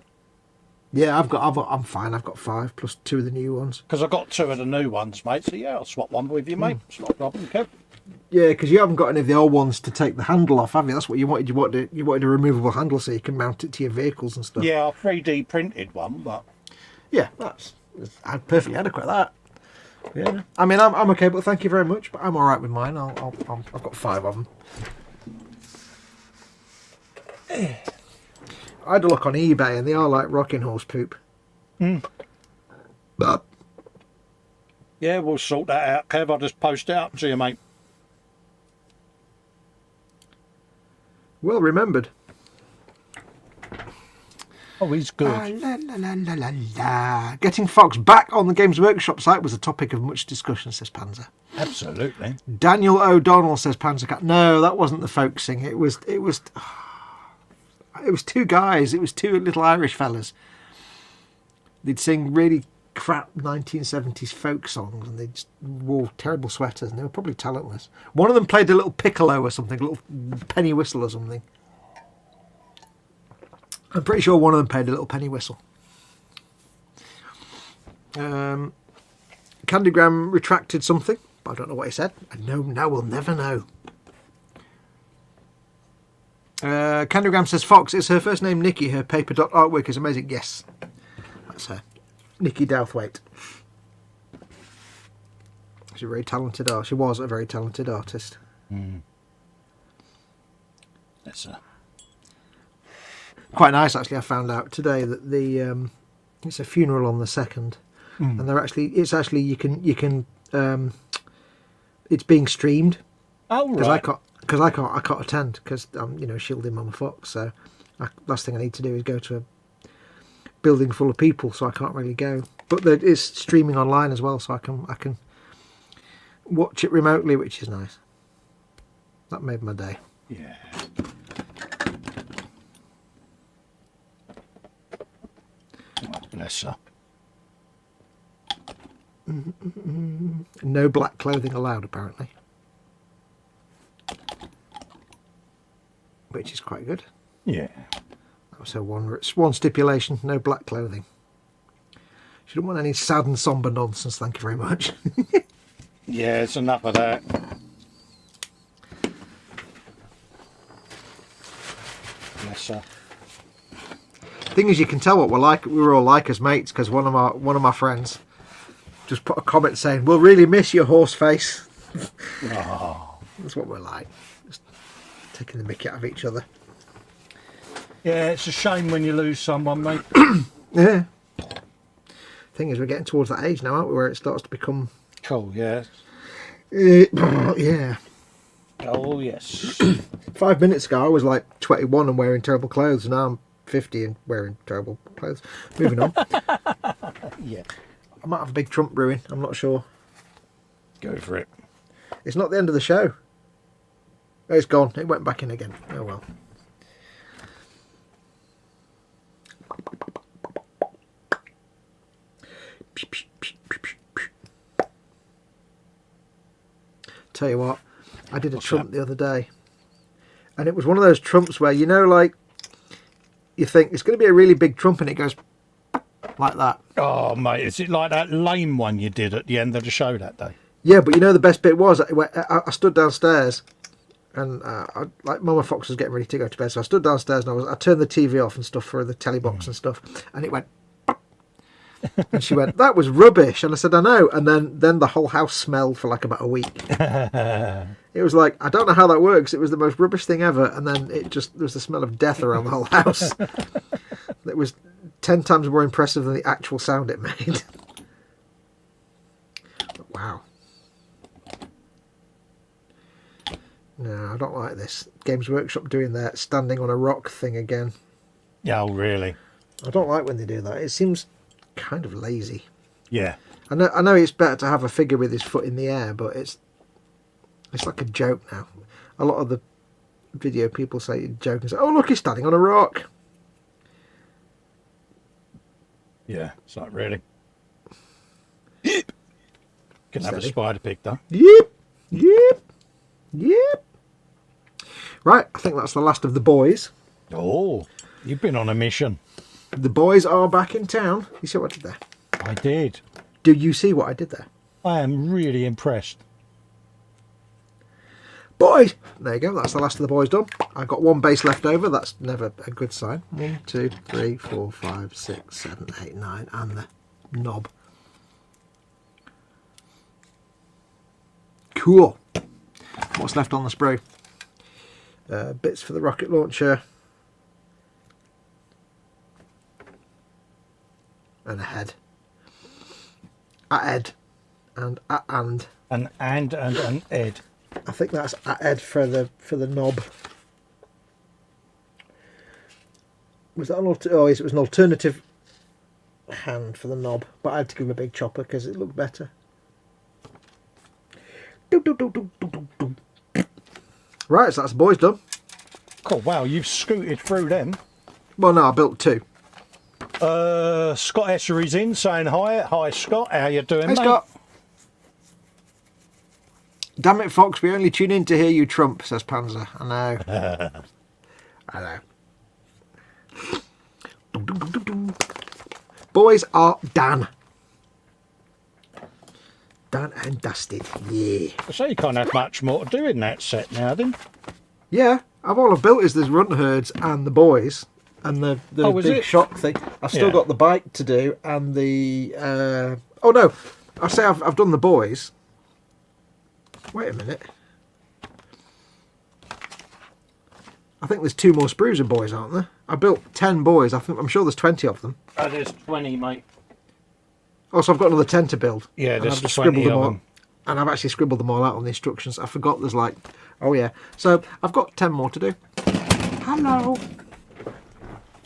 Yeah, I'm fine. I've got 5 plus 2 of the new ones. Because I've got 2 of the new ones, mate. So yeah, I'll swap one with you, mate. It's not a problem, Kev. Yeah, because you haven't got any of the old ones to take the handle off, have you? That's what you wanted. You wanted a removable handle so you can mount it to your vehicles and stuff. Yeah, I 3D printed one, but yeah, that's perfectly adequate. That. Yeah, I mean, I'm okay, but thank you very much. But I'm all right with mine. I've got 5 of them. I had a look on eBay, and they are like rocking horse poop. But yeah, we'll sort that out, Kev. I'll just post it up to you, mate. well remembered. Oh, he's good. La, la, la, la, la, la. Getting Fox back on the Games Workshop site was a topic of much discussion, says Panzer. Absolutely. Daniel O'Donnell, says Panzercat. No, that wasn't the folk sing. It was 2 guys. It was 2 little Irish fellas. They'd sing really crap 1970s folk songs, and they just wore terrible sweaters, and they were probably talentless. One of them played a little piccolo or something, a little penny whistle or something. I'm pretty sure one of them played a little penny whistle. Candygram retracted something, but I don't know what he said. And now we'll never know. Candygram says, Fox, is her first name Nikki? Her paper dot artwork is amazing. Yes, that's her. Nikki Douthwaite. She's a very talented artist. She was a very talented artist. That's her. Quite nice, actually. I found out today that the it's a funeral on the 2nd, and it's actually you can it's being streamed. Oh, right. Because I can't attend because I'm shielding Mama Fox. So last thing I need to do is go to a building full of people, so I can't really go. But there is streaming online as well, so I can watch it remotely, which is nice. That made my day. Yeah. Oh, bless her. No black clothing allowed, apparently, which is quite good. Yeah. That was her one stipulation: no black clothing. She didn't want any sad and sombre nonsense. Thank you very much. Yeah, it's enough of that. Bless her. Thing is, you can tell what we're like. We were all like as mates because one of my friends just put a comment saying, "We'll really miss your horse face." Oh. That's what we're like. Just taking the mickey out of each other. Yeah, it's a shame when you lose someone, mate. Yeah. Thing is, we're getting towards that age now, aren't we, where it starts to become Cool, yeah. yeah. Oh, yes. 5 minutes ago, I was like 21 and wearing terrible clothes, and now I'm 50 and wearing terrible clothes. Moving on. Yeah. I might have a big Trump brewing. I'm not sure. Go for it. It's not the end of the show. Oh, it's gone. It went back in again. Oh well. Tell you what, I did a Trump the other day, and it was one of those Trumps where, like, you think it's going to be a really big Trump, and it goes like that. Oh, mate, is it like that lame one you did at the end of the show that day? Yeah, but the best bit was I stood downstairs, and like Mama Fox was getting ready to go to bed, so I stood downstairs and I turned the TV off and stuff for the telly box and stuff, and it went. And she went, "That was rubbish," and I said, "I know." And then the whole house smelled for like about a week. It was like, I don't know how that works. It was the most rubbish thing ever, and then there was the smell of death around the whole house. It was 10 times more impressive than the actual sound it made. But wow. No, I don't like this. Games Workshop doing their standing on a rock thing again. Yeah, oh, really? I don't like when they do that. It seems kind of lazy. Yeah. I know it's better to have a figure with his foot in the air, but it's like a joke now. A lot of video, people say, joke and say, "Oh, look, he's standing on a rock." Yeah, it's not really. Can have a spider pig though. Yep, yep, yep. Right, I think that's the last of the boys. Oh, you've been on a mission. The boys are back in town. You see what I did there? I did. Do you see what I did there? I am really impressed. Boys! There you go, that's the last of the boys done. I've got one base left over, that's never a good sign. 1, 2, 3, 4, 5, 6, 7, 8, 9, and the knob. Cool. What's left on the sprue? Bits for the rocket launcher. And a head. A head. And a and. An Ed. I think that's a head for the knob. Was that an it was an alternative hand for the knob, but I had to give him a big chopper because it looked better. Right, so that's the boys done. Cool. Wow, you've scooted through them. Well, no, I built 2. Scott Essery's in saying hi. Hi, Scott. How you doing, Hey, mate? Scott. Damn it, Fox, we only tune in to hear you trump, says Panzer. I know. I know. Boys are done. Done and dusted, yeah. So you can't have much more to do in that set now, then? Yeah, all I've built is the runt herds and the boys and the big shock thing. I've still got the bike to do and the... oh no, I say I've done the boys. Wait a minute. I think there's 2 more sprues of boys, aren't there? I built 10 boys. I'm sure there's 20 of them. There's 20, mate. Oh, so I've got another 10 to build. Yeah, there's 20 of them. And I've actually scribbled them all out on the instructions. I forgot there's like... Oh, yeah. So I've got 10 more to do. Hello.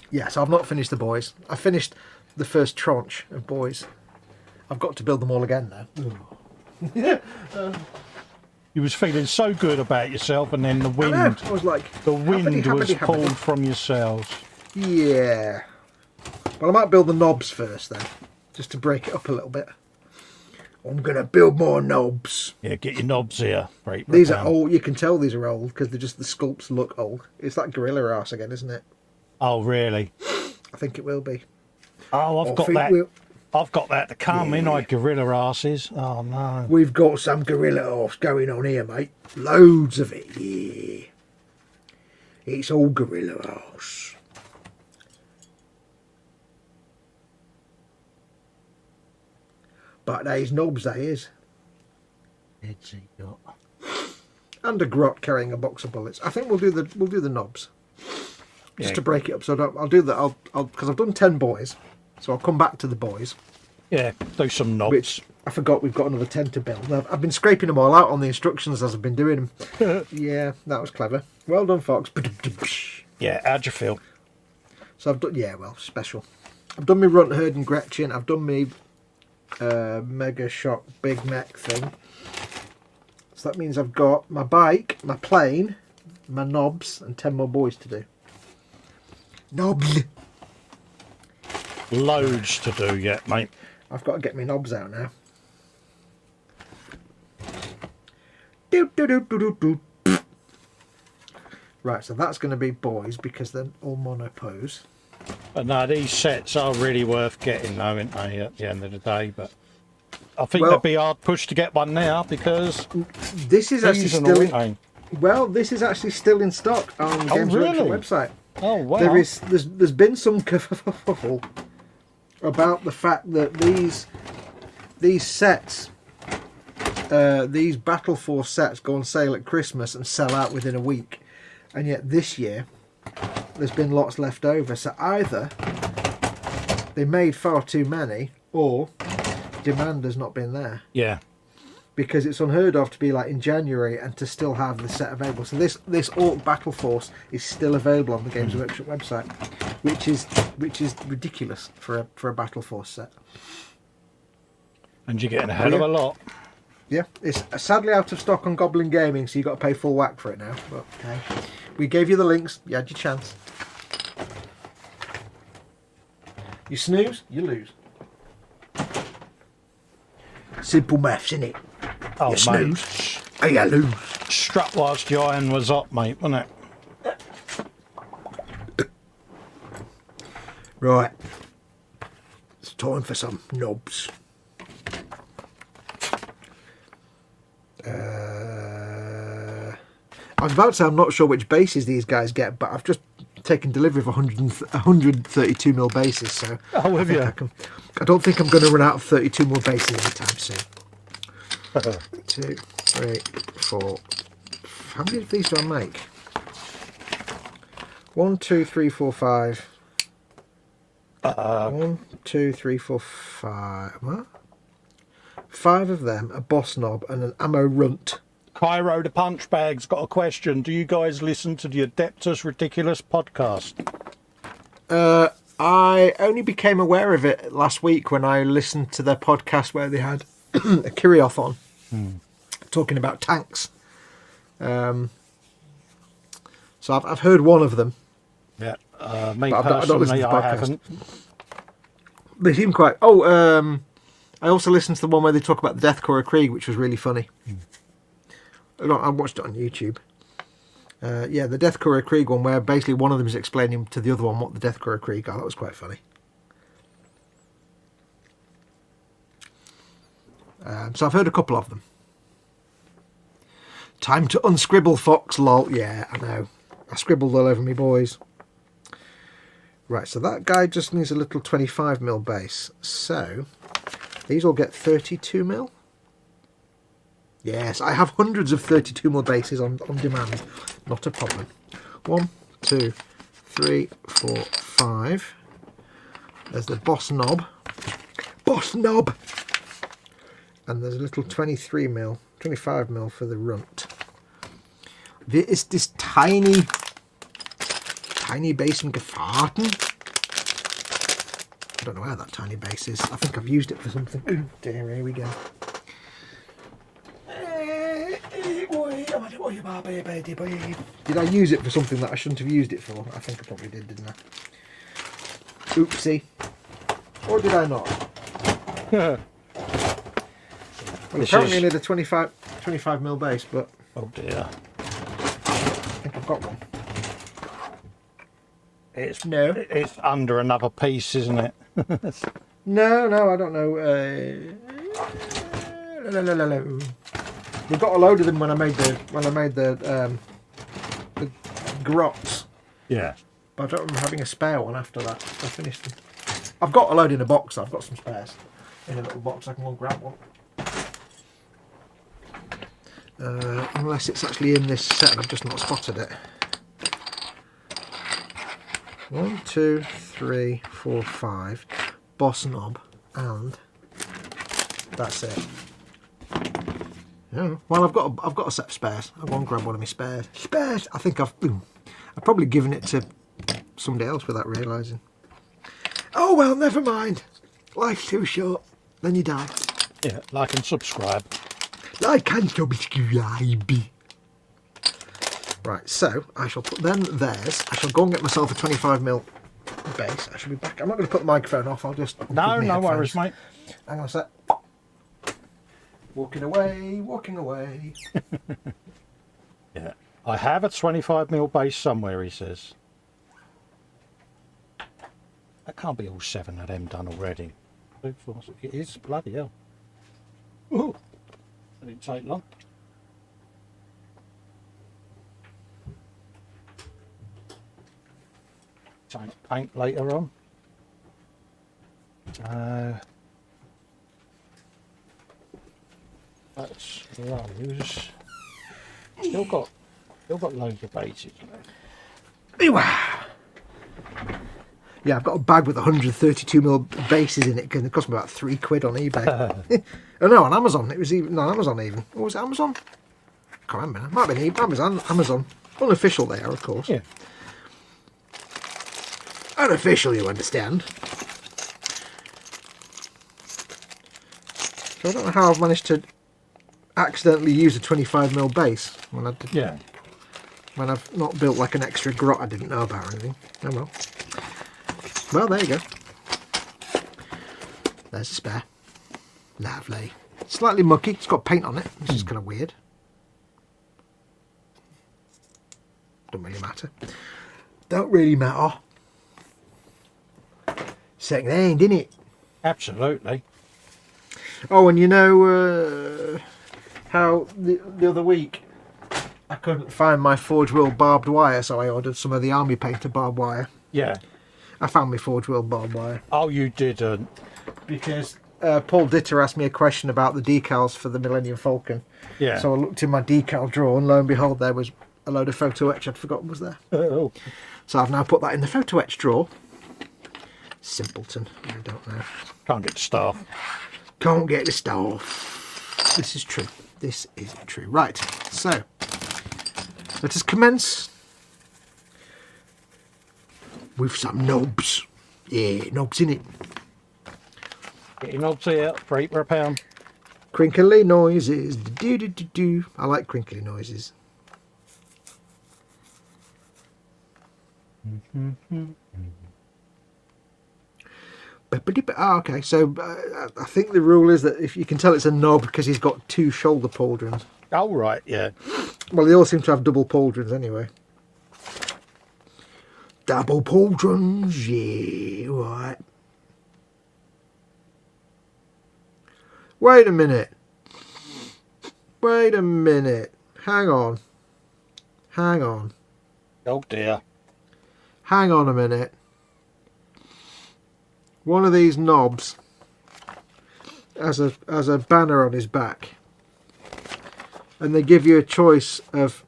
Yeah, so I've not finished the boys. I finished the first tranche of boys. I've got to build them all again now. You was feeling so good about yourself, and then the wind... I was like... The wind was pulled from yourselves. Yeah. Well, I might build the knobs first, then. Just to break it up a little bit. I'm going to build more knobs. Yeah, get your knobs here. These are old. You can tell these are old because the sculpts look old. It's like gorilla ass again, isn't it? Oh, really? I think it will be. Oh, I've got that. I've got that to come in, like gorilla asses. Oh, no. We've got some gorilla arse going on here, mate. Loads of it, yeah. It's all gorilla arse. But there's knobs, they is. It's he got. And a grot carrying a box of bullets. I think we'll do the knobs. Just to break it up. So I'll do that. I'll because I've done 10 boys. So I'll come back to the boys. Yeah, do some knobs. Which I forgot we've got another 10 to build. I've been scraping them all out on the instructions as I've been doing them. Yeah, that was clever. Well done, Fox. Yeah, how'd you feel? So I've done, special. I've done my Runt Herd and Gretchen. I've done my Mega Shock Big Mech thing. So that means I've got my bike, my plane, my knobs, and 10 more boys to do. Knobs! Loads to do yet, mate. I've got to get my knobs out now. Right, so that's going to be boys because they're all monopose. But no, these sets are really worth getting, though, aren't they, at the end of the day? But I think they'd be hard pushed to get one now because this is actually still in, this is actually still in stock on the Games Workshop website. Oh wow! There's been some kerfuffle about the fact that these sets, these Battle Force sets, go on sale at Christmas and sell out within a week, and yet this year there's been lots left over. So either they made far too many, or demand has not been there. Yeah. Because it's unheard of to be like in January and to still have the set available. So this Orc Battle Force is still available on the Games Workshop website, which is ridiculous for a Battle Force set. And you're getting a hell of a lot. Yeah, it's sadly out of stock on Goblin Gaming, so you've got to pay full whack for it now. But okay, We gave you the links. You had your chance. You snooze, you lose. Simple maths, innit? Oh, You mate. snooze, and you lose. Struck whilst the iron was up, mate, wasn't it? Right. It's time for some knobs. I was about to say I'm not sure which bases these guys get, but I've just taken delivery of 132mm bases, so Oh, have you? I don't think I'm going to run out of 32mm bases anytime soon. 2, 3, 4. How many of these do I make? 1, 2, 3, 4, 5. 1, 2, 3, 4, 5. What? 5 of them, a boss knob, and an ammo runt. Cairo the Punchbag's got a question. Do you guys listen to the Adeptus Ridiculous podcast? I only became aware of it last week when I listened to their podcast where they had a Kirioth on talking about tanks. So I've heard one of them. Yeah, me But I don't listen personally, to the I podcast. haven't. They seem quite... I also listened to the one where they talk about the Death Corps of Krieg, which was really funny. I watched it on YouTube. Yeah, the Death Corps of Krieg one, where basically one of them is explaining to the other one what the Death Corps of Krieg are. That was quite funny. So I've heard a couple of them. Time to unscribble, Fox, lol. Yeah, I know. I scribbled all over me, boys. Right, so that guy just needs a little 25mm base. So, these all get 32mm. Yes, I have hundreds of 32mm bases on demand. Not a problem. 1, 2, 3, 4, 5. There's the boss knob. Boss knob! And there's a little 23mm, 25mm for the runt. It's this tiny base in Gefahrten. I don't know where that tiny base is. I think I've used it for something. Oh dear, here we go. Did I use it for something that I shouldn't have used it for? I think I probably did, didn't I? Oopsie. Or did I not? Well, apparently I need a 25mm base, but... Oh dear. I think I've got one. It's No. It's under another piece, isn't it? No, I don't know. We got a load of them when I made the grots. Yeah. But I don't remember having a spare one after that. I finished them. I've got a load in a box. I've got some spares in a little box. I can go and grab one. Unless it's actually in this set and I've just not spotted it. 1, 2, 3, 4, 5. Boss knob, and that's it. Yeah. Well, I've got a set of spares. I'll go and grab one of my spares. Spares. I think I've probably given it to somebody else without realising. Oh well, never mind. Life's too short. Then you die. Yeah, like and subscribe. Like and subscribe. Right, so I shall put them theirs. I shall go and get myself a 25mm base. I shall be back. I'm not going to put the microphone off. I'll just... No worries, mate. Hang on a sec. Walking away. Yeah. I have a 25mm base somewhere, he says. That can't be all 7 of them done already. It is, bloody hell. Ooh. That didn't take long. Paint later on. That's those. Still got loads of bases. Yeah, I've got a bag with 132mm bases in it because it cost me about £3 on eBay. Oh no, on Amazon. It was even on Amazon even. Or was it Amazon? I can't remember. It might have been Amazon. Unofficial they are, of course. Yeah. Unofficial, you understand. So I don't know how I've managed to accidentally use a 25mm base when I did. Yeah. when I've not built like an extra grot I didn't know about or anything. Oh well. Well, there you go. There's a spare. Lovely. Slightly mucky. It's got paint on it, which is kind of weird. Don't really matter. Don't really matter. Second hand, innit? Absolutely. Oh, and you know how the other week I couldn't find my Forge World barbed wire, so I ordered some of the Army Painter barbed wire. Yeah. I found my Forge World barbed wire. Oh, you didn't. Because Paul Ditter asked me a question about the decals for the Millennium Falcon. Yeah. So I looked in my decal drawer, and lo and behold, there was a load of photo etch I'd forgotten was there. Oh. So I've now put that in the photo etch drawer. Simpleton. I don't know. Can't get the staff. Can't get the staff. This is true. This is true. Right. So let us commence with some knobs. Yeah, knobs in it. Get your knobs here, £3 per pound. Crinkly noises. Do do do do. I like crinkly noises. Oh, okay, so I think the rule is that if you can tell it's a knob because he's got 2 shoulder pauldrons. Oh, right, yeah. Well, they all seem to have double pauldrons anyway. Double pauldrons, yeah, right. Wait a minute. Wait a minute. Hang on. Hang on. Oh, dear. Hang on a minute. One of these knobs has a banner on his back, and they give you a choice of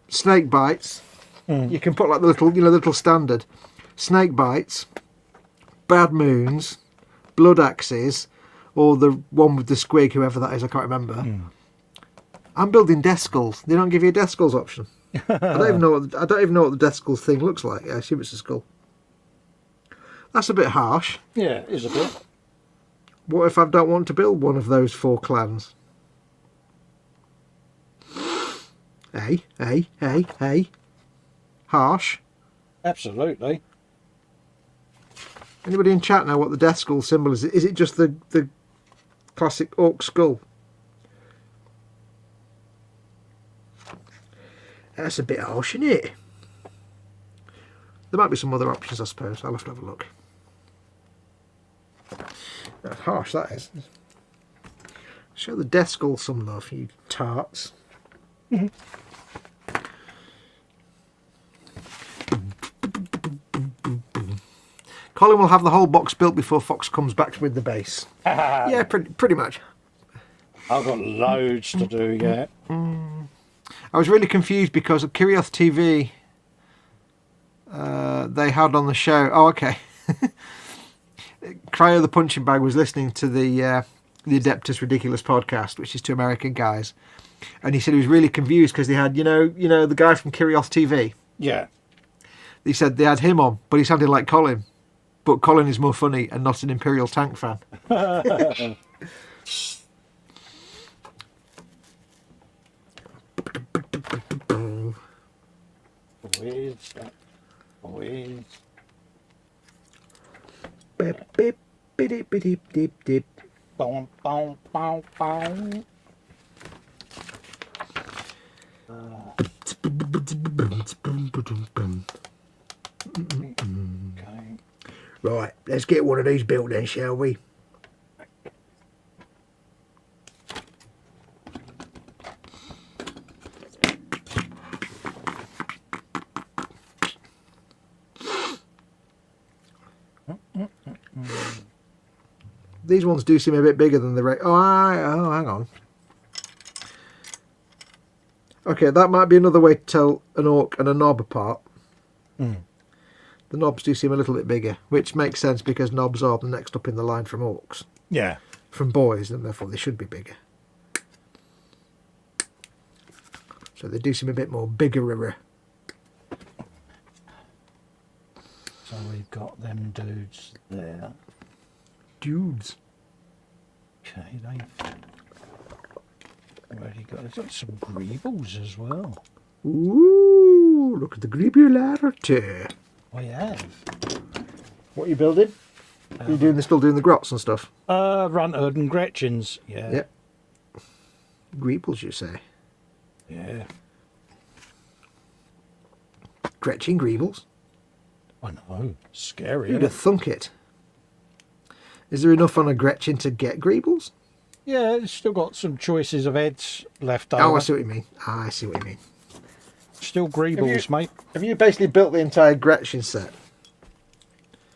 snake bites. You can put like the little standard snake bites, bad moons, blood axes, or the one with the squig, whoever that is, I can't remember. I'm building death skulls. They don't give you a death skulls option. I don't even know what the death skulls thing looks like. I assume it's a skull. That's a bit harsh. Yeah, it is a bit. What if I don't want to build one of those 4 clans? Hey. Harsh. Absolutely. Anybody in chat know what the death skull symbol is? Is it just the classic orc skull? That's a bit harsh, isn't it? There might be some other options, I suppose. I'll have to have a look. That's harsh, that is. Show the death skull some love, you tarts. Colin will have the whole box built before Fox comes back with the base. Yeah, pretty much. I've got loads to do yet. I was really confused because at Kirioth TV, they had on the show. Oh, okay. Cryo the Punching Bag was listening to the Adeptus Ridiculous podcast, which is 2 American guys, and he said he was really confused because they had, you know, the guy from Kirioth TV. Yeah. He said they had him on, but he sounded like Colin. But Colin is more funny and not an Imperial Tank fan. Where's that? Where's... Beep, beep, beep, beep, beep, beep. Boom, boom, boom, boom. Okay. Right, let's get one of these built then, shall we? These ones do seem a bit bigger than the rest. Oh, hang on. Okay, that might be another way to tell an orc and a knob apart. The knobs do seem a little bit bigger, which makes sense because knobs are the next up in the line from orcs. Yeah. From boys, and therefore they should be bigger. So they do seem a bit more bigger. So we've got them dudes there. Dudes. Okay, they... Already got some greebles as well. Ooh, look at the greebularity. We have. What are you building? Are you still doing the grots and stuff? Runtard and Gretchen's. Yeah. Yep. Greebles, you say? Yeah. Gretchen Greebles? I know. Scary. Who'd have thunk it? Is there enough on a Gretchen to get Greebles? Yeah, it's still got some choices of heads left over. Oh, I see what you mean. I see what you mean. Still greebles, mate. Have you basically built the entire Gretchen set?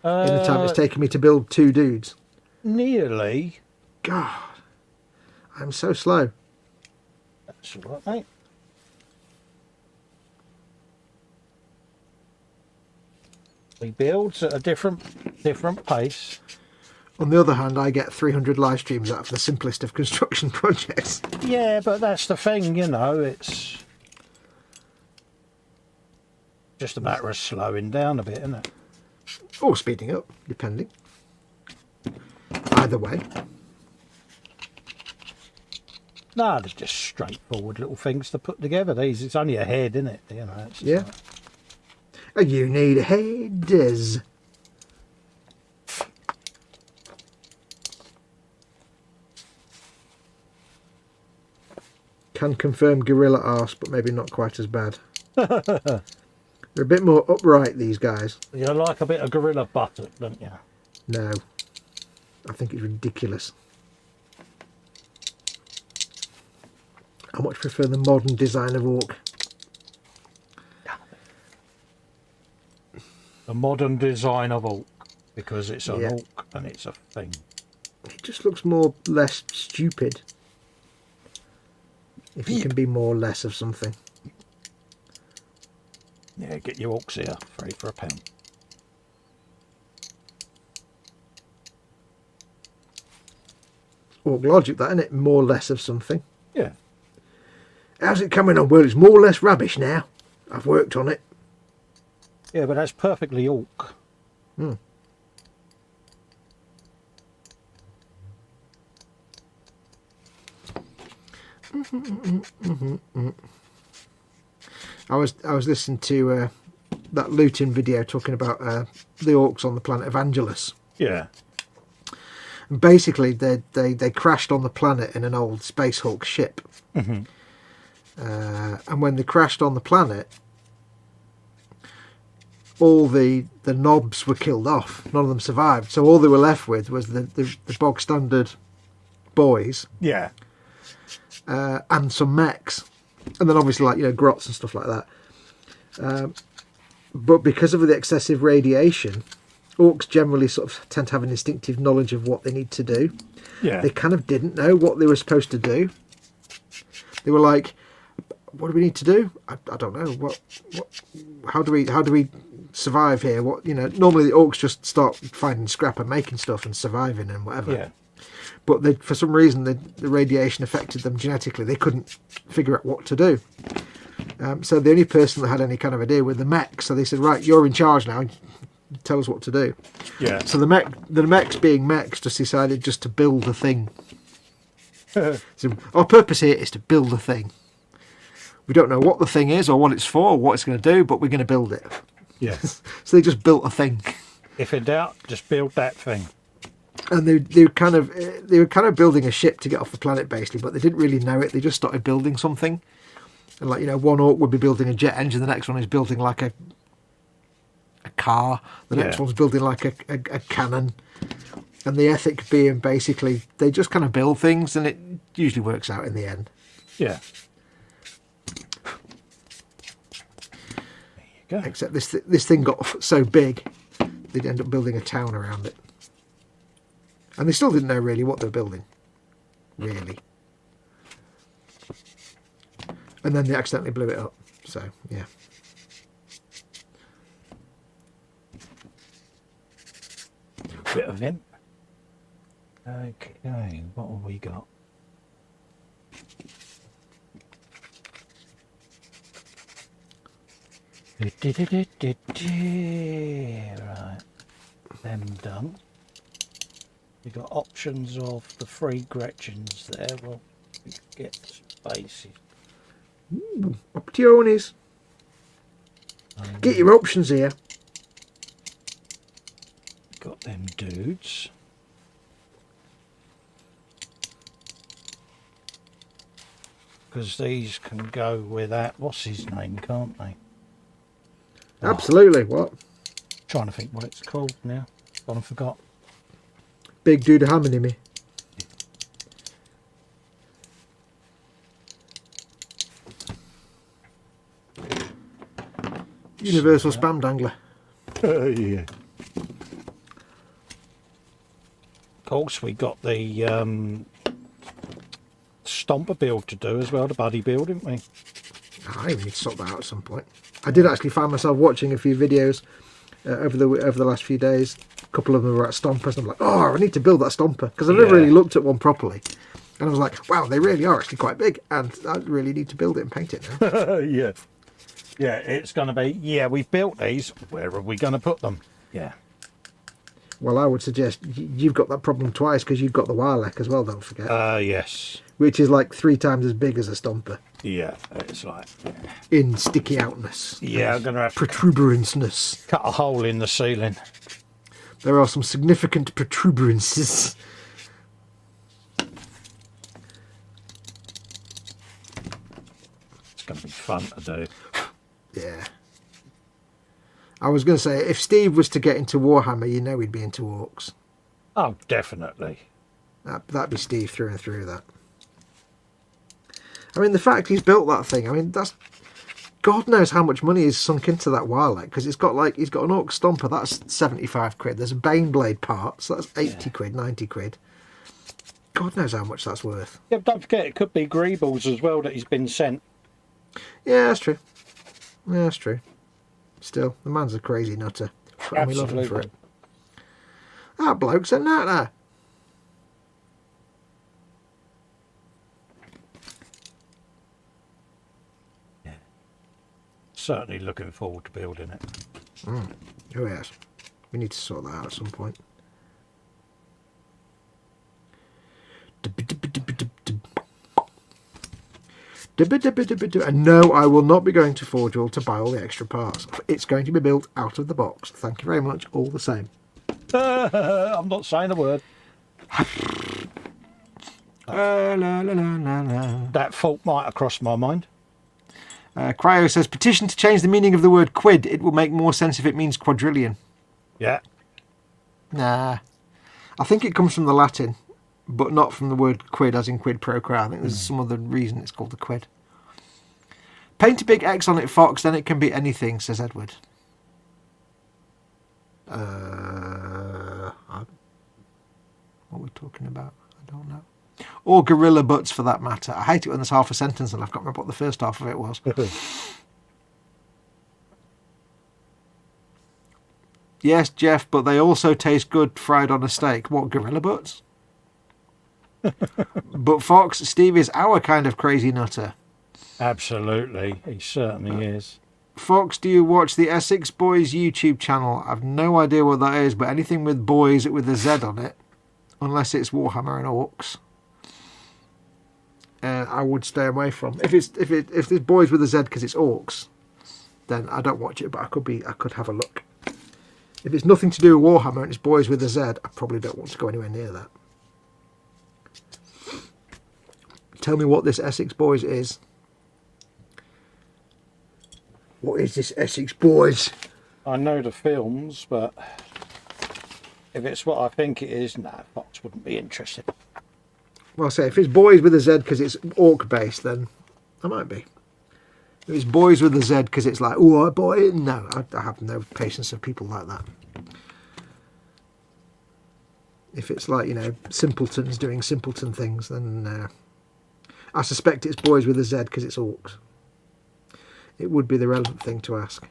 In the time it's taken me to build 2 dudes? Nearly. God. I'm so slow. That's all right, mate. We build at a different pace. On the other hand, I get 300 live streams out of the simplest of construction projects. Yeah, but that's the thing, you know, it's just a matter of slowing down a bit, isn't it? Or speeding up, depending. Either way. No, they're just straightforward little things to put together. These, it's only a head, isn't it? You know. It's Yeah. You need heads. Can confirm gorilla arse, but maybe not quite as bad. They're a bit more upright, these guys. You like a bit of gorilla buttock, don't you? No. I think it's ridiculous. I much prefer the modern design of orc. The modern design of orc, because it's an orc and it's a thing. It just looks less stupid. If you can be more or less of something. Yeah, get your orcs here, 3 for £1. Orc logic, that, isn't it? More or less of something. Yeah. How's it coming on? Well, it's more or less rubbish now. I've worked on it. Yeah, but that's perfectly orc. Hmm. I was listening to that looting video talking about the orcs on the planet Evangelus. Yeah. And basically, they crashed on the planet in an old Space Hulk ship. Mm-hmm. And when they crashed on the planet, all the knobs were killed off. None of them survived. So all they were left with was the bog standard boys. Yeah. And some mechs. And then obviously, like, you know, grots and stuff like that. But because of the excessive radiation, orcs generally sort of tend to have an instinctive knowledge of what they need to do. Yeah. They kind of didn't know what they were supposed to do. They were like, what do we need to do? I don't know. What how do we survive here? What, you know, normally the orcs just start finding scrap and making stuff and surviving and whatever. Yeah. But for some reason, the radiation affected them genetically. They couldn't figure out what to do. So the only person that had any kind of idea were the mechs. So they said, right, you're in charge now. Tell us what to do. Yeah. So the mechs being mechs just decided just to build a thing. So our purpose here is to build a thing. We don't know what the thing is or what it's for or what it's going to do, but we're going to build it. Yeah. So they just built a thing. If in doubt, just build that thing. And they were kind of building a ship to get off the planet basically, but they didn't really know it. They just started building something, and like, you know, one orc would be building a jet engine, the next one is building like a car, the next one's building like a cannon, and the ethic being basically they just kind of build things, and it usually works out in the end. Yeah. There you go. Except this thing got so big, they'd end up building a town around it. And they still didn't know really what they were building. Really. And then they accidentally blew it up. So, yeah. Bit of imp. Okay, what have we got? Right. Them done. We've got options of the 3 Gretchens there. Well, Get spaces. Ooh, optiones. Get your options here. Got them dudes. Because these can go with that. What's his name, can't they? Absolutely. What? Trying to think what it's called now. I forgot. Big dude hammering me. Universal spam dangler. Yeah. Of course, we got the stomper build to do as well, the buddy build, didn't we? I even need to sort that out at some point. I did actually find myself watching a few videos over the last few days. A couple of them were at stompers. And I'm like, oh, I need to build that stomper because I've never really looked at one properly. And I was like, wow, they really are actually quite big, and I really need to build it and paint it now. Yeah. Yeah, it's going to be, yeah, we've built these. Where are we going to put them? Yeah. Well, I would suggest you've got that problem twice because you've got the Wileck as well, don't forget. Yes. Which is like 3 times as big as a stomper. Yeah, it's like... In sticky outness. Yeah, I'm going to have to protuberanceness. cut a hole in the ceiling. There are some significant protuberances. It's going to be fun to do. Yeah. I was going to say, if Steve was to get into Warhammer, you know he'd be into orcs. Oh, definitely. That'd be Steve through and through, that. I mean, the fact he's built that thing, I mean, that's... God knows how much money is sunk into that Wileck, because it's got like, he's got an orc stomper, that's 75 quid. There's a Baneblade part, so that's 80 quid, 90 quid. God knows how much that's worth. Yeah, but don't forget, it could be Greebles as well that he's been sent. Yeah, that's true. Yeah, that's true. Still, the man's a crazy nutter. And we love him for it. That bloke's a nutter. Yeah. Certainly looking forward to building it. Oh, yes. We need to sort that out at some point. And no, I will not be going to Forge World to buy all the extra parts. It's going to be built out of the box. Thank you very much, all the same. I'm not saying a word. That fault might have crossed my mind. Cryo says, petition to change the meaning of the word quid. It will make more sense if it means quadrillion. Yeah. Nah. I think it comes from the Latin, but not from the word quid as in quid pro quo. I think there's some other reason it's called the quid. Paint a big X on it, Fox, then it can be anything, says Edward. What are we talking about? I don't know. Or gorilla butts, for that matter. I hate it when there's half a sentence and I've got to remember what the first half of it was. Yes, Jeff, but they also taste good fried on a steak. What, gorilla butts? But Fox, Steve is our kind of crazy nutter. Absolutely, he certainly is. Fox, do you watch the Essex Boys YouTube channel? I've no idea what that is, but anything with boys with a Z on it, unless it's Warhammer and Orcs, I would stay away from. If there's boys with a Z because it's Orcs, then I don't watch it, but I could have a look. If it's nothing to do with Warhammer and it's boys with a Z, I probably don't want to go anywhere near that. Tell me what this Essex Boys is. What is this Essex Boys? I know the films, but if it's what I think it is, no, Fox wouldn't be interested. Well, say if it's boys with a Z because it's orc based, then I might be. If it's boys with a Z because it's like, oh boy, no, I have no patience for people like that. If it's like, you know, simpletons doing simpleton things, then I suspect it's boys with a Z because it's orcs. It would be the relevant thing to ask.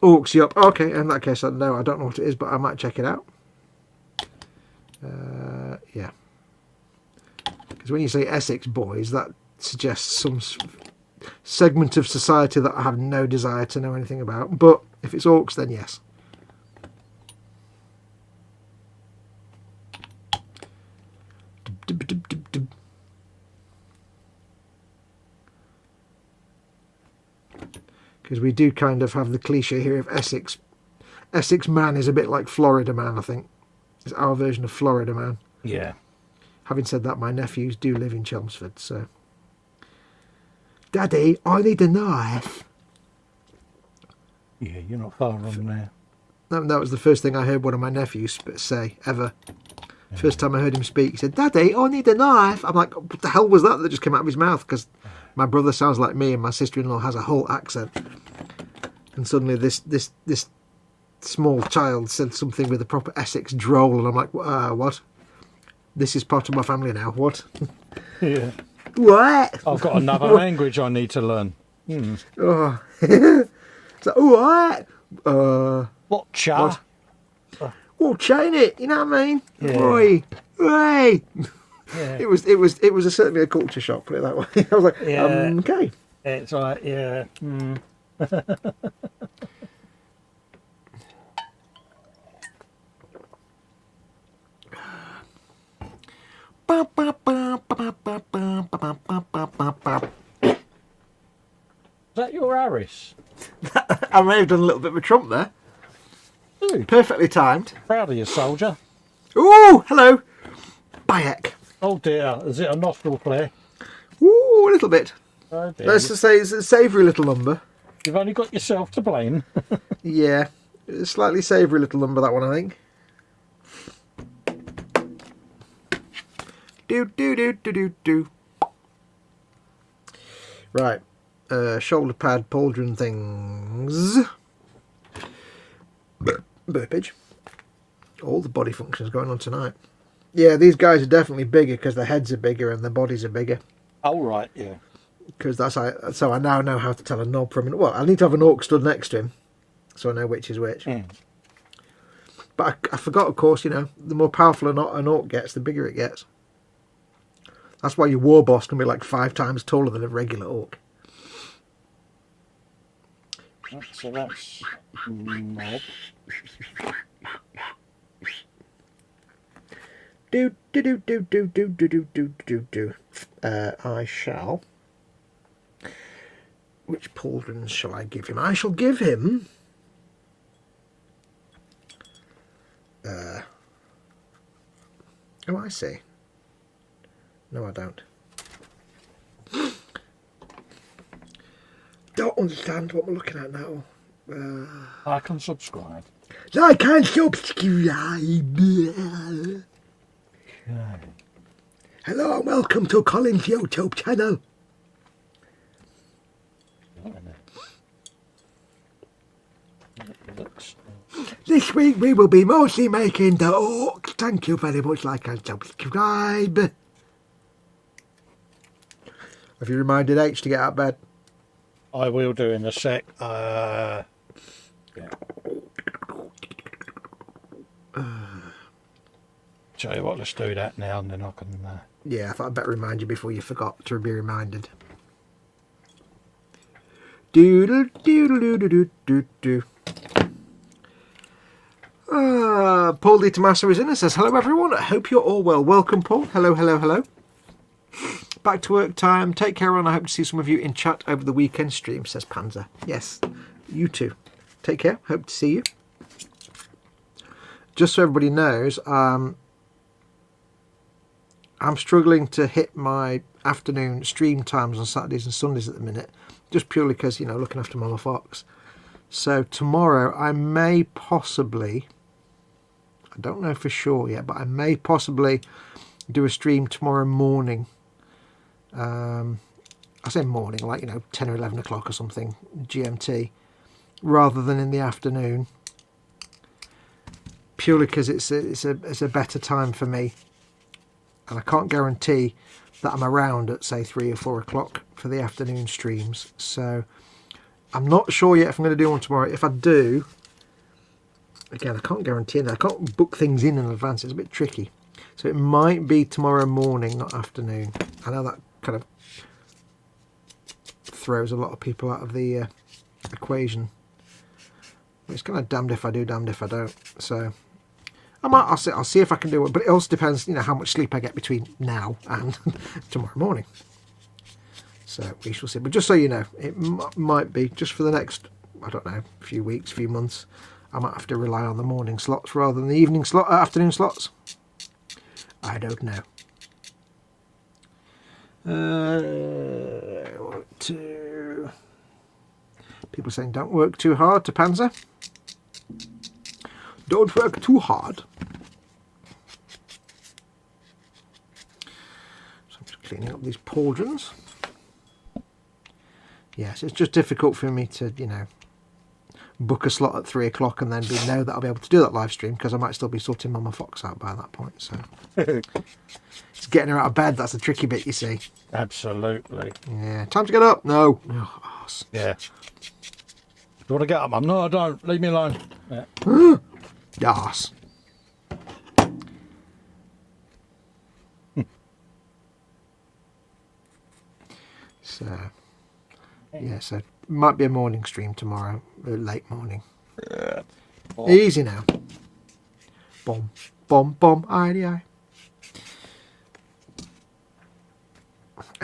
Orcs, yup. Okay, in that case, no, I don't know what it is, but I might check it out. Yeah. Because when you say Essex Boys, that suggests some segment of society that I have no desire to know anything about. But if it's orcs, then yes. Because we do kind of have the cliche here of Essex. Essex man is a bit like Florida man, I think. It's our version of Florida man. Yeah. Having said that, my nephews do live in Chelmsford, so... Daddy, I need a knife. Yeah, you're not far from there. That was the first thing I heard one of my nephews say, ever. First time I heard him speak, he said, Daddy, I need a knife. I'm like, what the hell was that just came out of his mouth? Because my brother sounds like me and my sister-in-law has a whole accent. And suddenly this small child said something with a proper Essex drawl, and I'm like, what? This is part of my family now, what? Yeah. What? I've got another language I need to learn. Oh. So, what? What, cha? Well, chain it, you know what I mean? Yeah. Oi. Oi. Yeah. It was certainly a culture shock, put it that way. I was like, Yeah. Okay. It's like, yeah. Is that your Harris? I may have done a little bit of a trump there. Ooh, Perfectly timed. proud of you, soldier. Ooh, hello. Bayek. Oh dear, is it a nostril flare? Ooh, a little bit. Oh dear. Let's just say it's a savoury little number. You've only got yourself to blame. Yeah. A slightly savoury little number, that one, I think. Do. Right. Shoulder pad, pauldron things. Burpage. All the body functions going on tonight. Yeah, these guys are definitely bigger because their heads are bigger and their bodies are bigger. Oh right, yeah. Because so I now know how to tell a knob from an... Well, I need to have an orc stood next to him, so I know which is which. But I forgot, of course, the more powerful an orc gets, the bigger it gets. That's why your war boss can be like 5 times taller than a regular orc. So that's mob. I shall... Which pauldrons shall I give him? I shall give him... Oh, I see. No, I don't. Don't understand what we're looking at now. I can subscribe. I can subscribe. Okay. Hello and welcome to Colin's YouTube channel. This week we will be mostly making the orcs. Thank you very much. Like and subscribe. Have you reminded H to get out of bed? I will do in a sec. Yeah. Tell you what, let's do that now and then I can... Yeah, I thought I'd better remind you before you forgot to be reminded. Doodle doodle doodle doodle doodle. Paul Di Tommaso is in and says, hello everyone, I hope you're all well. Welcome, Paul. Hello, hello, hello. Back to work time. Take care, and I hope to see some of you in chat over the weekend stream, says Panzer. Yes, you too. Take care. Hope to see you. Just so everybody knows, I'm struggling to hit my afternoon stream times on Saturdays and Sundays at the minute, just purely because, looking after Mama Fox. So tomorrow I may possibly, I don't know for sure yet, but I may possibly do a stream tomorrow morning. I say morning, like 10 or 11 o'clock or something GMT, rather than in the afternoon, purely because it's a better time for me, and I can't guarantee that I'm around at say 3 or 4 o'clock for the afternoon streams. So I'm not sure yet if I'm going to do one tomorrow. If I do, again, I can't guarantee that. I can't book things in advance. It's a bit tricky. So it might be tomorrow morning, not afternoon. I know that kind of throws a lot of people out of the equation. It's kind of damned if I do, damned if I don't. So I'll see if I can do it, but it also depends, you know, how much sleep I get between now and tomorrow morning. So we shall see. But just so you know, it might be just for the next, I don't know, few weeks, few months. I might have to rely on the morning slots rather than the evening slot, afternoon slots. I don't know. People saying don't work too hard to Panzer. Don't work too hard. So I'm just cleaning up these pauldrons. Yes, it's just difficult for me to, you know, book a slot at 3 o'clock and then know that I'll be able to do that live stream, because I might still be sorting Mama Fox out by that point. So it's getting her out of bed. That's the tricky bit, you see. Absolutely. Yeah. Time to get up. No. Oh, arse. Yeah. Do you want to get up, Mum? No, I don't. Leave me alone. Yeah. Arse. So, yeah, so might be a morning stream tomorrow, late morning. Yeah. Oh. Easy now. Bomb, bomb, bomb, eye.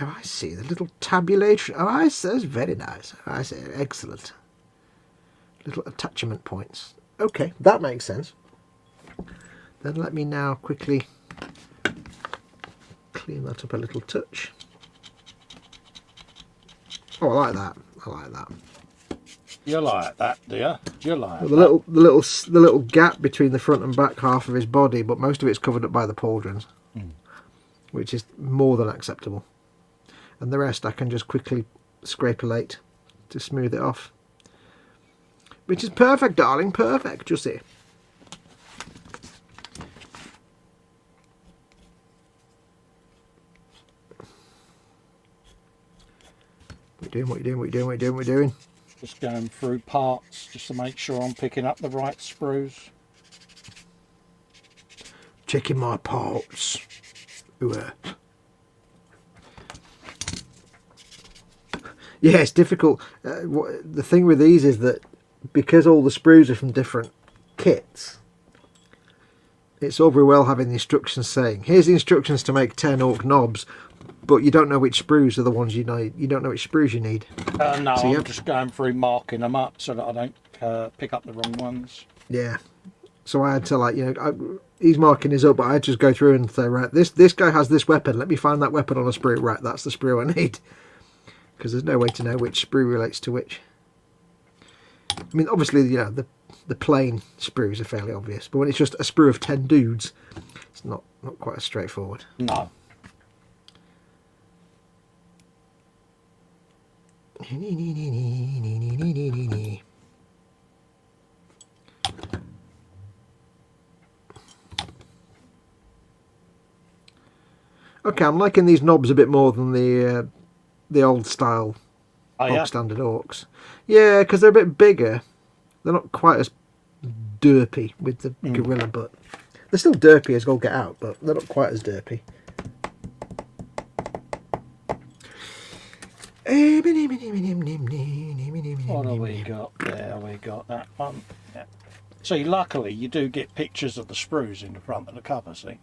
Oh, I see the little tabulation. Oh, I see. That's very nice. I see. Excellent. Little attachment points. Okay, that makes sense. Then let me now quickly clean that up a little touch. Oh, I like that. I like that. You like that, do you? You like the little gap between the front and back half of his body, but most of it's covered up by the pauldrons, which is more than acceptable. And the rest I can just quickly scrapulate to smooth it off, which is perfect, darling. Perfect. Just see. What you doing? Just going through parts just to make sure I'm picking up the right sprues. Checking my parts. Yeah, it's difficult. The thing with these is that because all the sprues are from different kits, it's all very well having the instructions saying, here's the instructions to make 10 orc knobs, but you don't know which sprues are the ones you need. You don't know which sprues you need. No, so I'm just going through marking them up so that I don't pick up the wrong ones. Yeah. So I had to, like, you know, he's marking his up, but I just go through and say, right, this guy has this weapon. Let me find that weapon on a sprue. Right, that's the sprue I need. Because there's no way to know which sprue relates to which. I mean, obviously, you know, the plain sprues are fairly obvious, but when it's just a sprue of 10 dudes, it's not quite as straightforward. No. Okay, I'm liking these knobs a bit more than the old style standard orcs. Yeah, because they're a bit bigger. They're not quite as derpy with the gorilla butt. They're still derpy as all get out, but they're not quite as derpy. What have we got there? We got that one. Yeah. See, luckily you do get pictures of the sprues in the front of the cover, see?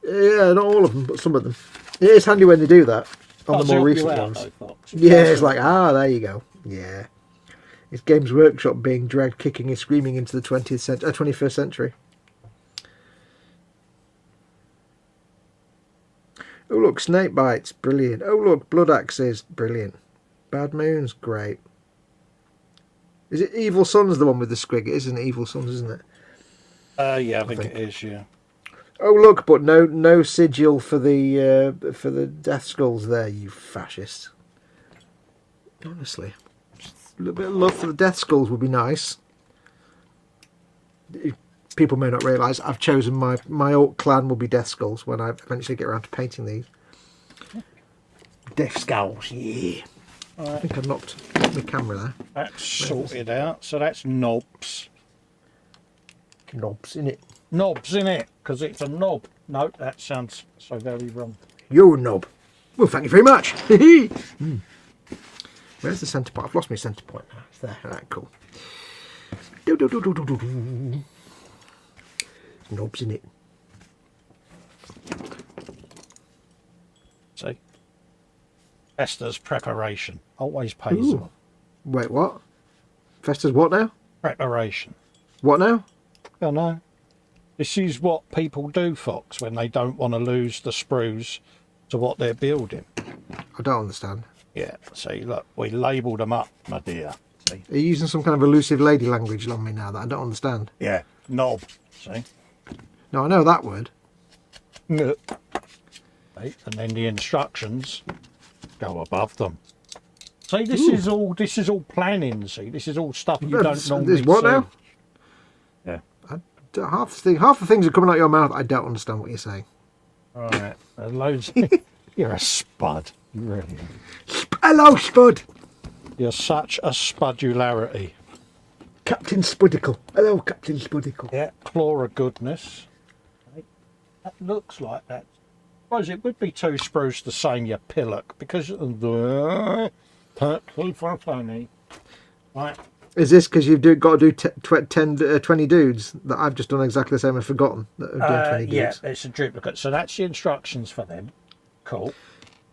Yeah, not all of them, but some of them. It is handy when they do that on the more recent ones. Yeah, it's like, there you go. Yeah. It's Games Workshop being dragged kicking and screaming into the 21st century. Oh, look, snake bites. Brilliant. Oh, look, blood axes. Brilliant. Bad moons. Great. Is it Evil Sun's the one with the squig? It isn't Evil Sun's, isn't it? Yeah, I think it is, yeah. Oh, look, but no sigil for the death skulls there, you fascist. Honestly. A little bit of love for the death skulls would be nice. People may not realise I've chosen my orc clan will be death skulls when I eventually get around to painting these. Death skulls, yeah. Right. I think I knocked the camera there. That's sorted out. So that's knobs. Knobs, innit? Knobs, innit? Because it's a knob. No, that sounds so very wrong. You're a knob. Well, thank you very much. Where's the centre point? I've lost my centre point now. It's there. Alright, cool. Do, do, do, do, do, do, do. Knobs in it. See? Festa's preparation. Always pays Ooh. off. Wait, what? Festa's what now? Preparation. What now? I know. This is what people do, Fox, when they don't want to lose the sprues to what they're building. I don't understand. Yeah, see, look, we labelled them up, my dear. See? Are you using some kind of elusive lady language on me now that I don't understand? Yeah, knob, see? No, I know that word. Right, and then the instructions go above them. See, this is all planning. See, this is all stuff you don't normally This what see. now? Yeah. Half the things are coming out of your mouth. I don't understand what you're saying. Right, loads. You're a spud. You really are. Hello, Spud. You're such a spudularity. Captain Spudicle. Hello, Captain Spudicle. Yeah, claw of goodness. That looks like that. I suppose it would be two sprues to saying your pillock because of the funny. Right. Is this because you've got to do 20 dudes that I've just done exactly the same and forgotten that have done 20 dudes? Yeah, it's a duplicate. So that's the instructions for them. Cool.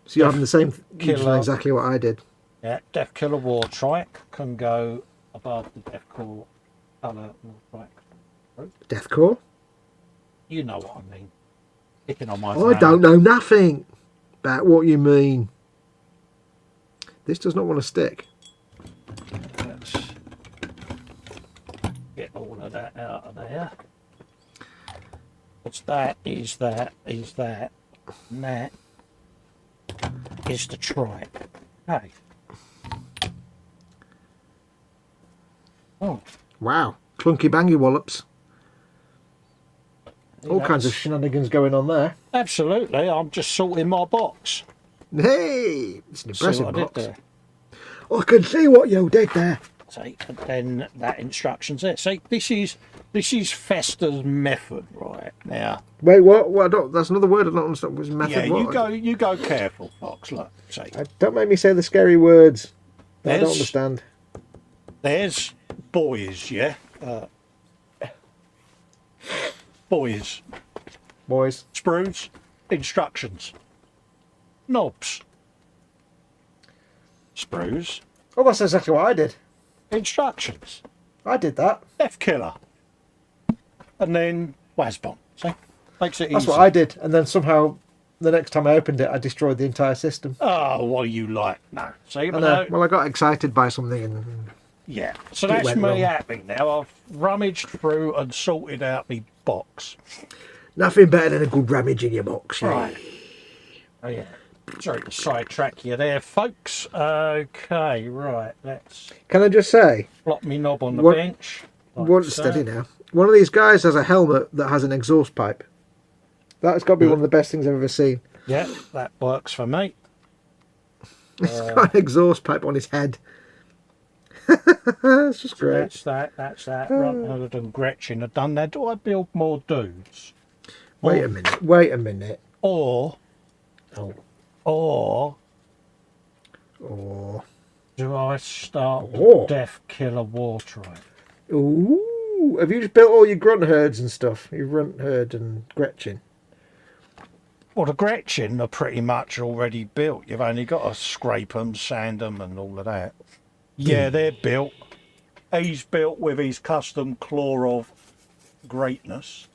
So you're having the same, you've Killer. done exactly what I did. Yeah, Death Killer War Trike can go above the Death Core Colour War Trike. Deathcore? You know what I mean. Picking on my I don't know nothing about what you mean. This does not want to stick. Let's get all of that out of there. What's that? Is that? Is that? And that is the trike. Hey. Oh. Wow. Clunky bangy wallops. All kinds of shenanigans going on there. Absolutely. I'm just sorting my box. Hey! It's an See impressive what I did box. there. I can see what you did there. See, and then that instructions there. See, this is Festa's method right now. Wait, what? I don't, that's another word I don't understand. What's method? Yeah, what? you go careful, Fox. Look, see. Don't make me say the scary words. I don't There's- understand. There's boys, yeah. Boys, Boys. sprues, instructions, knobs, sprues, Oh, that's exactly what I did. instructions, I did that. Death Killer, and then Wazbomb. See, makes it easy. That's what I did. And then somehow, the next time I opened it, I destroyed the entire system. Oh, what do you like? No, see, I but know. no, Well, I got excited by something and... yeah. So It that's went me wrong. happy now. I've rummaged through and sorted out my box. Nothing better than a good rummage in your box. Right. Oh yeah. Sorry to sidetrack you there, folks. Okay, right. Let's Can I just say, plop me knob on the What- bench. like one so. steady now. One of these guys has a helmet that has an exhaust pipe. That's got to be one of the best things I've ever seen. Yeah, that works for me. He's got an exhaust pipe on his head. That's just So great. that's that. Runtard and Gretchen have done that. Do I build more dudes? Wait a minute. Wait a minute. Or Oh. or Oh. do I start Or. Death Killer War Trike? Ooh. Have you just built all your grunt herds and stuff? Your runt herd and Gretchen? Well, the Gretchen are pretty much already built. You've only got to scrape them, sand them, and all of that. Yeah, they're built. He's built with his custom claw of greatness.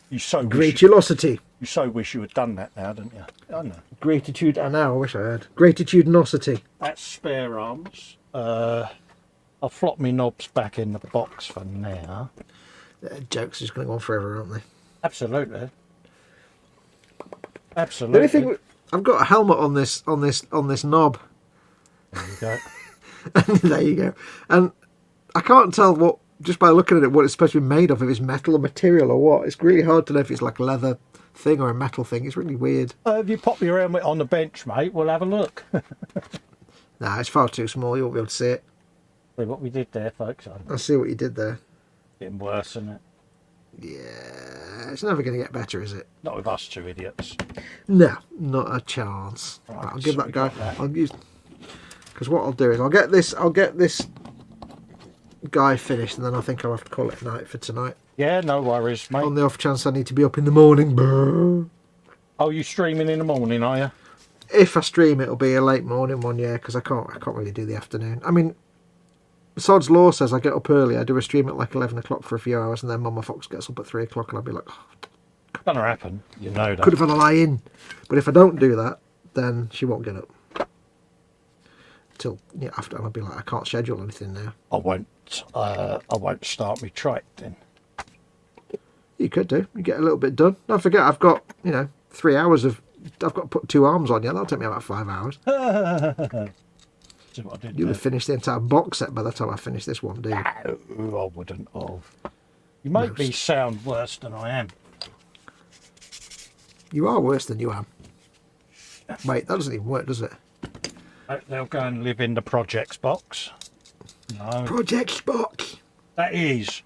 You so Gratulosity. you so wish you had done that now, don't you? I know. Gratitude. I know. I wish I had. Gratitudinosity. That's spare arms. I'll flop me knobs back in the box for now. Jokes are just going to go on forever, aren't they? Absolutely. The Absolutely. only thing, I've got a helmet on this knob. There you go. There you go. And I can't tell what, just by looking at it, what it's supposed to be made of. If it's metal or material or what. It's really hard to know if it's like a leather thing or a metal thing. It's really weird. If you pop your helmet on the bench, mate, we'll have a look. Nah, it's far too small. You won't be able to see it. See what we did there, folks. I see what you did there. Getting worse, isn't it? Yeah, it's never going to get better, is it? Not with us two idiots. No, not a chance. Right, Right, I'll give so that we guy. got that. I'll use. Because what I'll do is I'll get this guy finished, and then I think I'll have to call it a night for tonight. Yeah, no worries, mate. On the off chance I need to be up in the morning. Brr. Oh, you streaming in the morning, are you? If I stream, it'll be a late morning one, yeah, because I can't really do the afternoon. I mean, Sod's Law says I get up early. I do a stream at like 11 o'clock for a few hours, and then Mama Fox gets up at 3 o'clock, and I'll be like, oh, Gonna happen, you know that. could have had a lie in. But if I don't do that, then she won't get up till after, and I'll be like, I can't schedule anything now. I won't start me trike then. You could do. You get a little bit done. Don't forget, I've got 3 hours of. I've got to put 2 arms on. Yeah, that'll take me about 5 hours. See what I did You'll there? have finished the entire box set by the time I finish this one, do you? No, I wouldn't have. You make me sound worse than I am. You are worse than you am. Wait, that doesn't even work, does it? They'll go and live in the projects box. No, Project Spock. that is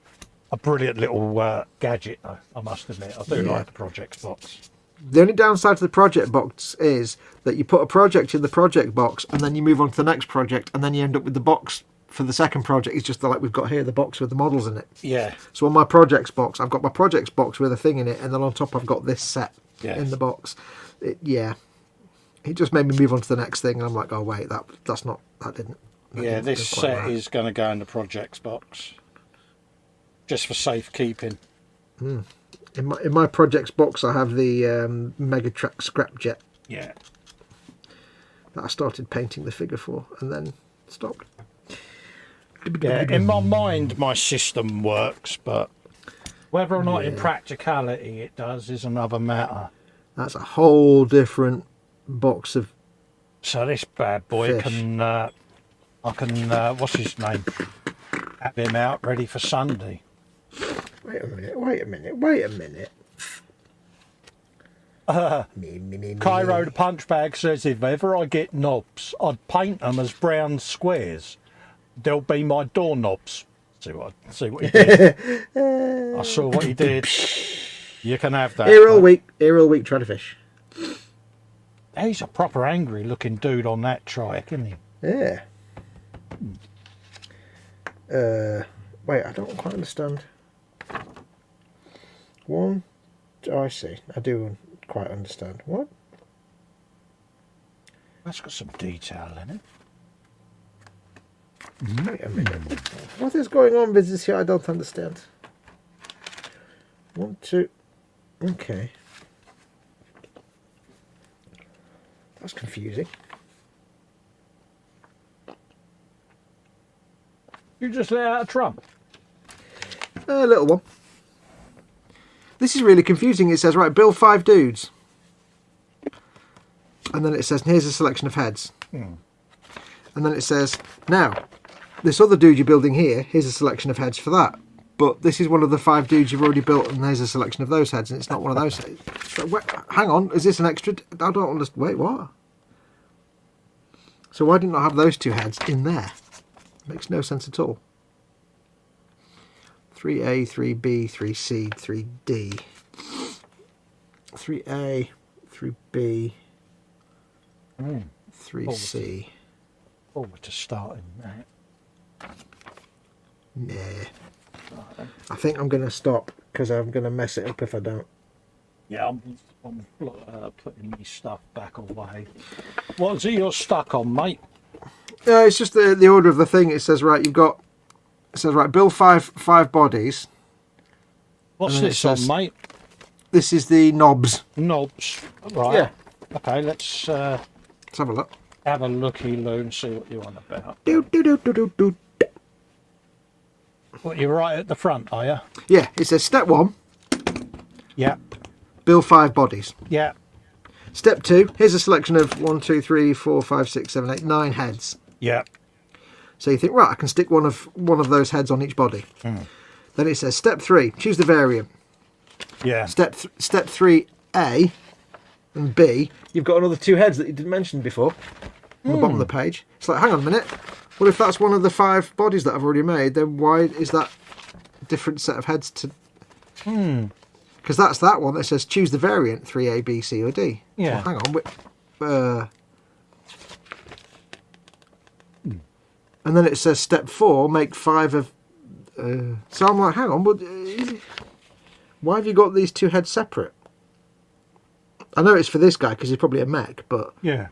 a brilliant little gadget, though, I must admit. I do like the projects box. The only downside to the project box is that you put a project in the project box, and then you move on to the next project, and then you end up with the box for the second project. It's just like we've got here, the box with the models in it. Yeah. So on my projects box, I've got my projects box with a thing in it, and then on top I've got this set in the box. It just made me move on to the next thing, and I'm like, oh wait, that didn't. Yeah, this set is going to go in the projects box, just for safekeeping. In my projects box, I have the Megatrack Scrapjet. Yeah. That I started painting the figure for, and then stopped. Yeah, in my mind, my system works, but whether or not in practicality it does is another matter. That's a whole different box of. So this bad boy fish. I can, what's his name? Have him out ready for Sunday. Wait a minute. Cairo the punch bag says if ever I get knobs, I'd paint them as brown squares. They'll be my doorknobs. See what he did. I saw what he did. You can have that. Here all week, trying to fish. He's a proper angry looking dude on that trike, isn't he? Yeah. Wait, I don't quite understand. One. Oh, I see. I do quite understand. What? That's got some detail in it. Wait a minute. What is going on with this here? I don't understand. 1, 2. Okay. That's confusing. You just let out a trump. A little one. This is really confusing. It says, right, build 5 dudes. And then it says, here's a selection of heads. And then it says, now, this other dude you're building here, here's a selection of heads for that. But this is one of the 5 dudes you've already built, and there's a selection of those heads, and it's not one of those heads. So, hang on, is this an extra? I don't understand. Wait, what? So why didn't I have those 2 heads in there? Makes no sense at all. 3A, 3B, 3C, 3D. 3A, 3B, 3C. Forward to starting that. Nah. I think I'm going to stop because I'm going to mess it up if I don't. Yeah, I'm putting my stuff back away. What's it you're stuck on, mate? It's just the order of the thing. It says, right, build five bodies. What's this on, mate? This is the knobs. Knobs. Right. Yeah. Okay, let's have a look. Have a looky-loo and see what you're on about. Do. What, you're right at the front, are you? Yeah, it says step 1. Yeah. Build 5 bodies. Yeah. Step 2, here's a selection of 1, 2, 3, 4, 5, 6, 7, 8, 9 heads. Yeah. So you think, right, I can stick one of those heads on each body. Then it says step 3, choose the variant. Yeah. Step 3A and B, you've got another 2 heads that you didn't mention before on the bottom of the page. It's like, hang on a minute. Well, if that's one of the 5 bodies that I've already made, then why is that a different set of heads to... Because that's that one that says choose the variant 3A, B, C or D. Yeah. So hang on. And then it says step 4, make 5 of... so I'm like, hang on, but why have you got these 2 heads separate? I know it's for this guy because he's probably a mech, but... Yeah.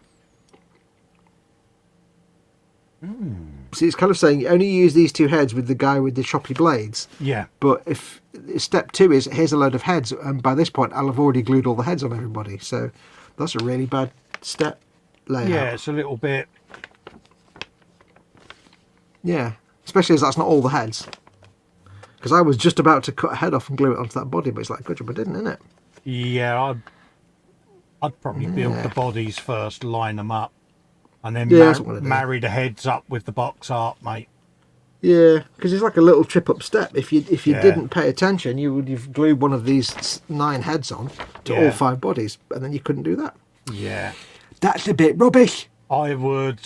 See, it's kind of saying you only use these 2 heads with the guy with the choppy blades. Yeah. But if step 2 is, here's a load of heads, and by this point I'll have already glued all the heads on everybody. So that's a really bad step layout. Yeah, it's a little bit... Yeah, especially as that's not all the heads. Because I was just about to cut a head off and glue it onto that body, but it's like, good job I didn't, innit? Yeah, I'd probably build the bodies first, line them up, and then marry the heads up with the box art, mate. Yeah, because it's like a little trip-up step. If you didn't pay attention, you would have glued one of these 9 heads on to all 5 bodies, and then you couldn't do that. Yeah. That's a bit rubbish. I would,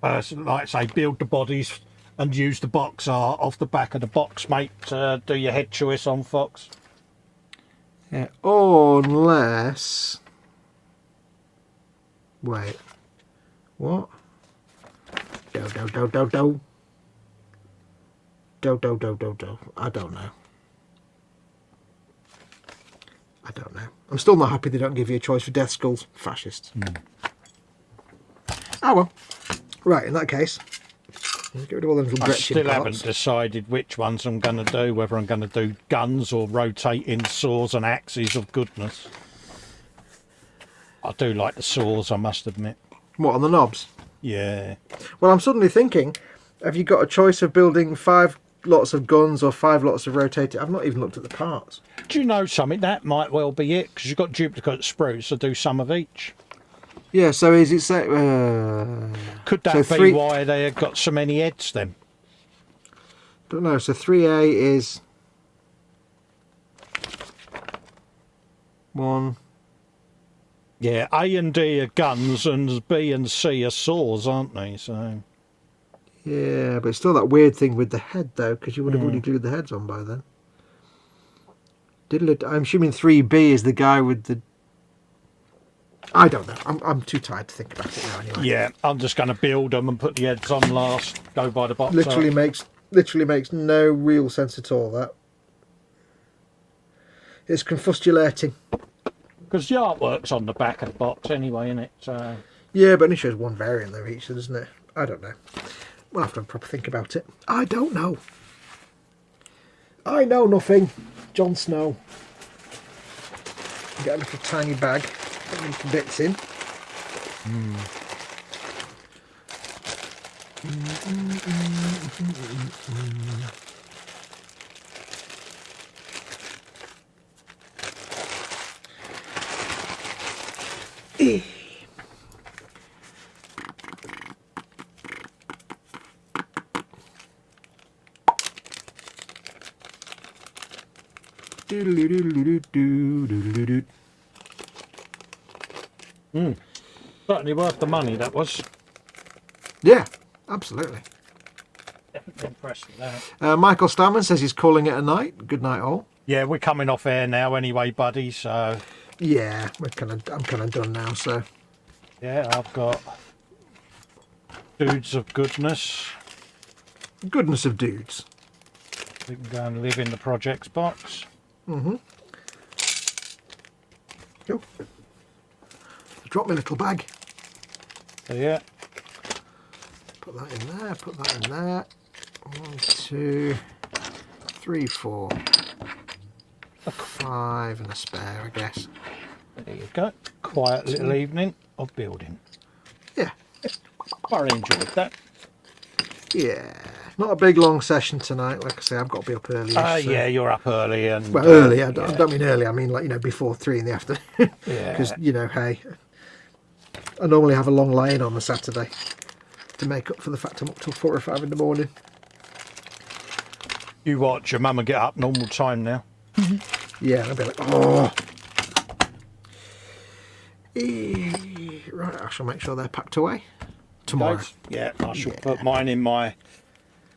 like I say, build the bodies and use the box art off the back of the box, mate, to do your head choice on, Fox. Yeah, unless... Wait. What? Do. I don't know. I'm still not happy they don't give you a choice for death skulls. Fascists. Oh well. Right, in that case, let's get rid of all those little I Gretchen still parts. haven't decided which ones I'm going to do, whether I'm going to do guns or rotating saws and axes of goodness. I do like the saws, I must admit. What, on the knobs? Yeah. Well, I'm suddenly thinking, have you got a choice of building 5 lots of guns or 5 lots of rotating? I've not even looked at the parts. Do you know something? That might well be it, because you've got duplicate sprues, so do some of each. Yeah, so is it say... Could that so be why they have got so many heads then? Don't know, so 3A is... 1... Yeah, A and D are guns and B and C are saws, aren't they? So yeah, but it's still that weird thing with the head, though, because you would have already glued the heads on by then. I'm assuming 3B is the guy with the... I don't know. I'm too tired to think about it now anyway. yeah, I'm just going to build them and put the heads on last, go by the box Literally makes no real sense at all, that. It's confustulating. Because the artwork's on the back of the box anyway, isn't it? So Yeah, but it only shows one variant of each, doesn't it? I don't know. We'll have to have a proper think about it. I don't know. I know nothing. Jon Snow. Get a little tiny bag. Put little bits in. certainly worth the money, that was. Yeah, absolutely. Definitely impressed with that. Michael Stamman says he's calling it a night. Good night, all. Yeah, we're coming off air now anyway, buddy, so... Yeah, I'm kind of done now, so... Yeah, I've got dudes of goodness. Goodness of dudes. We can go and live in the projects box. Mm-hmm. Go. Drop my little bag. So, yeah. Put that in there, put that in there. 1, 2, 3, 4, 5 and a spare, I guess. There you go. Quiet little evening of building. Yeah. Thoroughly enjoyed that. Yeah. Not a big long session tonight. Like I say, I've got to be up early. Yeah, you're up early. And well, early. I don't mean early. I mean, like, you know, before 3 in the afternoon. Yeah. Because, you know, hey, I normally have a long lie-in on the Saturday to make up for the fact I'm up till 4 or 5 in the morning. You watch your mum and get up normal time now. Yeah, I'll be like, oh. Right, I shall make sure they're packed away tomorrow. Guys, yeah, I shall put mine in my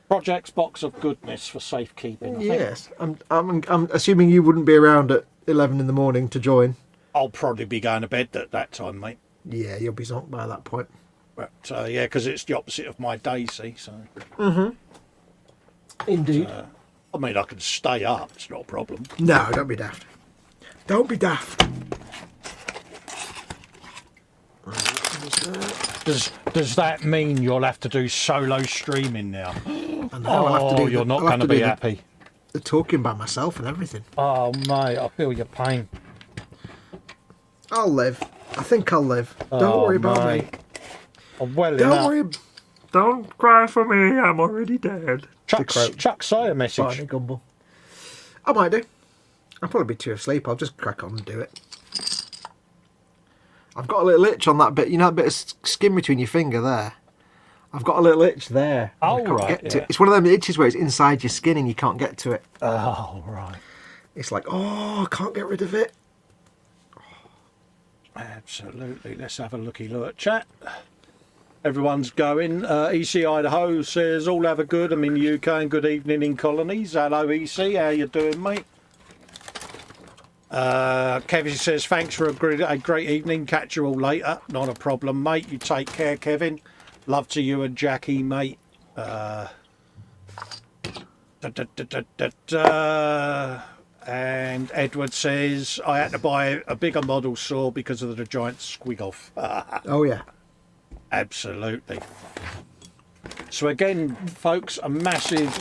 projects box of goodness for safekeeping. I think. Yes, I'm assuming you wouldn't be around at 11 in the morning to join. I'll probably be going to bed at that time, mate. Yeah, you'll be zonked by that point. But yeah, because it's the opposite of my day, see. So Indeed. I mean, I can stay up. It's not a problem. No, don't be daft. Don't be daft. Does that mean you'll have to do solo streaming now? I know, I'll have to do you're not going to be happy. The talking by myself and everything. Oh, mate, I feel your pain. I'll live. I think I'll live. Don't worry about me. I'm well Don't enough. worry. Don't cry for me. I'm already dead. Chuck say a message. Barney Gumble. I might do. I'll probably be too asleep. I'll just crack on and do it. I've got a little itch on that bit. You know that bit of skin between your finger there? I've got a little itch there. Oh, I can't right. get to it. It's one of them itches where it's inside your skin and you can't get to it. Oh, right. It's like, oh, I can't get rid of it. Absolutely. Let's have a looky look at chat. Everyone's going. EC Idaho says, all have a good. I'm in the UK and good evening in colonies. Hello, EC. How you doing, mate? Kevin says, thanks for a great evening. Catch you all later. Not a problem, mate. You take care, Kevin. Love to you and Jackie, mate. And Edward says, I had to buy a bigger model saw because of the giant squig off. Oh, yeah. Absolutely. So again, folks, a massive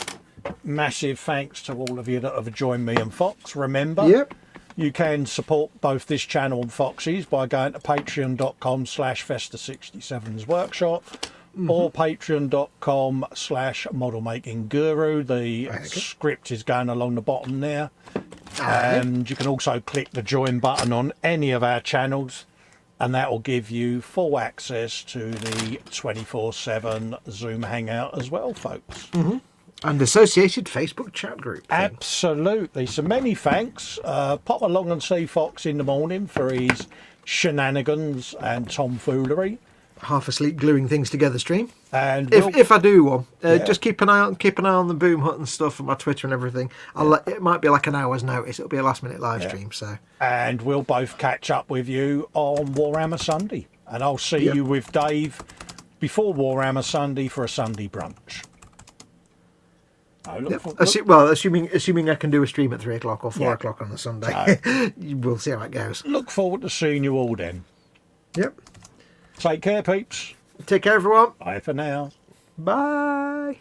thanks to all of you that have joined me and Fox. Remember, Yep. you can support both this channel and Foxy's by going to patreon.com/Festa67's workshop or patreon.com/modelmakingguru. The script is going along the bottom there. And you can also click the join button on any of our channels, and that will give you full access to the 24/7 Zoom hangout as well, folks. And associated Facebook chat group. Absolutely. So many thanks. Pop along and see Fox in the morning for his shenanigans and tomfoolery. Half asleep gluing things together stream. And If I do one, just keep an eye on the Boom Hut and stuff and my Twitter and everything. It might be like an hour's notice. It'll be a last minute live stream. So. And we'll both catch up with you on Warhammer Sunday. And I'll see you with Dave before Warhammer Sunday for a Sunday brunch. Assuming I can do a stream at 3 o'clock or 4 o'clock on a Sunday. We'll see how it goes. Look forward to seeing you all then. Yep. Take care, peeps. Take care, everyone. Bye for now. Bye.